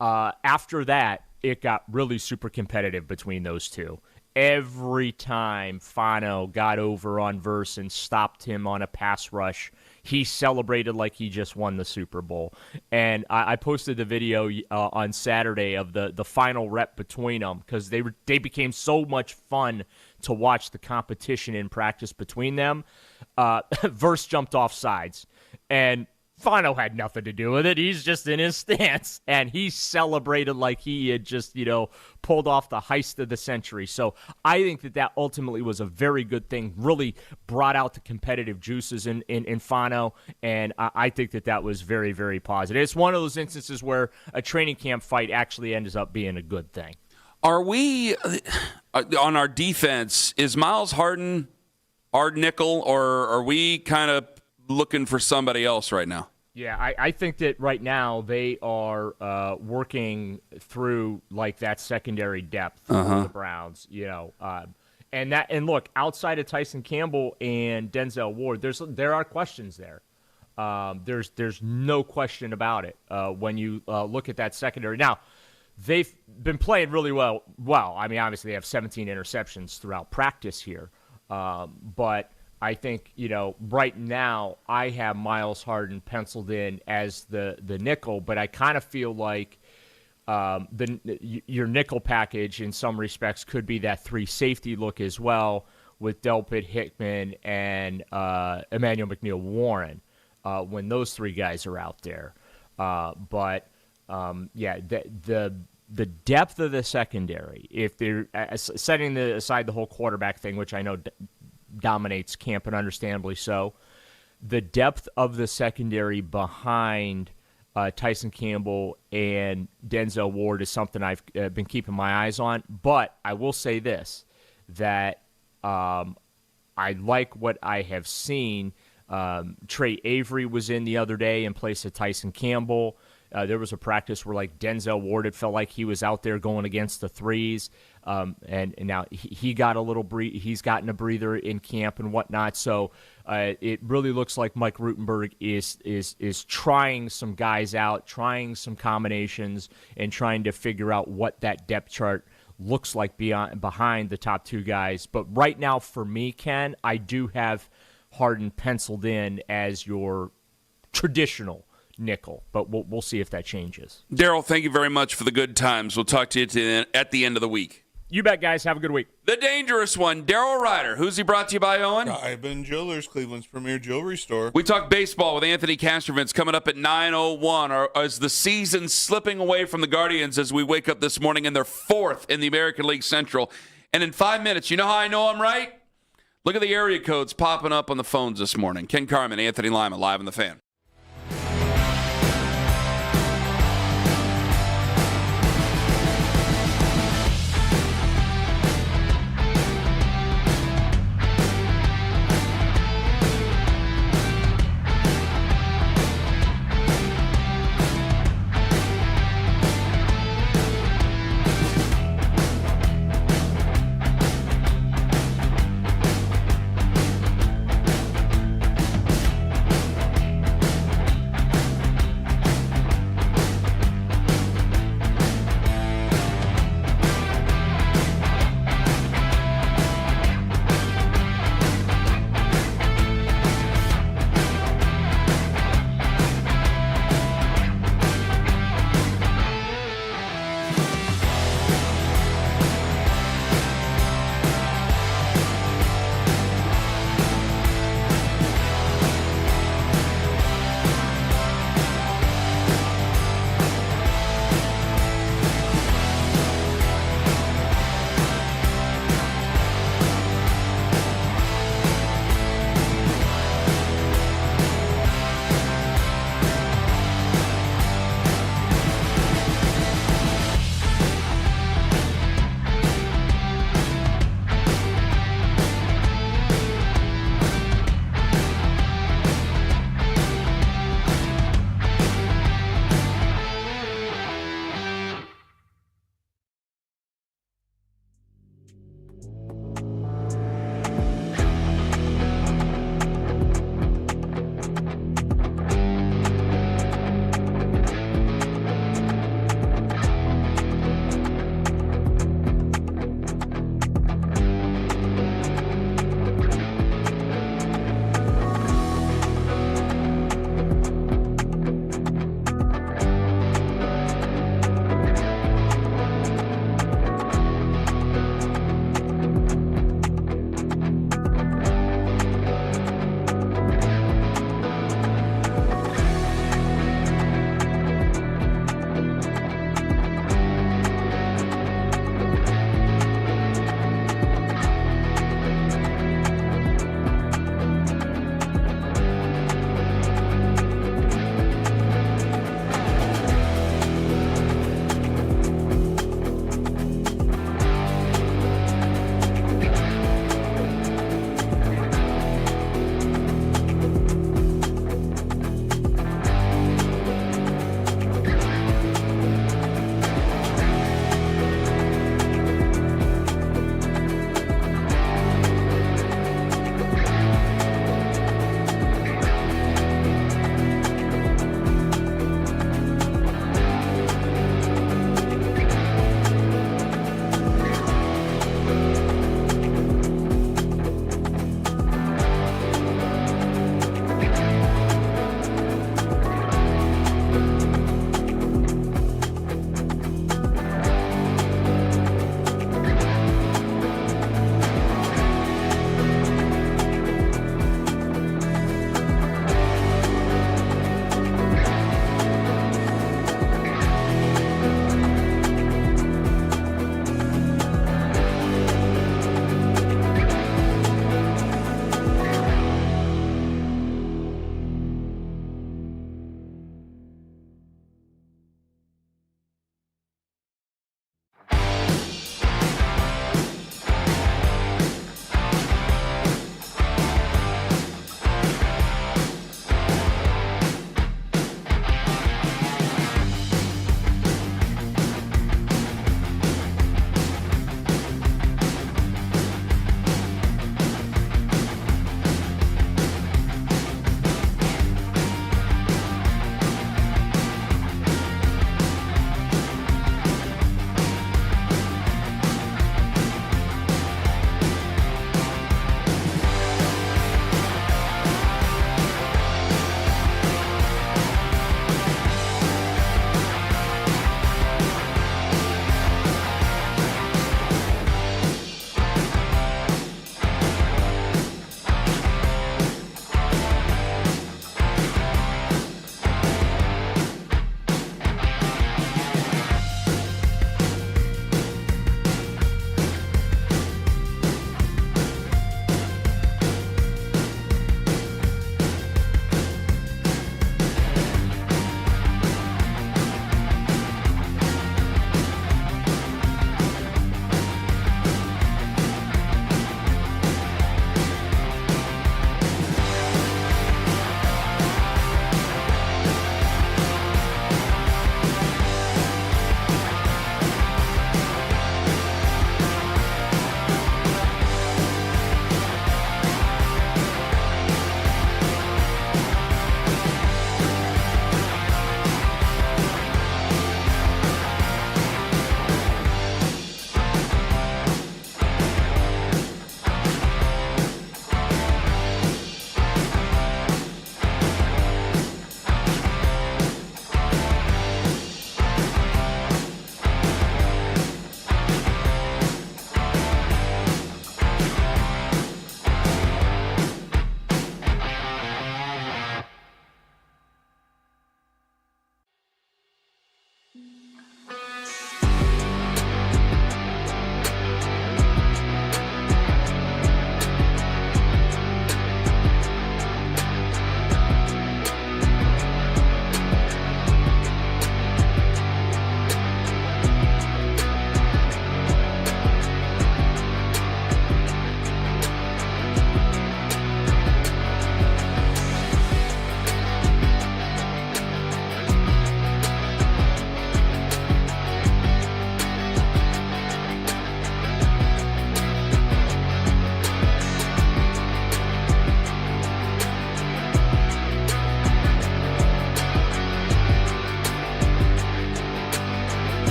after that, it got really super competitive between those two. Every time Fano got over on Verse and stopped him on a pass rush, he celebrated like he just won the Super Bowl. And I posted the video on Saturday of the final rep between them, because they became so much fun to watch the competition in practice between them. Verse jumped off sides, and Fano had nothing to do with it. He's just in his stance, and he celebrated like he had just, pulled off the heist of the century. So I think that ultimately was a very good thing, really brought out the competitive juices in Fano, and I think that was very, very positive. It's one of those instances where a training camp fight actually ends up being a good thing. Are we, on our defense, is Miles Harden our nickel, or are we kind of looking for somebody else right now? Yeah, I think that right now they are working through like that secondary depth for the Browns, and look, outside of Tyson Campbell and Denzel Ward, there are questions there. There's no question about it when you look at that secondary. Now, they've been playing really well. Well, I mean, obviously they have 17 interceptions throughout practice here, but I think, right now I have Miles Harden penciled in as the nickel, but I kind of feel like your nickel package in some respects could be that 3 safety look as well, with Delpit, Hickman, and Emmanuel McNeil-Warren when those 3 guys are out there. The depth of the secondary, if they're setting aside the whole quarterback thing, which I know dominates camp, and understandably so, the depth of the secondary behind Tyson Campbell and Denzel Ward is something I've been keeping my eyes on. But I will say this, that I like what I have seen. Trey Avery was in the other day in place of Tyson Campbell. There was a practice where, like, Denzel Ward, it felt like he was out there going against the threes. And now he got a little he's gotten a breather in camp and whatnot. So it really looks like Mike Rutenberg is trying some guys out, trying some combinations, and trying to figure out what that depth chart looks like behind the top two guys. But right now, for me, Ken, I do have Harden penciled in as your traditional nickel, but we'll see if that changes. Daryl, thank you very much for the good times. We'll talk to you at the end of the week. You bet, guys. Have a good week. The dangerous one, Daryl Ryder. Who's he brought to you by, Owen? Carman Jewelers, Cleveland's premier jewelry store. We talk baseball with Anthony Castrovitz coming up at 9:01. Is the season slipping away from the Guardians as we wake up this morning and they're fourth in the American League Central? And in 5 minutes, you know how I know I'm right? Look at the area codes popping up on the phones this morning. Ken Carman, Anthony Lima, live on The Fan.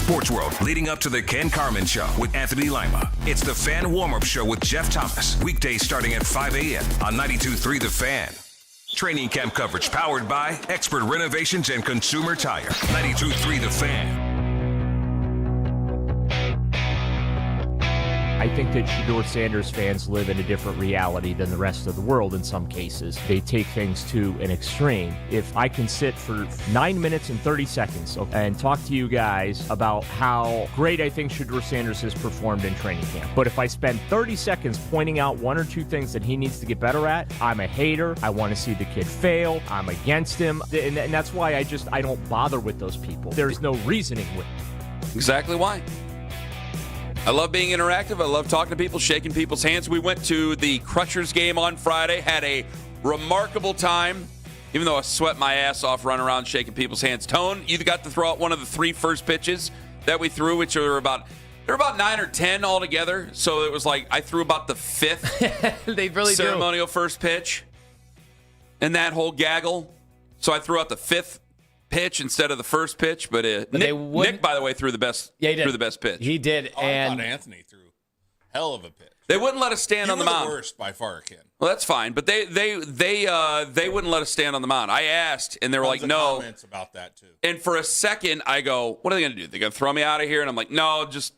sports world leading up to the Ken Carman Show with Anthony Lima. It's the Fan Warm-Up Show with Jeff Thomas. Weekdays starting at 5 a.m. on 92.3 The Fan. Training camp coverage powered by Expert Renovations and Consumer Tire. 92.3 The Fan. I think that Shedeur Sanders fans live in a different reality than the rest of the world in some cases. They take things to an extreme. If I can sit for 9 minutes and 30 seconds and talk to you guys about how great I think Shedeur Sanders has performed in training camp, but if I spend 30 seconds pointing out one or two things that he needs to get better at, I'm a hater. I want to see the kid fail. I'm against him. And that's why I don't bother with those people. There's no reasoning with it. Exactly why. I love being interactive. I love talking to people, shaking people's hands. We went to the Crushers game on Friday, had a remarkable time, even though I sweat my ass off running around shaking people's hands. Tone, you got to throw out one of the 3 first pitches that we threw, which are about 9 or 10 altogether. So it was like I threw about the 5th they really ceremonial first pitch and that whole gaggle. So I threw out the 5th pitch instead of the first pitch, but Nick, by the way, threw the best. Yeah, he did. Threw the best pitch. He did, I thought Anthony threw hell of a pitch. They wouldn't let us stand on the mound. The worst by far, Ken. Well, that's fine, but they wouldn't let us stand on the mound. I asked, and they were like, "No." Comments about that too. And for a second, I go, "What are they going to do? They're going to throw me out of here?" And I'm like, "No, just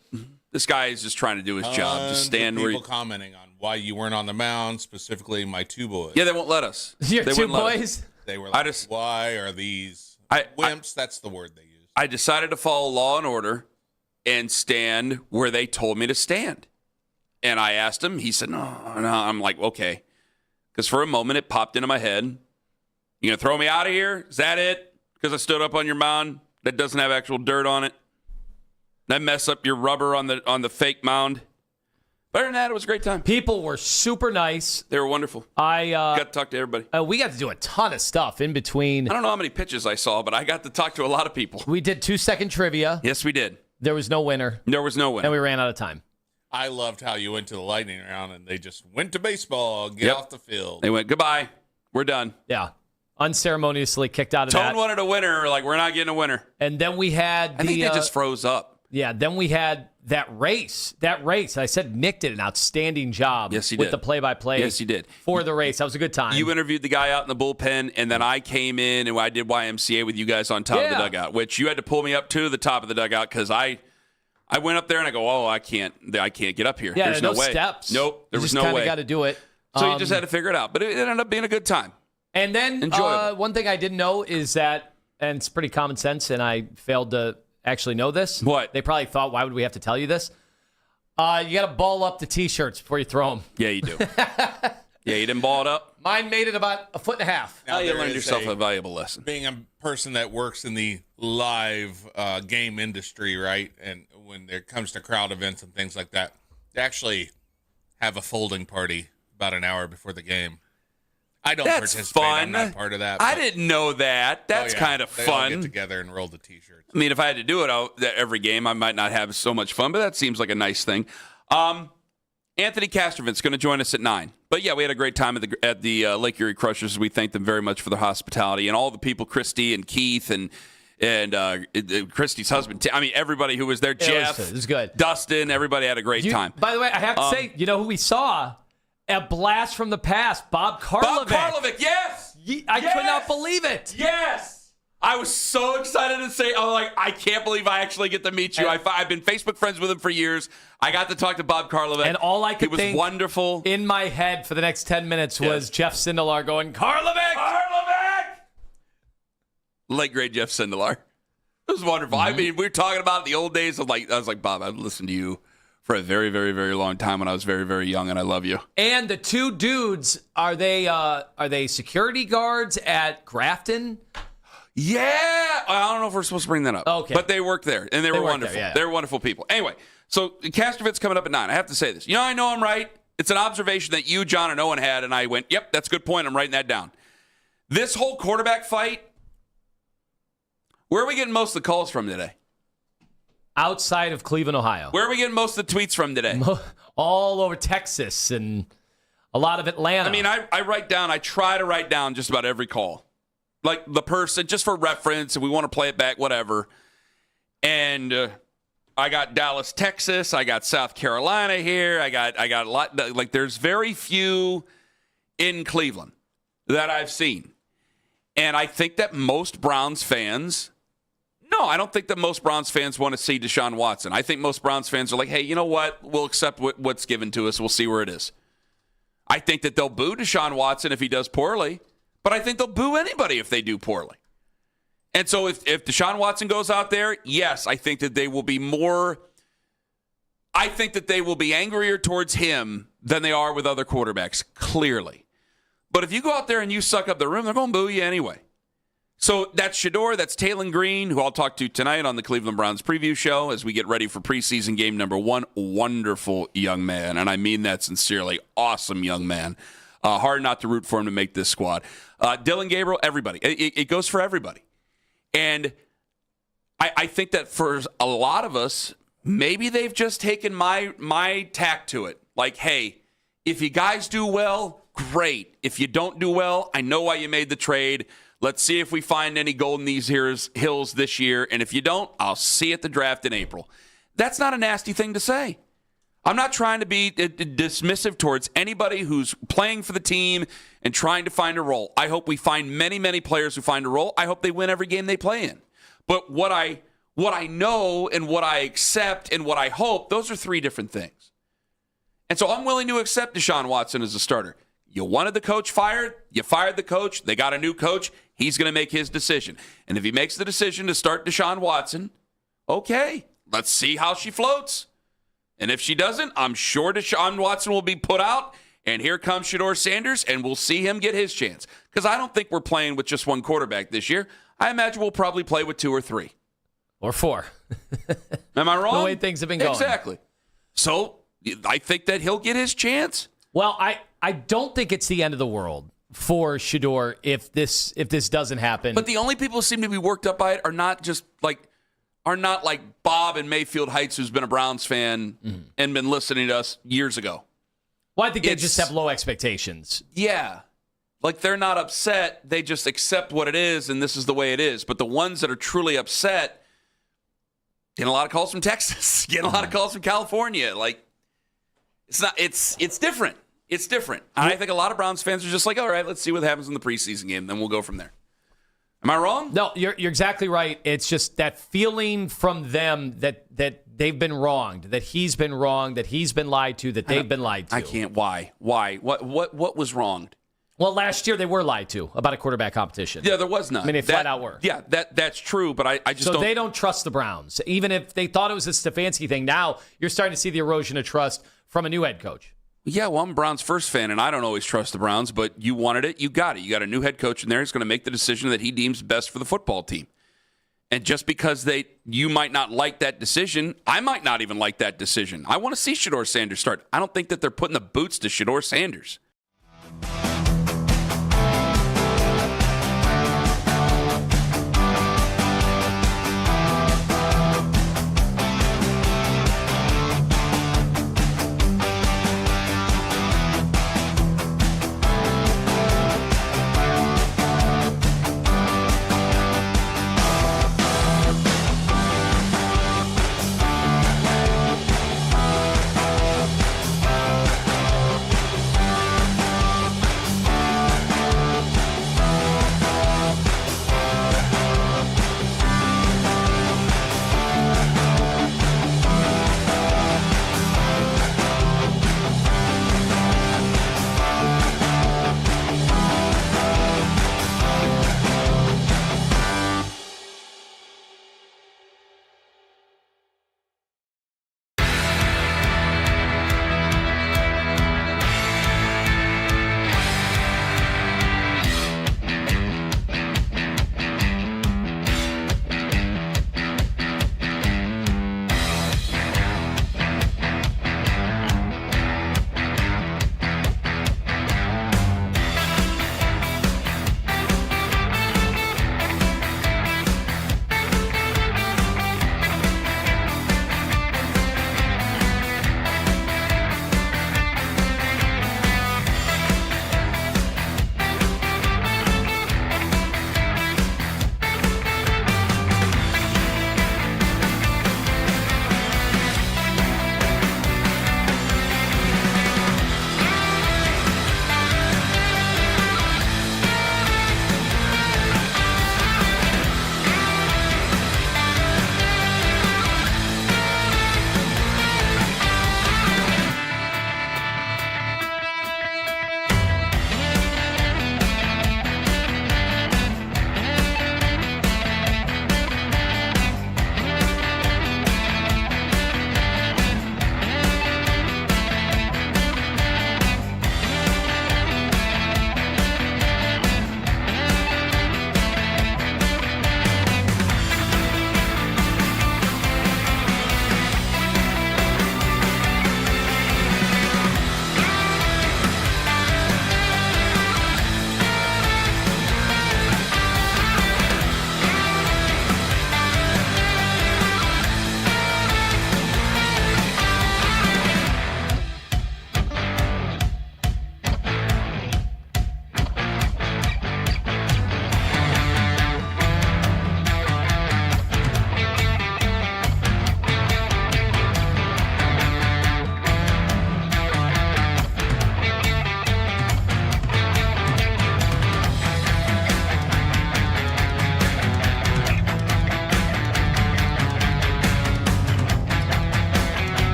this guy is just trying to do his job. Just stand where." People commenting on why you weren't on the mound, specifically my 2 boys. Yeah, they won't let us. Your they 2 boys. They were like, "Why are these?" Wimps, that's the word they use. I decided to follow law and order and stand where they told me to stand. And I asked him. He said, no. I'm like, okay. Because for a moment, it popped into my head. You going to throw me out of here? Is that it? Because I stood up on your mound that doesn't have actual dirt on it? That mess up your rubber on the fake mound? Better than that, it was a great time. People were super nice. They were wonderful. I got to talk to everybody. We got to do a ton of stuff in between. I don't know how many pitches I saw, but I got to talk to a lot of people. We did 2-second trivia. Yes, we did. There was no winner. There was no winner. And we ran out of time. I loved how you went to the lightning round and they just went to baseball, get off the field. They went, goodbye, we're done. Yeah. Unceremoniously kicked out of Tone that. wanted a winner, like, we're not getting a winner. And then we had I think they just froze up. Yeah, then we had that race. I said Nick did an outstanding job with the play-by-play. Yes, he did. For the race. That was a good time. You interviewed the guy out in the bullpen, and then I came in and I did YMCA with you guys on top of the dugout, which you had to pull me up to the top of the dugout because I went up there and I go, I can't get up here. Yeah, there's no way. steps. Nope, there was no way. You just kind of got to do it. So you just had to figure it out. But it ended up being a good time. And then one thing I didn't know is that, and it's pretty common sense, and I failed to actually know this. What? They probably thought, why would we have to tell you this? You got to ball up the T-shirts before you throw them. Yeah, you do. Yeah, you didn't ball it up? Mine made it about 1.5 feet. Now you learned yourself a valuable lesson. Being a person that works in the live game industry, right, and when it comes to crowd events and things like that, they actually have a folding party about an hour before the game. I don't That's participate. fun. I'm not part of that. I didn't know that. That's kind of They fun. all get together and roll the T-shirts. I mean, if I had to do it every game, I might not have so much fun, but that seems like a nice thing. Anthony Castrovit's going to join us at 9. But, yeah, we had a great time at the Lake Erie Crushers. We thank them very much for their hospitality. And all the people, Christy and Keith and Christy's husband. I mean, everybody who was there, Jeff, it was good. Dustin, everybody had a great time. By the way, I have to say, you know who we saw? A blast from the past, Bob Karlovic. Bob Karlovic, yes! I could not believe it. Yes! I was so excited to say, I can't believe I actually get to meet you. I've been Facebook friends with him for years. I got to talk to Bob Karlovic. And all I could think wonderful. In my head for the next 10 minutes was Jeff Sindelar going, Karlovic! Karlovic! Late great Jeff Sindelar. It was wonderful. Mm-hmm. I mean, we were talking about the old days of I was like, Bob, I've listened to you for a very, very, very long time when I was very, very young, and I love you. And the two dudes, are they security guards at Grafton? Yeah. I don't know if we're supposed to bring that up. Okay. But they worked there, and they were wonderful. There, yeah. They were wonderful people. Anyway, so Castrovit's coming up at 9. I have to say this. I know I'm right. It's an observation that you, John, and Owen had, and I went, yep, that's a good point. I'm writing that down. This whole quarterback fight, where are we getting most of the calls from today? Outside of Cleveland, Ohio. Where are we getting most of the tweets from today? All over Texas and a lot of Atlanta. I mean, I try to write down just about every call. Like the person, just for reference, and we want to play it back, whatever. And Dallas, Texas. I got South Carolina here. I got a lot. Like, there's very few in Cleveland that I've seen. And I think that most Browns fans, no, I don't think that most Browns fans want to see Deshaun Watson. I think most Browns fans are like, hey, you know what? We'll accept what's given to us. We'll see where it is. I think that they'll boo Deshaun Watson if he does poorly, but I think they'll boo anybody if they do poorly. And so if Deshaun Watson goes out there, yes, I think that they will be angrier towards him than they are with other quarterbacks, clearly. But if you go out there and you suck up the room, they're going to boo you anyway. So that's Shedeur, that's Taylon Green, who I'll talk to tonight on the Cleveland Browns preview show as we get ready for preseason game number 1. Wonderful young man, and I mean that sincerely. Awesome young man. Hard not to root for him to make this squad. Dylan Gabriel, everybody. It goes for everybody. And I think that for a lot of us, maybe they've just taken my tack to it. Like, hey, if you guys do well, great. If you don't do well, I know why you made the trade. Let's see if we find any gold in these hills this year. And if you don't, I'll see you at the draft in April. That's not a nasty thing to say. I'm not trying to be dismissive towards anybody who's playing for the team and trying to find a role. I hope we find many, many players who find a role. I hope they win every game they play in. But what I know and what I accept and what I hope, those are 3 different things. And so I'm willing to accept Deshaun Watson as a starter. You wanted the coach fired. You fired the coach. They got a new coach. He's going to make his decision. And if he makes the decision to start Deshaun Watson, okay, let's see how she floats. And if she doesn't, I'm sure Deshaun Watson will be put out. And here comes Shedeur Sanders, and we'll see him get his chance. Because I don't think we're playing with just one quarterback this year. I imagine we'll probably play with 2 or 3. Or 4. Am I wrong? The way things have been going. Exactly. So I think that he'll get his chance. Well, I don't think it's the end of the world for Shedeur if this doesn't happen. But the only people who seem to be worked up by it are not like Bob in Mayfield Heights, who's been a Browns fan and been listening to us years ago. Well, I think they just have low expectations. Yeah. Like, they're not upset. They just accept what it is, and this is the way it is. But the ones that are truly upset, getting a lot of calls from Texas, getting a lot of calls from California. Like, it's different. It's different. And I think a lot of Browns fans are just like, all right, let's see what happens in the preseason game, then we'll go from there. Am I wrong? No, you're exactly right. It's just that feeling from them that they've been wronged, that he's been wronged, that he's been lied to, that they've been lied to. I can't. Why? What was wronged? Well, last year they were lied to about a quarterback competition. Yeah, there was none. I mean, they flat out were. Yeah, that's true, but I just don't. So they don't trust the Browns. Even if they thought it was a Stefanski thing, now you're starting to see the erosion of trust from a new head coach. Yeah, well, I'm a Browns first fan, and I don't always trust the Browns, but you wanted it, you got it. You got a new head coach in there. He's going to make the decision that he deems best for the football team. And just because you might not like that decision, I might not even like that decision. I want to see Shedeur Sanders start. I don't think that they're putting the boots to Shedeur Sanders.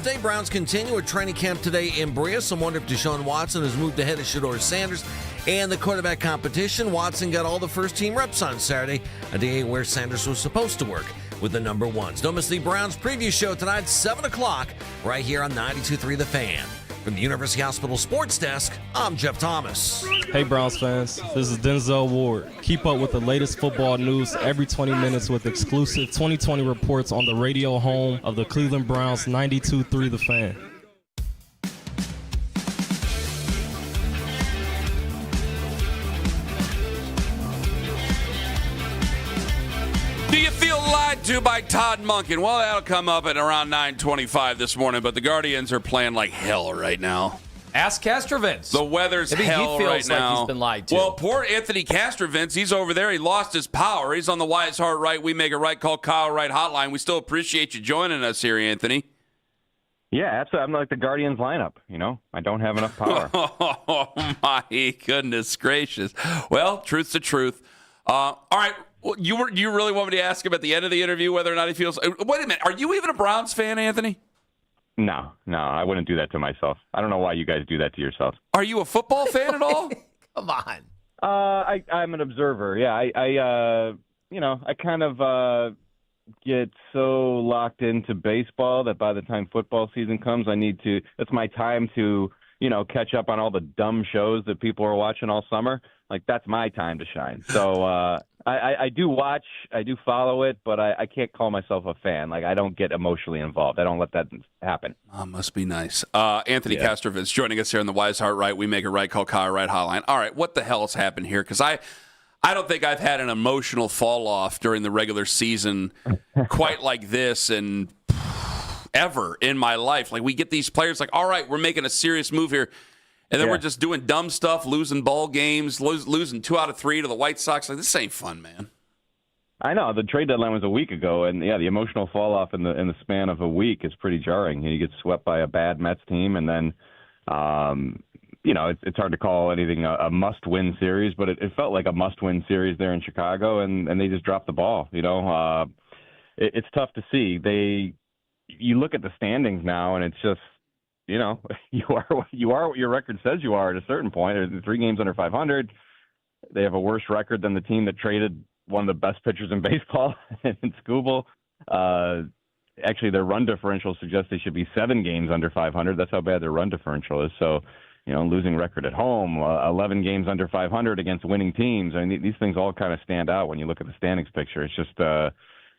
Thursday. Browns continue at training camp today in Brea. Some wonder if Deshaun Watson has moved ahead of Shedeur Sanders and the quarterback competition. Watson got all the first-team reps on Saturday, a day where Sanders was supposed to work with the number ones. Don't miss the Browns preview show tonight, 7 o'clock, right here on 92.3 The Fan. From the University Hospital Sports Desk, I'm Jeff Thomas. Hey, Browns fans. This is Denzel Ward. Keep up with the latest football news every 20 minutes with exclusive 2020 reports on the radio home of the Cleveland Browns, 92.3 The Fan. Do you feel lied to by Todd Monken? Well, that'll come up at around 9:25 this morning, but the Guardians are playing like hell right now. Ask Castrovins. The weather's hell he feels right now. like he's been lied to. Well, poor Anthony Castrovins, he's over there. He lost his power. He's on the Wise Heart Right, We Make It Right, Call Kyle Right hotline. We still appreciate you joining us here, Anthony. Yeah, absolutely. I'm like the Guardians lineup. I don't have enough power. Oh, my goodness gracious. Well, truth's the truth. All right. You really want me to ask him at the end of the interview whether or not he feels... Wait a minute. Are you even a Browns fan, Anthony? No, I wouldn't do that to myself. I don't know why you guys do that to yourselves. Are you a football fan at all? Come on. I'm an observer. Yeah, I kind of get so locked into baseball that by the time football season comes, it's my time to, catch up on all the dumb shows that people are watching all summer. Like, that's my time to shine. So I do watch, I do follow it, but I can't call myself a fan. Like, I don't get emotionally involved. I don't let that happen. Oh, must be nice. Anthony Castrovins joining us here on the Wise Heart Right, We Make It Right, Call Kyle Right hotline. All right, what the hell has happened here? Because I don't think I've had an emotional fall off during the regular season quite like this and ever in my life. Like, we get these players like, all right, we're making a serious move here. And then we're just doing dumb stuff, losing ball games, losing 2 out of 3 to the White Sox. Like, this ain't fun, man. I know. The trade deadline was a week ago, and the emotional fall off in the span of a week is pretty jarring. You get swept by a bad Mets team, and then, it's hard to call anything a must-win series, but it felt like a must-win series there in Chicago, and they just dropped the ball. It's tough to see. You look at the standings now, and it's just, you are what your record says you are at a certain point. They're 3 games under 500. They have a worse record than the team that traded one of the best pitchers in baseball in Skubal. Actually, their run differential suggests they should be 7 games under 500. That's how bad their run differential is. So, losing record at home, 11 games under 500 against winning teams. I mean, these things all kind of stand out when you look at the standings picture. It's just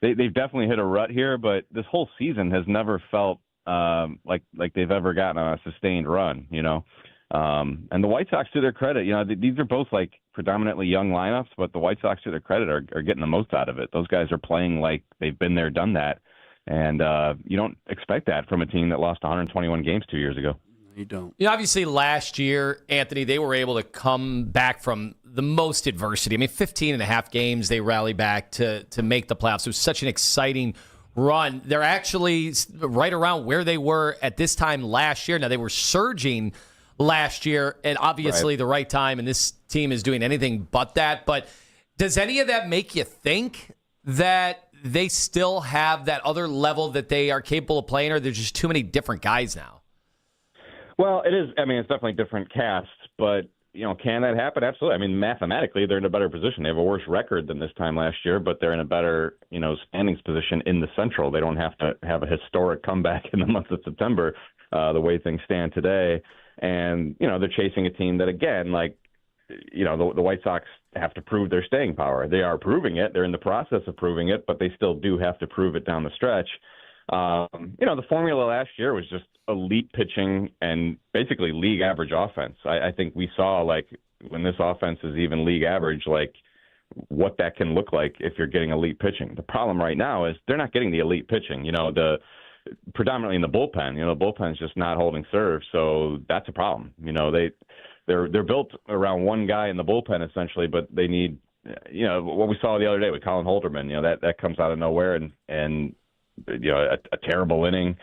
they've definitely hit a rut here, but this whole season has never felt like they've ever gotten on a sustained run, and the White Sox, to their credit, these are both like predominantly young lineups, but the White Sox, to their credit, are getting the most out of it. Those guys are playing like they've been there, done that, and you don't expect that from a team that lost 121 games 2 years ago. You don't. Obviously last year, Anthony, they were able to come back from the most adversity. I mean, 15 and a half games they rallied back to make the playoffs. It was such an exciting run. They're actually right around where they were at this time last year. Now, they were surging last year, and obviously the right time, and this team is doing anything but that. But does any of that make you think that they still have that other level that they are capable of playing, or there's just too many different guys now? Well, it is. I mean, it's definitely different casts, but can that happen? Absolutely. I mean, mathematically, they're in a better position. They have a worse record than this time last year, but they're in a better, standings position in the Central. They don't have to have a historic comeback in the month of September, the way things stand today. And, they're chasing a team that, again, the White Sox have to prove their staying power. They are proving it. They're in the process of proving it, but they still do have to prove it down the stretch. The formula last year was just elite pitching and basically league average offense. I think we saw, when this offense is even league average, what that can look like if you're getting elite pitching. The problem right now is they're not getting the elite pitching, predominantly in the bullpen. The bullpen's just not holding serve, so that's a problem. They're built around one guy in the bullpen essentially, but they need, what we saw the other day with Colin Holderman, that comes out of nowhere and a terrible inning,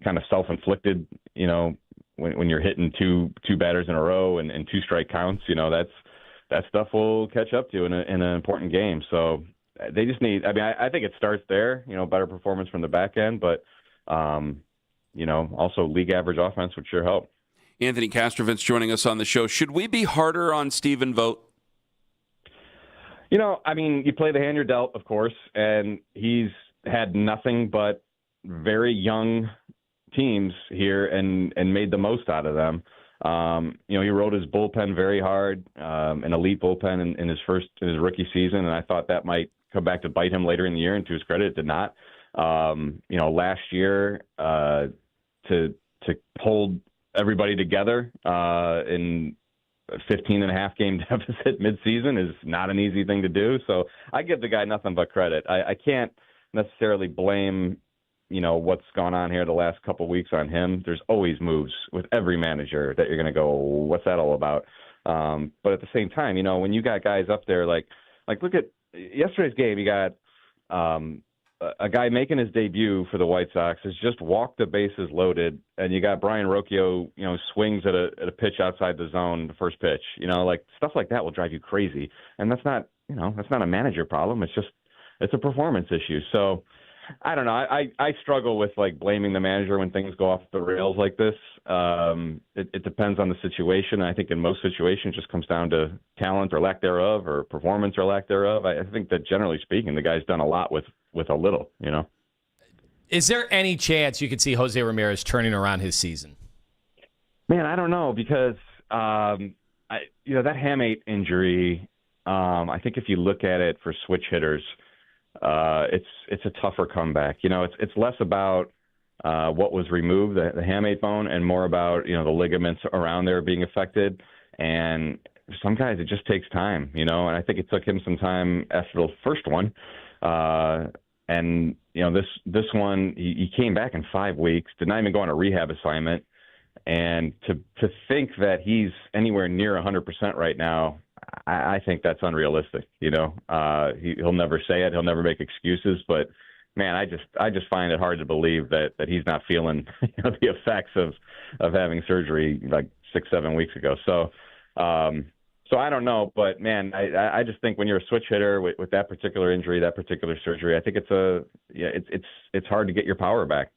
kind of self-inflicted, when you're hitting two batters in a row and 2 strike counts, that stuff will catch up to in an important game. So they just need, I think it starts there, better performance from the back end, but also league average offense would sure help. Anthony Kastrovitz joining us on the show. Should we be harder on Stephen Vogt? You play the hand you're dealt, of course, and he's had nothing but very young teams here and made the most out of them. He rode his bullpen very hard, an elite bullpen in his rookie season, and I thought that might come back to bite him later in the year, and to his credit, it did not. Last year, to hold everybody together in a 15.5 game deficit midseason is not an easy thing to do. So I give the guy nothing but credit. I can't necessarily blame, what's gone on here the last couple of weeks on him. There's always moves with every manager that you're going to go, what's that all about? But at the same time, when you got guys up there, like look at yesterday's game, you got a guy making his debut for the White Sox has just walked the bases loaded, and you got Brian Rocchio, swings at a pitch outside the zone, the first pitch. Stuff like that will drive you crazy, and that's not a manager problem. It's a performance issue. So I don't know. I struggle with blaming the manager when things go off the rails like this. It depends on the situation. I think in most situations, it just comes down to talent or lack thereof, or performance or lack thereof. I think that generally speaking, the guy's done a lot with a little. Is there any chance you could see Jose Ramirez turning around his season? Man, I don't know, because that hamate injury. I think if you look at it for switch hitters, it's a tougher comeback. It's less about what was removed, the hamate bone, and more about the ligaments around there being affected. And some guys, it just takes time. And I think it took him some time after the first one. And this one, he came back in 5 weeks, did not even go on a rehab assignment. And to think that he's anywhere near 100% right now, I think that's unrealistic. He'll never say it. He'll never make excuses. But man, I just find it hard to believe that he's not feeling the effects of having surgery 6-7 weeks ago. So I don't know, but man, I just think when you're a switch hitter with that particular injury, that particular surgery, I think it's hard to get your power back.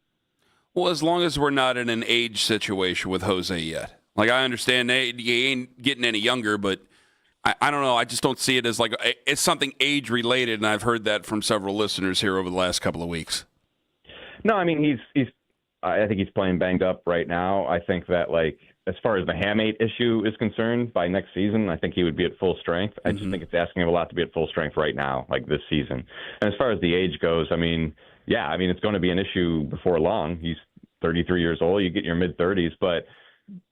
Well, as long as we're not in an age situation with Jose yet. I understand he ain't getting any younger, but I don't know. I just don't see it as it's something age related, and I've heard that from several listeners here over the last couple of weeks. No, I mean I think he's playing banged up right now. I think that as far as the hamate issue is concerned, by next season, I think he would be at full strength. I just think it's asking him a lot to be at full strength right now, this season. And as far as the age goes, it's going to be an issue before long. He's 33 years old. You get in your mid-30s, but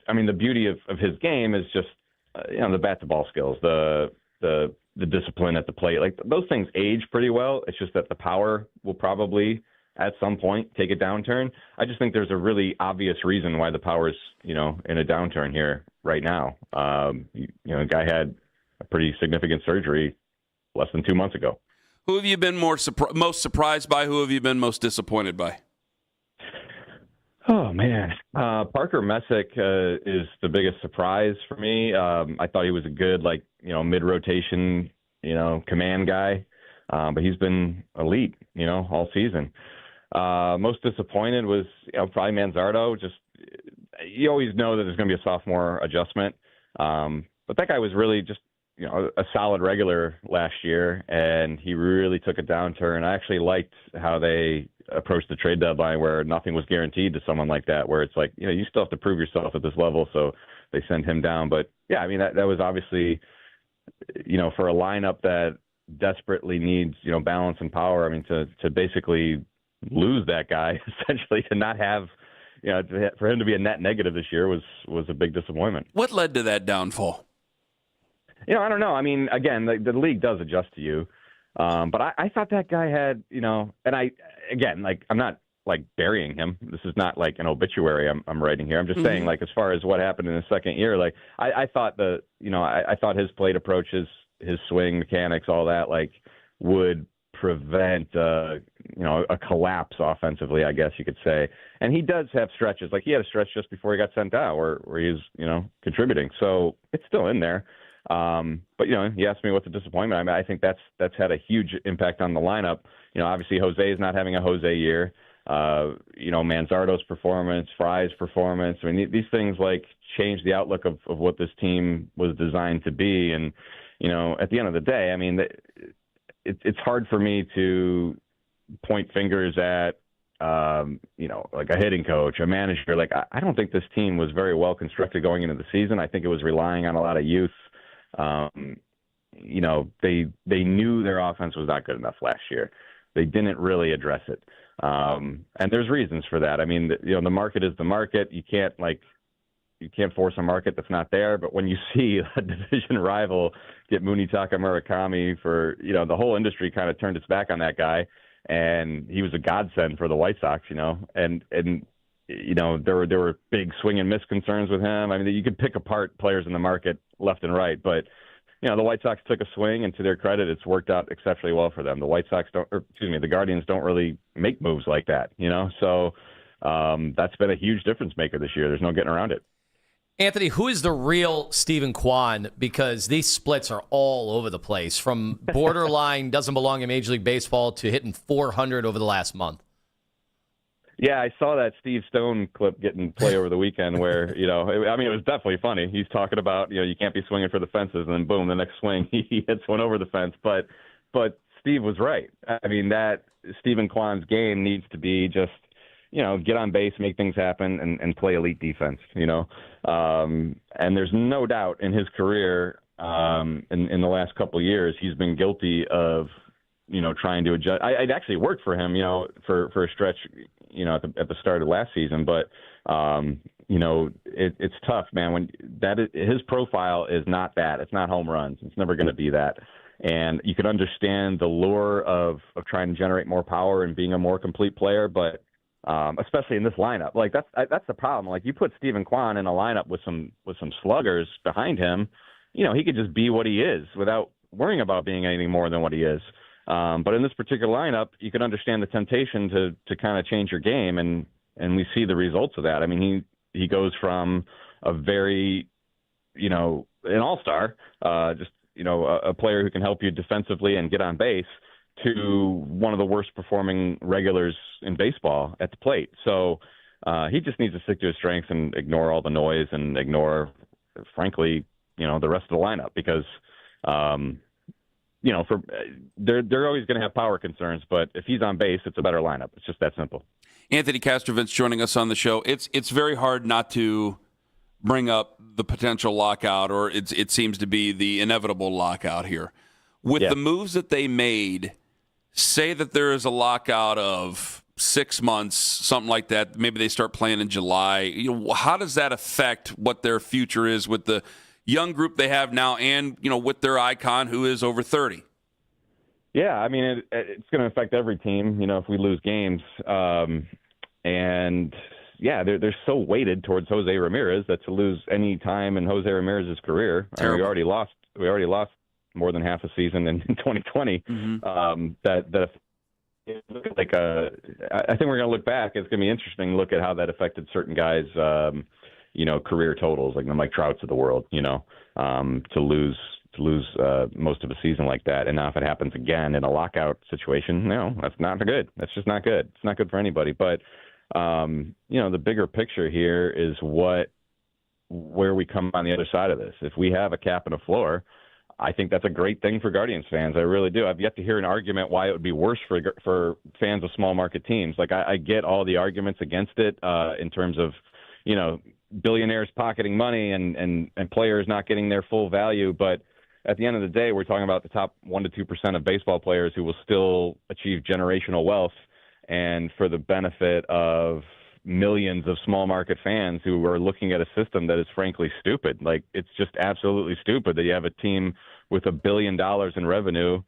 the beauty of his game is just the bat-to-ball skills, the discipline at the plate. Those things age pretty well. It's just that the power will probably at some point take a downturn. I just think there's a really obvious reason why the power's in a downturn here right now. The guy had a pretty significant surgery less than 2 months ago. Who have you been most surprised by? Who have you been most disappointed by? Oh, man. Parker Messick is the biggest surprise for me. I thought he was a good, mid-rotation, command guy. But he's been elite, all season. Most disappointed was probably Manzardo. Just you always know that there's going to be a sophomore adjustment. But that guy was really just, a solid regular last year, and he really took a downturn. I actually liked how they approached the trade deadline, where nothing was guaranteed to someone like that, where it's you still have to prove yourself at this level, so they send him down. But yeah, that was obviously, for a lineup that desperately needs, balance and power. To basically lose that guy, essentially, to not have, for him to be a net negative this year was a big disappointment. What led to that downfall? I don't know. Again, the league does adjust to you. But I thought that guy had, and I'm not burying him. This is not an obituary I'm writing here. I'm just saying, as far as what happened in his second year, I thought I thought his plate approach, his swing mechanics, all that, would prevent, a collapse offensively, I guess you could say. And he does have stretches. He had a stretch just before he got sent out where he was, contributing. So it's still in there. But you asked me what's a disappointment. I think that's had a huge impact on the lineup. Obviously Jose is not having a Jose year. Manzardo's performance, Fry's performance. I mean, these things like change the outlook of what this team was designed to be. And, at the end of the day, I mean, it's hard for me to point fingers at, like a hitting coach, a manager. Like, I don't think this team was very well constructed going into the season. I think it was relying on a lot of youth. They knew their offense was not good enough last year. They didn't really address it. And there's reasons for that. I mean, the market is the market. You can't force a market that's not there. But when you see a division rival get Munitaka Murakami for, the whole industry kind of turned its back on that guy. And he was a godsend for the White Sox, and there were big swing and miss concerns with him. I mean, you could pick apart players in the market left and right, but the White Sox took a swing, and to their credit, it's worked out exceptionally well for them. The Guardians don't really make moves like that, So that's been a huge difference maker this year. There's no getting around it. Anthony, who is the real Stephen Kwan? Because these splits are all over the place, from borderline doesn't belong in Major League Baseball to hitting 400 over the last month. Yeah, I saw that Steve Stone clip getting play over the weekend where, it was definitely funny. He's talking about, you can't be swinging for the fences, and then boom, the next swing, he hits one over the fence. But Steve was right. I mean, that Stephen Kwan's game needs to be just, get on base, make things happen, and play elite defense, And there's no doubt in his career, in the last couple of years, he's been guilty of, trying to adjust. It actually worked for him, for a stretch, at the start of last season. But, it's tough, man. When his profile is not that. It's not home runs. It's never going to be that. And you can understand the lure of trying to generate more power and being a more complete player, but especially in this lineup, like that's the problem. Like, you put Stephen Kwan in a lineup with some sluggers behind him, he could just be what he is without worrying about being anything more than what he is. But in this particular lineup, you can understand the temptation to kind of change your game, and we see the results of that. I mean, he goes from a very, an all-star, a player who can help you defensively and get on base, to one of the worst performing regulars in baseball at the plate. So he just needs to stick to his strengths and ignore all the noise and ignore, frankly, the rest of the lineup, because, they're always going to have power concerns, but if he's on base, it's a better lineup. It's just that simple. Anthony Kastrovitz joining us on the show. It's very hard not to bring up the potential lockout, or it seems to be the inevitable lockout here. With the moves that they made, say that there is a lockout of 6 months, something like that. Maybe they start playing in July. How does that affect what their future is with the young group they have now, and with their icon who is over 30? Yeah, I mean, it's going to affect every team. If we lose games, and yeah, they're so weighted towards Jose Ramirez that to lose any time in Jose Ramirez's career, we already lost more than half a season in 2020. Mm-hmm. I think we're going to look back. It's going to be interesting to look at how that affected certain guys, career totals, like the Mike Trouts of the world, to lose most of a season like that. And now if it happens again in a lockout situation, no, that's not good. That's just not good. It's not good for anybody. But, the bigger picture here is where we come on the other side of this. If we have a cap and a floor, I think that's a great thing for Guardians fans. I really do. I've yet to hear an argument why it would be worse for fans of small market teams. Like, I get all the arguments against it in terms of, billionaires pocketing money and players not getting their full value. But at the end of the day, we're talking about the top 1% to 2% of baseball players who will still achieve generational wealth, and for the benefit of millions of small market fans who are looking at a system that is frankly stupid. Like, it's just absolutely stupid that you have a team with $1 billion in revenue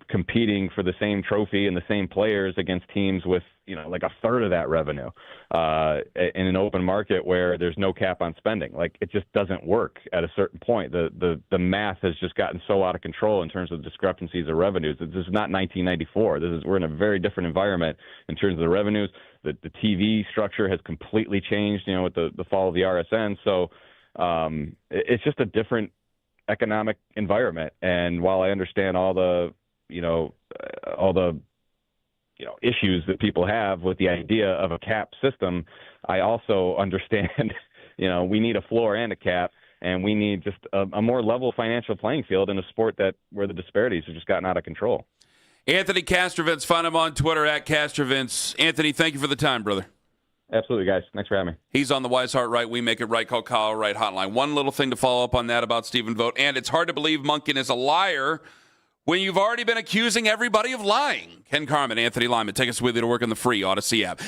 competing for the same trophy and the same players against teams with, like a third of that revenue in an open market where there's no cap on spending. Like, it just doesn't work at a certain point. The math has just gotten so out of control in terms of discrepancies of revenues. This is not 1994. We're in a very different environment in terms of the revenues. The TV structure has completely changed, with the fall of the RSN. So it's just a different economic environment. And while I understand all the issues that people have with the idea of a cap system, I also understand, we need a floor and a cap, and we need just a more level financial playing field in a sport where the disparities have just gotten out of control. Anthony Castrovitz, find him on Twitter at Castrovitz. Anthony, thank you for the time, brother. Absolutely, guys. Thanks for having me. He's on the Wise Heart Right, We Make It Right, call Kyle Right hotline. One little thing to follow up on that about Stephen Vogt, and it's hard to believe Monken is a liar when you've already been accusing everybody of lying. Ken Carman, Anthony Lima, take us with you to work on the free Odyssey app.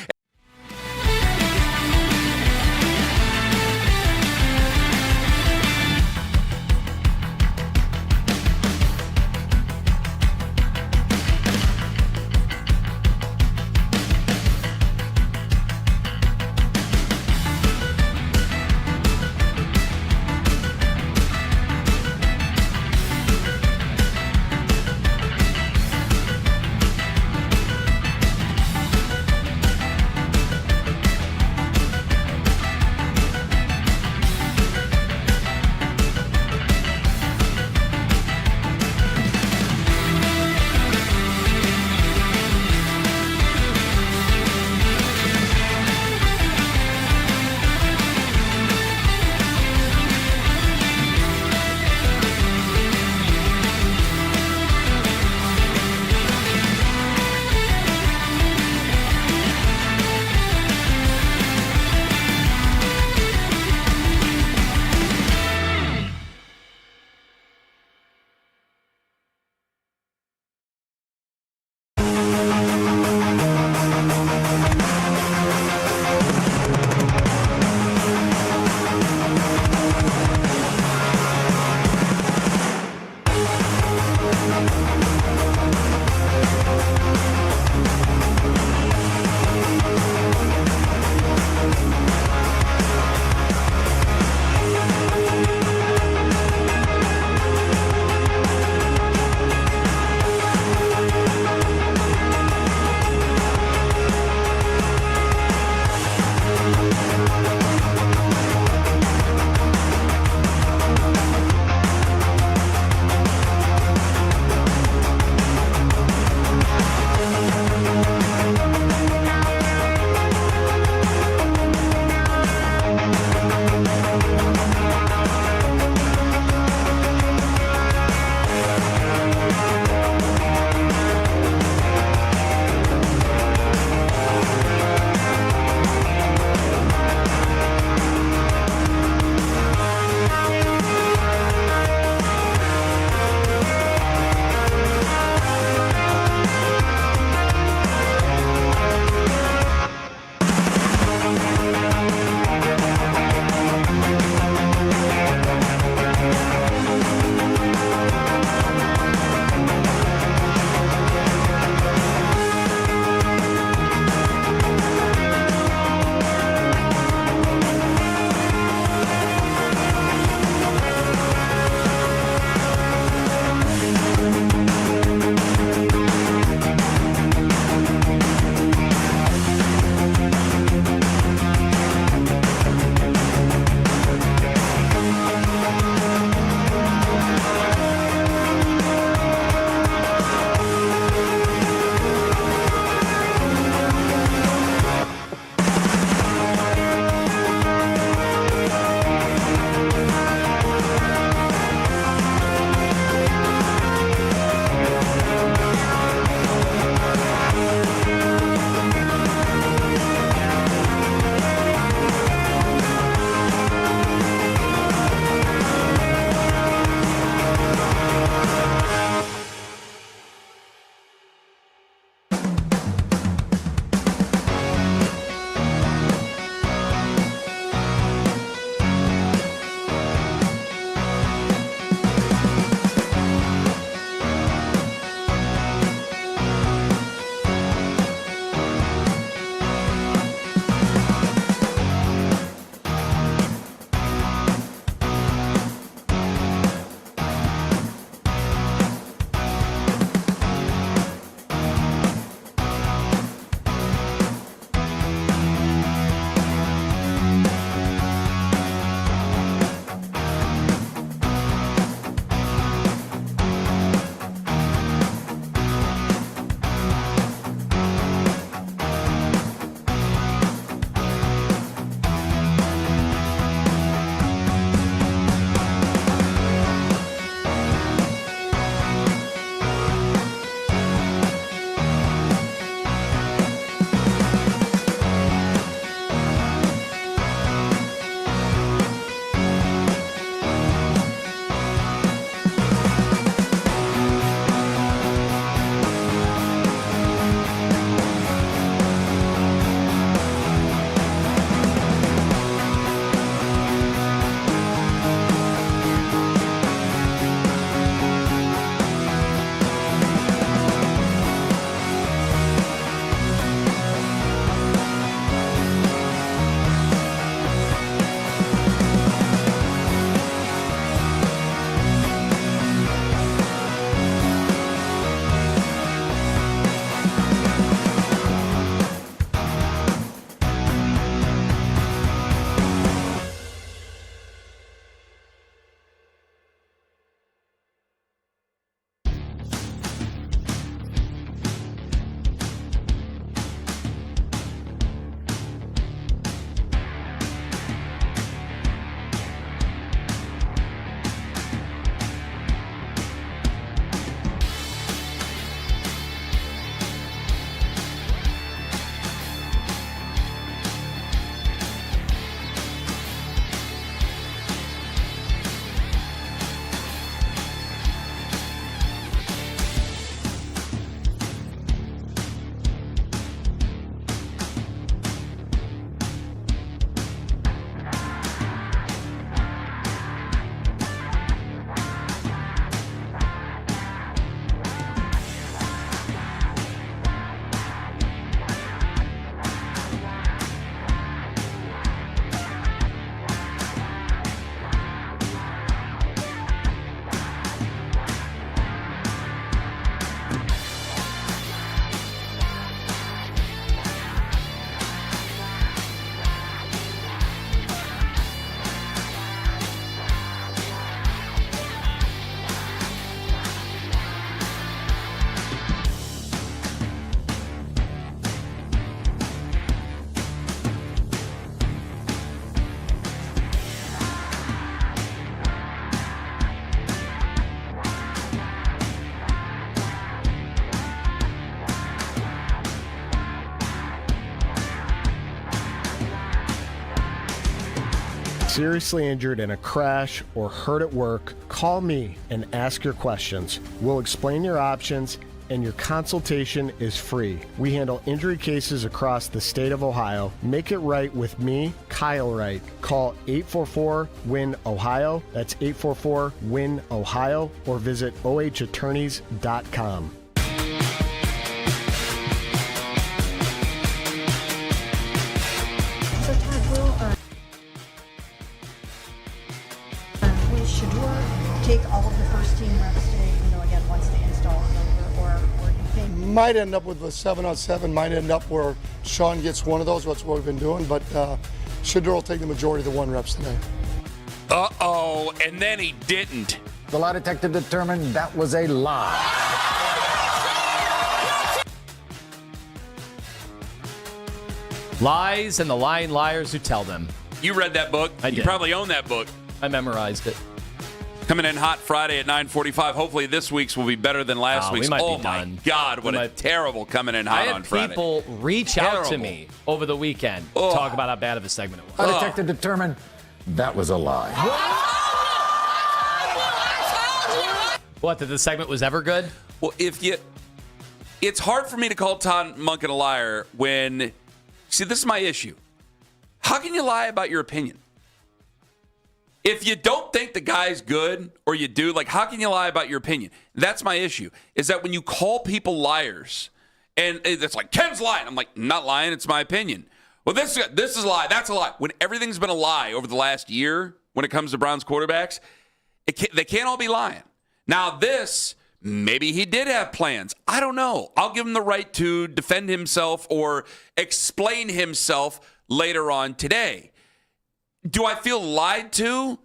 seriously injured in a crash, or hurt at work, call me and ask your questions. We'll explain your options, and your consultation is free. We handle injury cases across the state of Ohio. Make it right with me, Kyle Wright. Call 844-WIN-OHIO. That's 844-WIN-OHIO, or visit ohattorneys.com. So Todd, will Shedeur take all of the first team reps today, again, once the install is over, or do you think? Might end up with a 7-on-7, might end up where Sean gets one of those. That's what we've been doing, but Shedeur will take the majority of the 1 reps today. Uh-oh, and then he didn't. The lie detector determined that was a lie. Lies and the lying liars who tell them. You read that book. I did. You probably own that book. I memorized it. Coming in hot Friday at 9:45. Hopefully this week's will be better than last week's. We might oh be my done. God, what a terrible coming in hot on Friday. I had people reach out to me over the weekend to talk about how bad of a segment it was. Lie detector determined that was a lie. What, that the segment was ever good? Well, it's hard for me to call Todd Monken a liar when, see, this is my issue. How can you lie about your opinion? If you don't think the guy's good, or you do, how can you lie about your opinion? That's my issue, is that when you call people liars, and it's like, Ken's lying. I'm like, not lying, it's my opinion. Well, this is a lie, that's a lie. When everything's been a lie over the last year when it comes to Browns quarterbacks, they can't all be lying. Now this, maybe he did have plans. I don't know. I'll give him the right to defend himself or explain himself later on today. Do I feel lied to?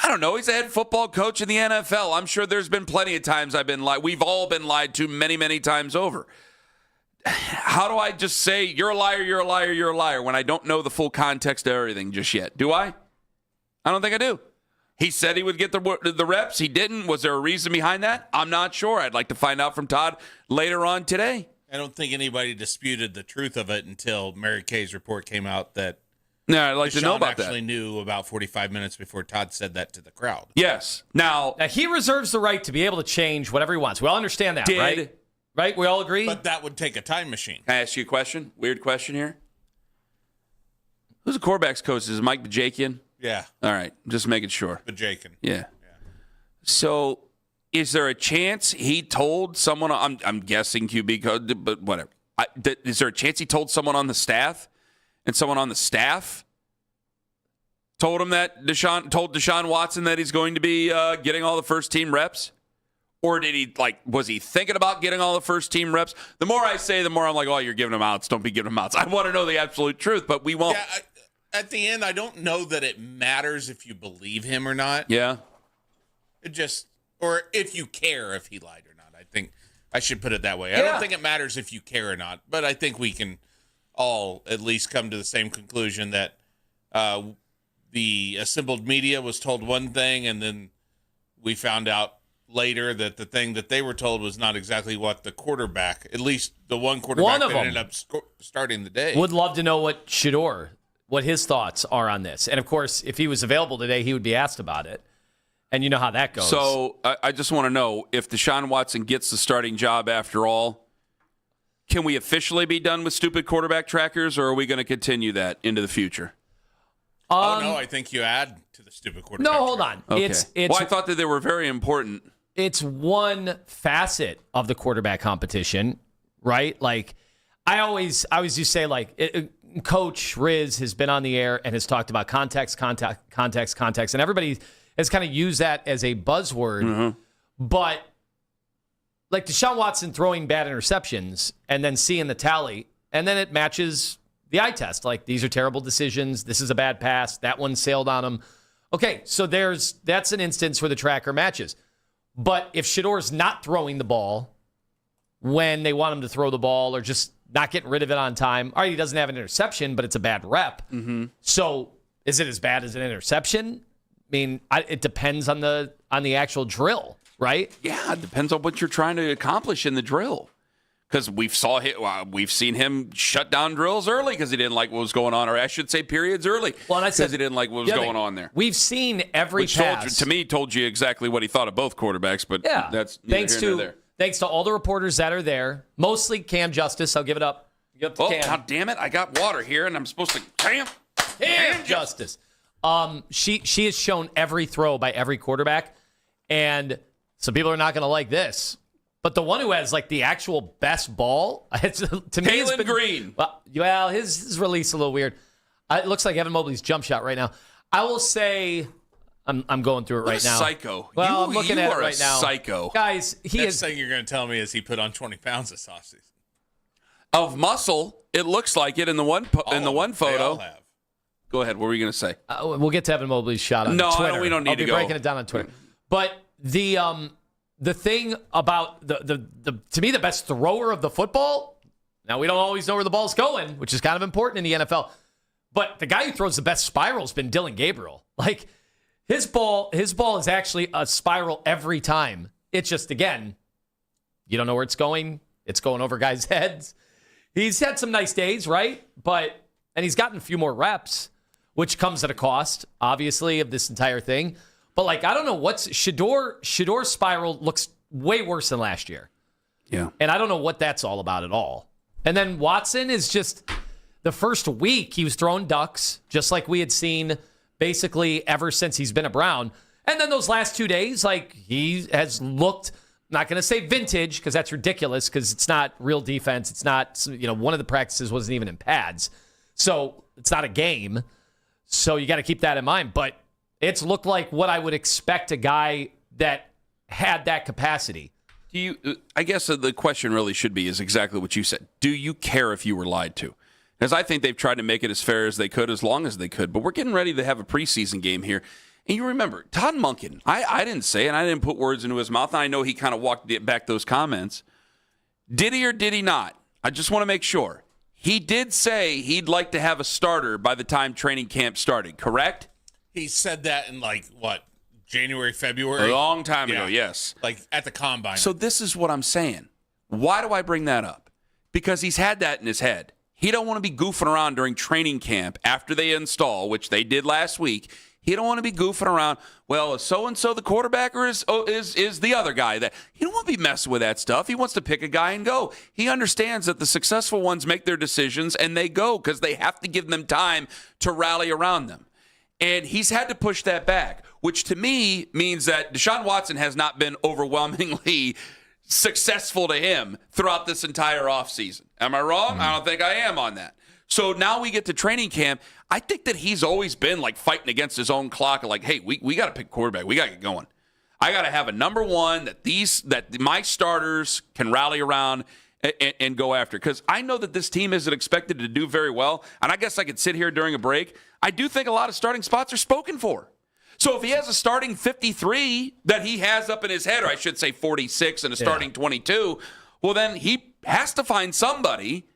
I don't know. He's a head football coach in the NFL. I'm sure there's been plenty of times I've been lied. We've all been lied to many, many times over. How do I just say, you're a liar, you're a liar, you're a liar, when I don't know the full context of everything just yet? Do I? I don't think I do. He said he would get the reps. He didn't. Was there a reason behind that? I'm not sure. I'd like to find out from Todd later on today. I don't think anybody disputed the truth of it until Mary Kay's report came out that I'd like to know about that. Actually knew about 45 minutes before Todd said that to the crowd. Yes. Now he reserves the right to be able to change whatever he wants. We all understand that, right? Right? We all agree? But that would take a time machine. Can I ask you a question? Weird question here. Who's the quarterback's coach? Is it Mike Bajakian? Yeah. All right. Just making sure. Bajakian. Yeah. So is there a chance he told someone, I'm guessing QB code, but whatever. Is there a chance he told someone on the staff, and someone on the staff told him that told Deshaun Watson that he's going to be getting all the first team reps? Or did he, was he thinking about getting all the first team reps? The more I say, the more I'm like, oh, you're giving them outs. Don't be giving them outs. I want to know the absolute truth, but we won't. Yeah, at the end, I don't know that it matters if you believe him or not. Yeah. Or if you care if he lied or not. I think I should put it that way. I don't think it matters if you care or not, but I think we can all at least come to the same conclusion that the assembled media was told one thing, and then we found out later that the thing that they were told was not exactly what the quarterback, at least the one quarterback that ended up starting the day. Would love to know what his thoughts are on this. And, of course, if he was available today, he would be asked about it. And you know how that goes. So I just want to know, if Deshaun Watson gets the starting job after all, can we officially be done with stupid quarterback trackers, or are we going to continue that into the future? No, I think you add to the stupid quarterback. No, hold on. Okay. Well, I thought that they were very important. It's one facet of the quarterback competition, right? I always used to say, Coach Riz has been on the air and has talked about context, and everybody has kind of used that as a buzzword. Mm-hmm. But Deshaun Watson throwing bad interceptions and then seeing the tally, and then it matches the eye test. These are terrible decisions. This is a bad pass. That one sailed on him. Okay, so that's an instance where the tracker matches. But if Shedeur's not throwing the ball when they want him to throw the ball, or just not getting rid of it on time, all right, he doesn't have an interception, but it's a bad rep. Mm-hmm. So is it as bad as an interception? I mean, it depends on the actual drill, right? Yeah, it depends on what you're trying to accomplish in the drill. because we've seen him shut down drills early because he didn't like what was going on, or I should say periods early because he didn't like what was going on there. We've seen every pass. Told you exactly what he thought of both quarterbacks, but that's thanks to all the reporters that are there, mostly Cam Justice. I'll give it up. Cam. God damn it! I got water here, and I'm supposed to Cam Justice. She has shown every throw by every quarterback, and some people are not going to like this. But the one who has like the actual best ball, to me, has been Green. Well, his release a little weird. It looks like Evan Mobley's jump shot right now. I will say, I'm going through it right now. Psycho. Well, I'm looking at it right now. Psycho, guys. Next thing you're going to tell me is he put on 20 pounds this offseason of muscle. It looks like it in the one photo. They all have. Go ahead. What were you going to say? We'll get to Evan Mobley's shot on Twitter. No, we don't need I'll to be go. breaking it down on Twitter. But the thing about the to me the best thrower of the football. Now we don't always know where the ball's going, which is kind of important in the NFL. But the guy who throws the best spiral has been Dylan Gabriel. Like his ball is actually a spiral every time. It's just, again, you don't know where it's going. It's going over guys' heads. He's had some nice days, right? And he's gotten a few more reps, which comes at a cost, obviously, of this entire thing. But like, I don't know what's Shador's spiral looks way worse than last year. Yeah. And I don't know what that's all about at all. And then Watson is just, the first week he was throwing ducks, just like we had seen basically ever since he's been a Brown. And then those last 2 days, like, he has looked, not going to say vintage, because that's ridiculous, because it's not real defense. It's not, one of the practices wasn't even in pads. So it's not a game. So you got to keep that in mind. But it's looked like what I would expect a guy that had that capacity. I guess the question really should be is exactly what you said. Do you care if you were lied to? Because I think they've tried to make it as fair as they could, as long as they could. But we're getting ready to have a preseason game here. And you remember, Todd Monken, I didn't say, and I didn't put words into his mouth, and I know he kind of walked back those comments. Did he or did he not? I just want to make sure. He did say he'd like to have a starter by the time training camp started, correct? He said that in, January, February. A long time ago, yes. Like at the combine. So this is what I'm saying. Why do I bring that up? Because he's had that in his head. He don't want to be goofing around during training camp after they install, which they did last week. He don't want to be goofing around. Well, is so-and-so the quarterback, or is the other guy? That he don't want to be messing with that stuff. He wants to pick a guy and go. He understands that the successful ones make their decisions and they go because they have to give them time to rally around them. And he's had to push that back, which to me means that Deshaun Watson has not been overwhelmingly successful to him throughout this entire offseason. Am I wrong? I don't think I am on that. So now we get to training camp. I think that he's always been fighting against his own clock. Like, hey, we got to pick quarterback. We got to get going. I got to have a number one that my starters can rally around and go after. Because I know that this team isn't expected to do very well. And I guess I could sit here during a break. I do think a lot of starting spots are spoken for. So if he has a starting 53 that he has up in his head, or I should say 46 and a starting 22, well, then he has to find somebody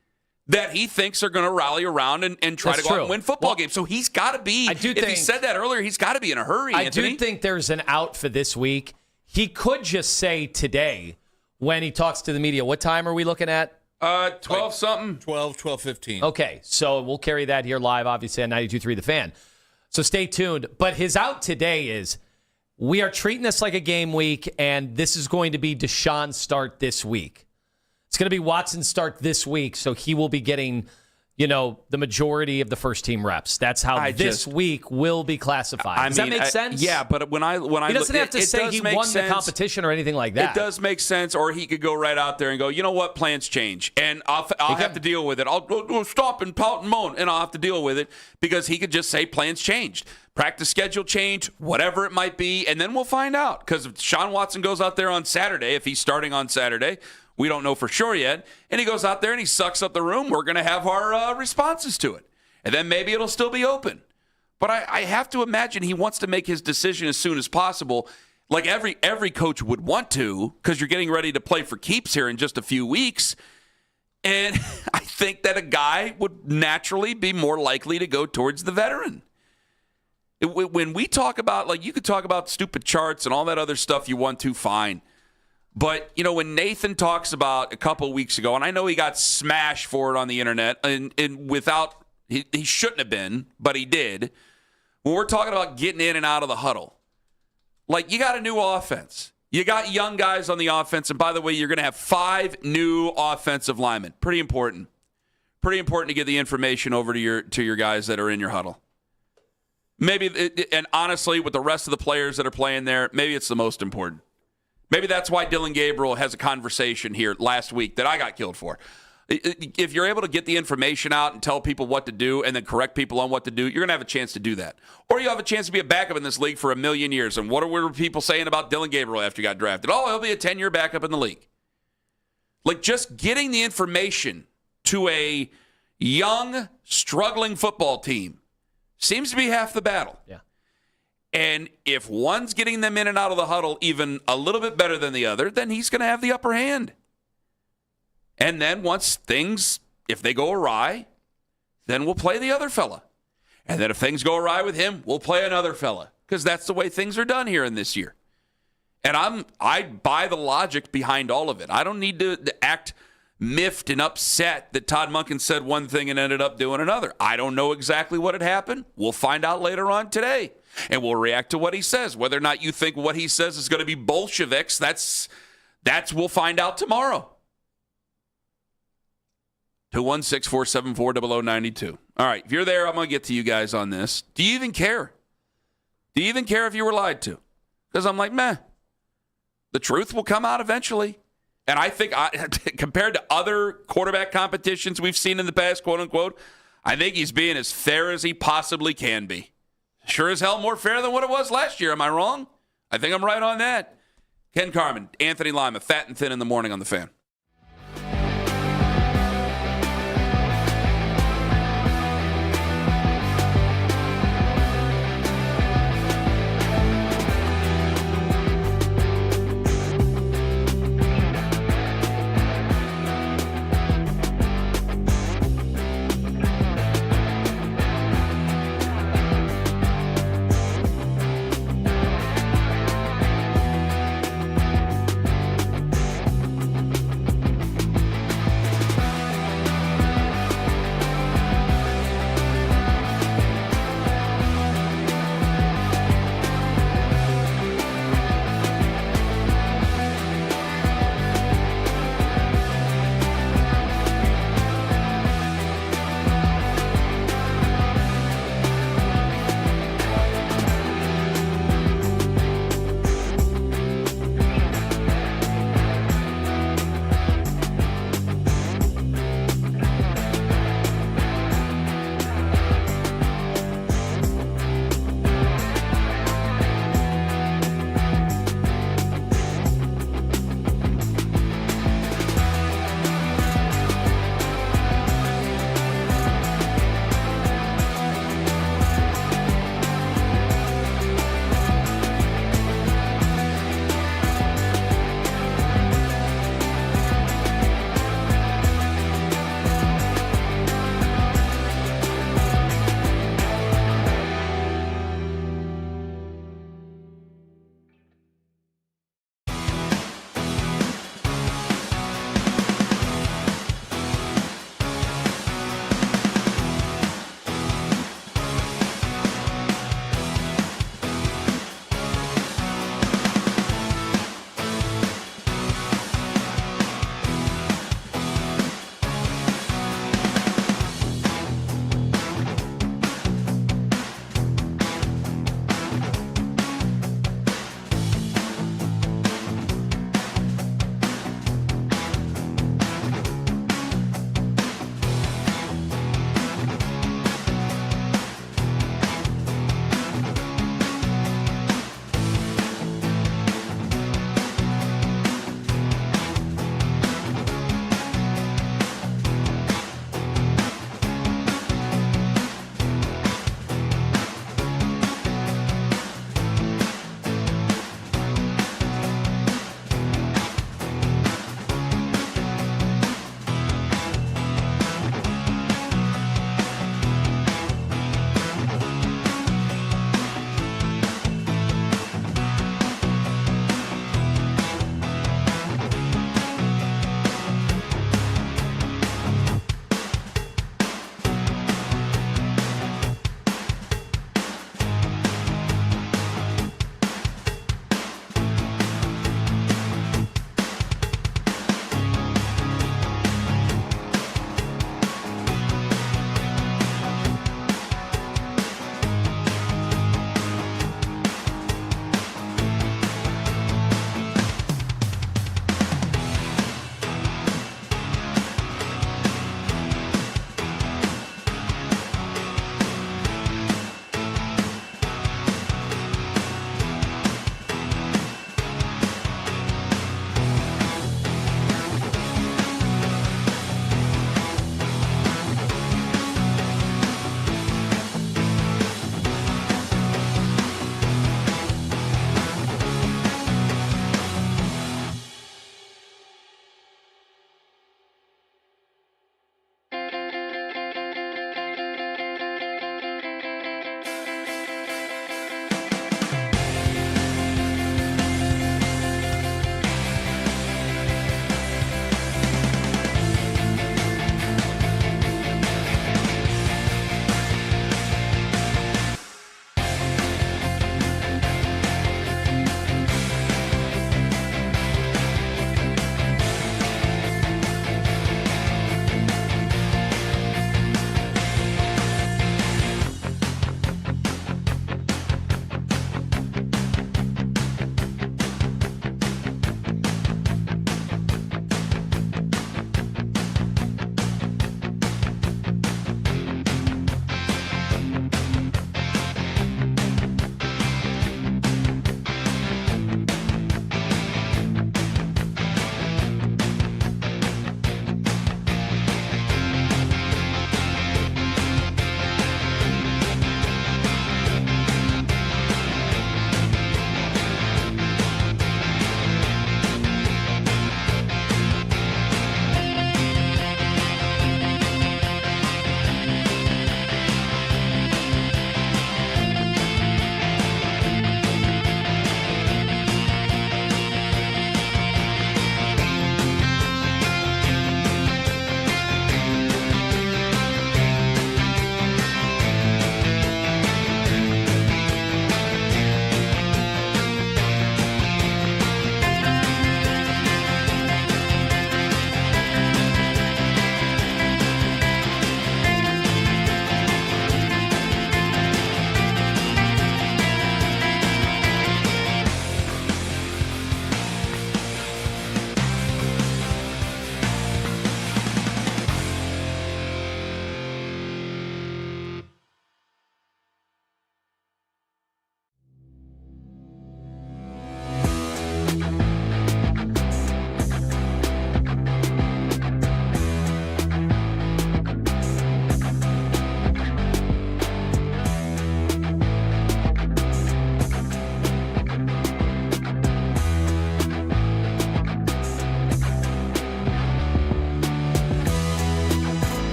that he thinks are going to rally around and try to go out and win football games. So he's got to be, if he said that earlier, he's got to be in a hurry, Anthony. I do think there's an out for this week. He could just say today when he talks to the media, what time are we looking at? 12-something. 12:15. Okay, so we'll carry that here live, obviously, on 92.3 The Fan. So stay tuned. But his out today is, we are treating this like a game week, and this is going to be Deshaun's start this week. It's going to be Watson's start this week, so he will be getting, the majority of the first team reps. That's how this week will be classified. Does that make sense? Yeah, but when I he doesn't have to say he won the competition or anything like that. It does make sense, or he could go right out there and go, you know what, plans change, and I'll have to deal with it. I'll stop and pout and moan, and I'll have to deal with it, because he could just say plans changed. Practice schedule change, whatever it might be, and then we'll find out. Because if Deshaun Watson goes out there on Saturday, if he's starting on Saturday, we don't know for sure yet, and he goes out there and he sucks up the room, we're going to have our responses to it. And then maybe it'll still be open. But I have to imagine he wants to make his decision as soon as possible, like every coach would want to, because you're getting ready to play for keeps here in just a few weeks. And I think that a guy would naturally be more likely to go towards the veteran. When we talk about, you could talk about stupid charts and all that other stuff you want to, fine. But, when Nathan talks about a couple of weeks ago, and I know he got smashed for it on the internet, and without, he shouldn't have been, but he did. When we're talking about getting in and out of the huddle, you got a new offense. You got young guys on the offense, and by the way, you're going to have 5 new offensive linemen. Pretty important. Pretty important to get the information over to your guys that are in your huddle. Maybe, and honestly, with the rest of the players that are playing there, maybe it's the most important. Maybe that's why Dylan Gabriel has a conversation here last week that I got killed for. If you're able to get the information out and tell people what to do and then correct people on what to do, you're going to have a chance to do that. Or you have a chance to be a backup in this league for 1,000,000 years. And what were people saying about Dylan Gabriel after he got drafted? Oh, he'll be a 10-year backup in the league. Just getting the information to a young, struggling football team seems to be half the battle. Yeah. And if one's getting them in and out of the huddle even a little bit better than the other, then he's going to have the upper hand. And then once things, if they go awry, then we'll play the other fella. And then if things go awry with him, we'll play another fella. Because that's the way things are done here in this year. And I buy the logic behind all of it. I don't need to act miffed and upset that Todd Monken said one thing and ended up doing another. I don't know exactly what had happened. We'll find out later on today. And we'll react to what he says. Whether or not you think what he says is going to be Bolsheviks, that's we'll find out tomorrow. 216-474-0092. All right, if you're there, I'm going to get to you guys on this. Do you even care? Do you even care if you were lied to? Because I'm like, meh. The truth will come out eventually. And I think compared to other quarterback competitions we've seen in the past, quote unquote, I think he's being as fair as he possibly can be. Sure as hell more fair than what it was last year. Am I wrong? I think I'm right on that. Ken Carman, Anthony Lima, Fat and Thin in the Morning on the Fan.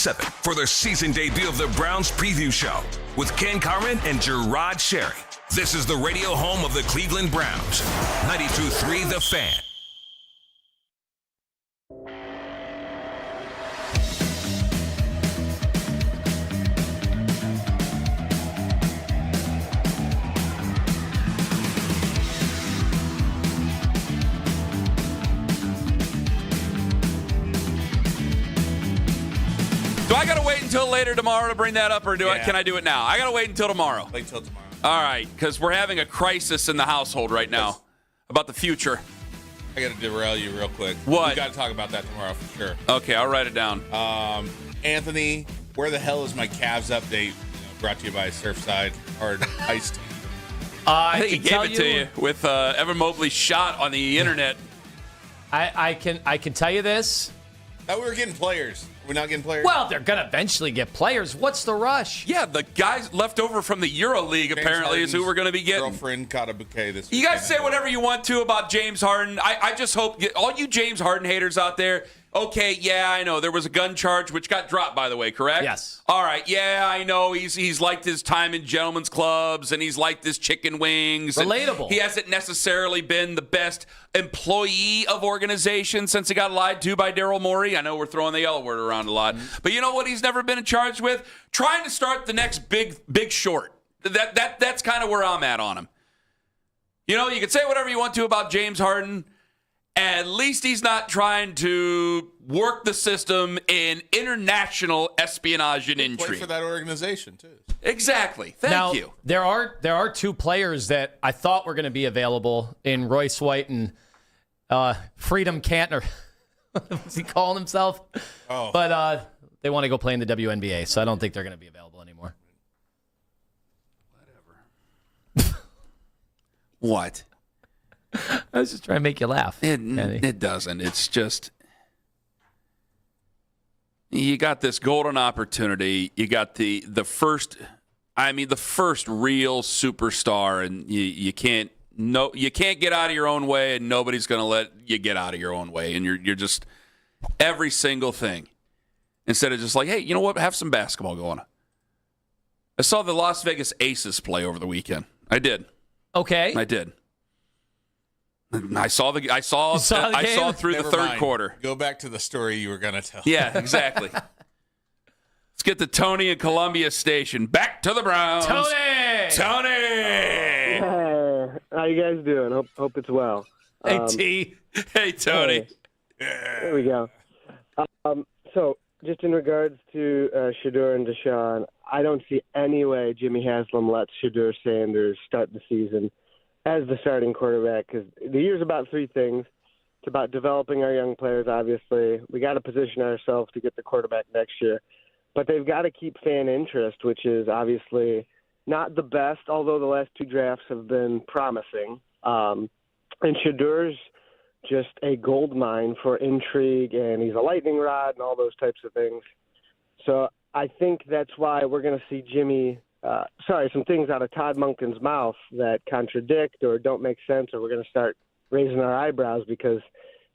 7 for the season debut of the Browns Preview Show with Ken Carman and Gerard Sherry. This is the radio home of the Cleveland Browns. 92.3 The Fan. Do I got to wait until later tomorrow to bring that up, or can I do it now? I got to wait until tomorrow. Wait till tomorrow. All right, because we're having a crisis in the household right now about the future. I got to derail you real quick. What? We got to talk about that tomorrow for sure. Okay, I'll write it down. Anthony, where the hell is my Cavs update? Brought to you by Surfside Hard Iced. I think he gave it to you with Evan Mobley's shot on the internet. I can tell you this. Thought we were getting players. We're not getting players? Well, they're going to eventually get players. What's the rush? Yeah, the guys left over from the Euro League apparently is who we're going to be getting. Girlfriend caught a bouquet this week. You guys say whatever you want to about James Harden. I just hope all you James Harden haters out there. Okay, yeah, I know there was a gun charge which got dropped, by the way, correct? Yes. All right, yeah, I know he's liked his time in gentlemen's clubs and he's liked his chicken wings. Relatable. He hasn't necessarily been the best employee of organization since he got lied to by Daryl Morey. I know we're throwing the yellow word around a lot, but you know what? He's never been charged with trying to start the next Big Short. That's kind of where I'm at on him. You know, you can say whatever you want to about James Harden. At least he's not trying to work the system in international espionage and intrigue. Play for that organization too. Exactly. Thank you. There are two players that I thought were going to be available in Royce White and Freedom Cantner. What's he calling himself? Oh. But they want to go play in the WNBA, so I don't think they're going to be available anymore. Whatever. What? I was just trying to make you laugh. It doesn't. It's just you got this golden opportunity. You got the first real superstar, and you can't get out of your own way, and nobody's going to let you get out of your own way. And you're just every single thing instead of just like, hey, you know what? Have some basketball going on. I saw the Las Vegas Aces play over the weekend. I did. Okay. I did. I saw through Never the third mind. quarter. Go back to the story you were going to tell. Yeah, exactly. Let's get the Tony and Columbia station. Back to the Browns. Tony! Hey, how you guys doing? Hope it's well. Hey, T. Hey, Tony. Hey. There we go. So, just in regards to Shedeur and Deshaun, I don't see any way Jimmy Haslam lets Shedeur Sanders start the season as the starting quarterback, because the year's about three things. It's about developing our young players, obviously. We got to position ourselves to get the quarterback next year. But they've got to keep fan interest, which is obviously not the best, although the last two drafts have been promising. And Shedeur's just a gold mine for intrigue, and he's a lightning rod and all those types of things. So I think that's why we're going to see some things out of Todd Monken's mouth that contradict or don't make sense, or we're going to start raising our eyebrows because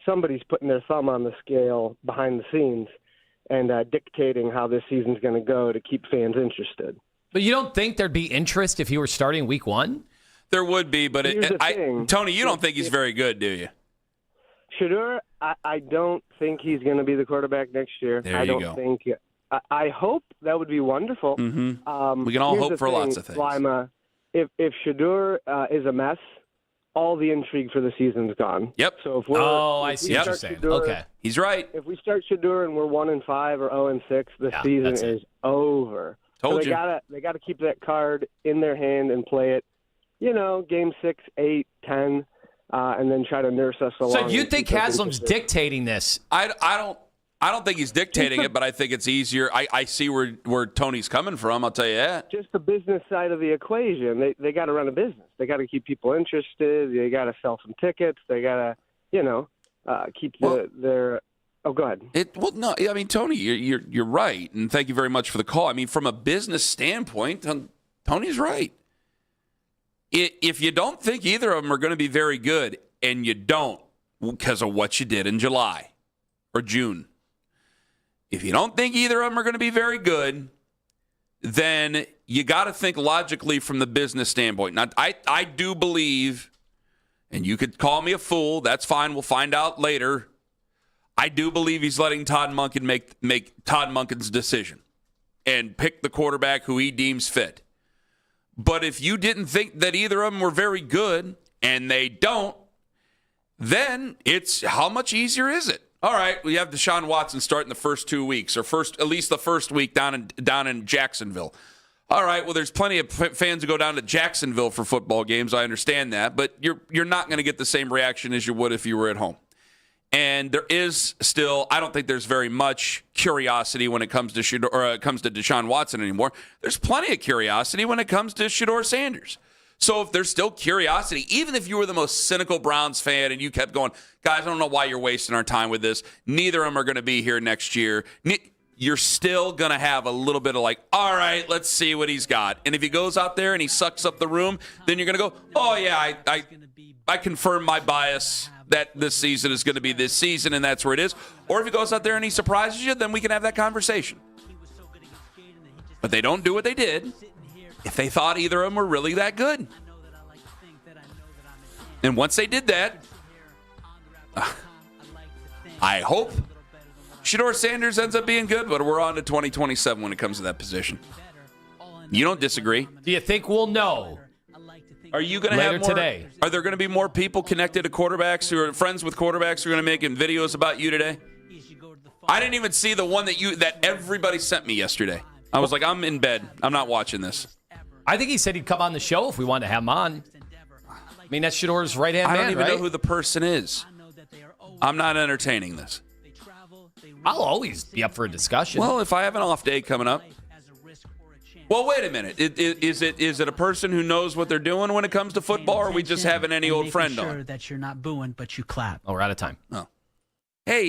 somebody's putting their thumb on the scale behind the scenes and dictating how this season's going to go to keep fans interested. But you don't think there'd be interest if he were starting week one? There would be, but Tony, you don't think he's very good, do you? Shedeur, I don't think he's going to be the quarterback next year. There you go. I hope that would be wonderful. Mm-hmm. We can all hope for lots of things. Lima, if Shedeur is a mess, all the intrigue for the season's gone. Yep. So if we're, I see what you're saying. Shedeur, Okay. He's right. If we start Shedeur and we're 1-5 or 0-6, the season is over. Told so you. They gotta keep that card in their hand and play it. Game 6, 8, 10, and then try to nurse us along. So you think Haslam's dictating this? I don't think he's dictating it, but I think it's easier. I see where Tony's coming from. I'll tell you that. Just the business side of the equation. They got to run a business. They got to keep people interested. They got to sell some tickets. They got to, keep their. Oh, go ahead. Tony, you're right, and thank you very much for the call. I mean, from a business standpoint, Tony's right. If you don't think either of them are going to be very good, and you don't because of what you did in July or June, If you don't think either of them are going to be very good, then you got to think logically from the business standpoint. Now, I do believe, and you could call me a fool, that's fine, we'll find out later. I do believe he's letting Todd Monken make Todd Monken's decision and pick the quarterback who he deems fit. But if you didn't think that either of them were very good, and they don't, then it's how much easier is it? All right, we have Deshaun Watson starting the first 2 weeks, or at least the first week down in Jacksonville. All right, well, there's plenty of fans who go down to Jacksonville for football games. I understand that, but you're not going to get the same reaction as you would if you were at home. And there is still, I don't think there's very much curiosity when it comes to Deshaun Watson anymore. There's plenty of curiosity when it comes to Shedeur Sanders. So if there's still curiosity, even if you were the most cynical Browns fan and you kept going, guys, I don't know why you're wasting our time with this. Neither of them are going to be here next year. You're still going to have a little bit of like, all right, let's see what he's got. And if he goes out there and he sucks up the room, then you're going to go, oh, yeah, I confirm my bias that this season is going to be this season, and that's where it is. Or if he goes out there and he surprises you, then we can have that conversation. But they don't do what they did if they thought either of them were really that good. And once they did that, I hope Shedeur Sanders ends up being good, but we're on to 2027 when it comes to that position. You don't disagree? Do you think we'll know? Are you going to have more today? Are there going to be more people connected to quarterbacks who are friends with quarterbacks who are going to make videos about you today? I didn't even see the one that everybody sent me yesterday. I was like, I'm in bed. I'm not watching this. I think he said he'd come on the show if we wanted to have him on. I mean, that's Shedeur's right-hand man, I don't even know who the person is. I'm not entertaining this. I'll always be up for a discussion. Well, if I have an off day coming up. Well, wait a minute. Is it a person who knows what they're doing when it comes to football, or are we just having any old friend on? Sure that you're not booing, but you clap. Oh, we're out of time. Oh. Hey.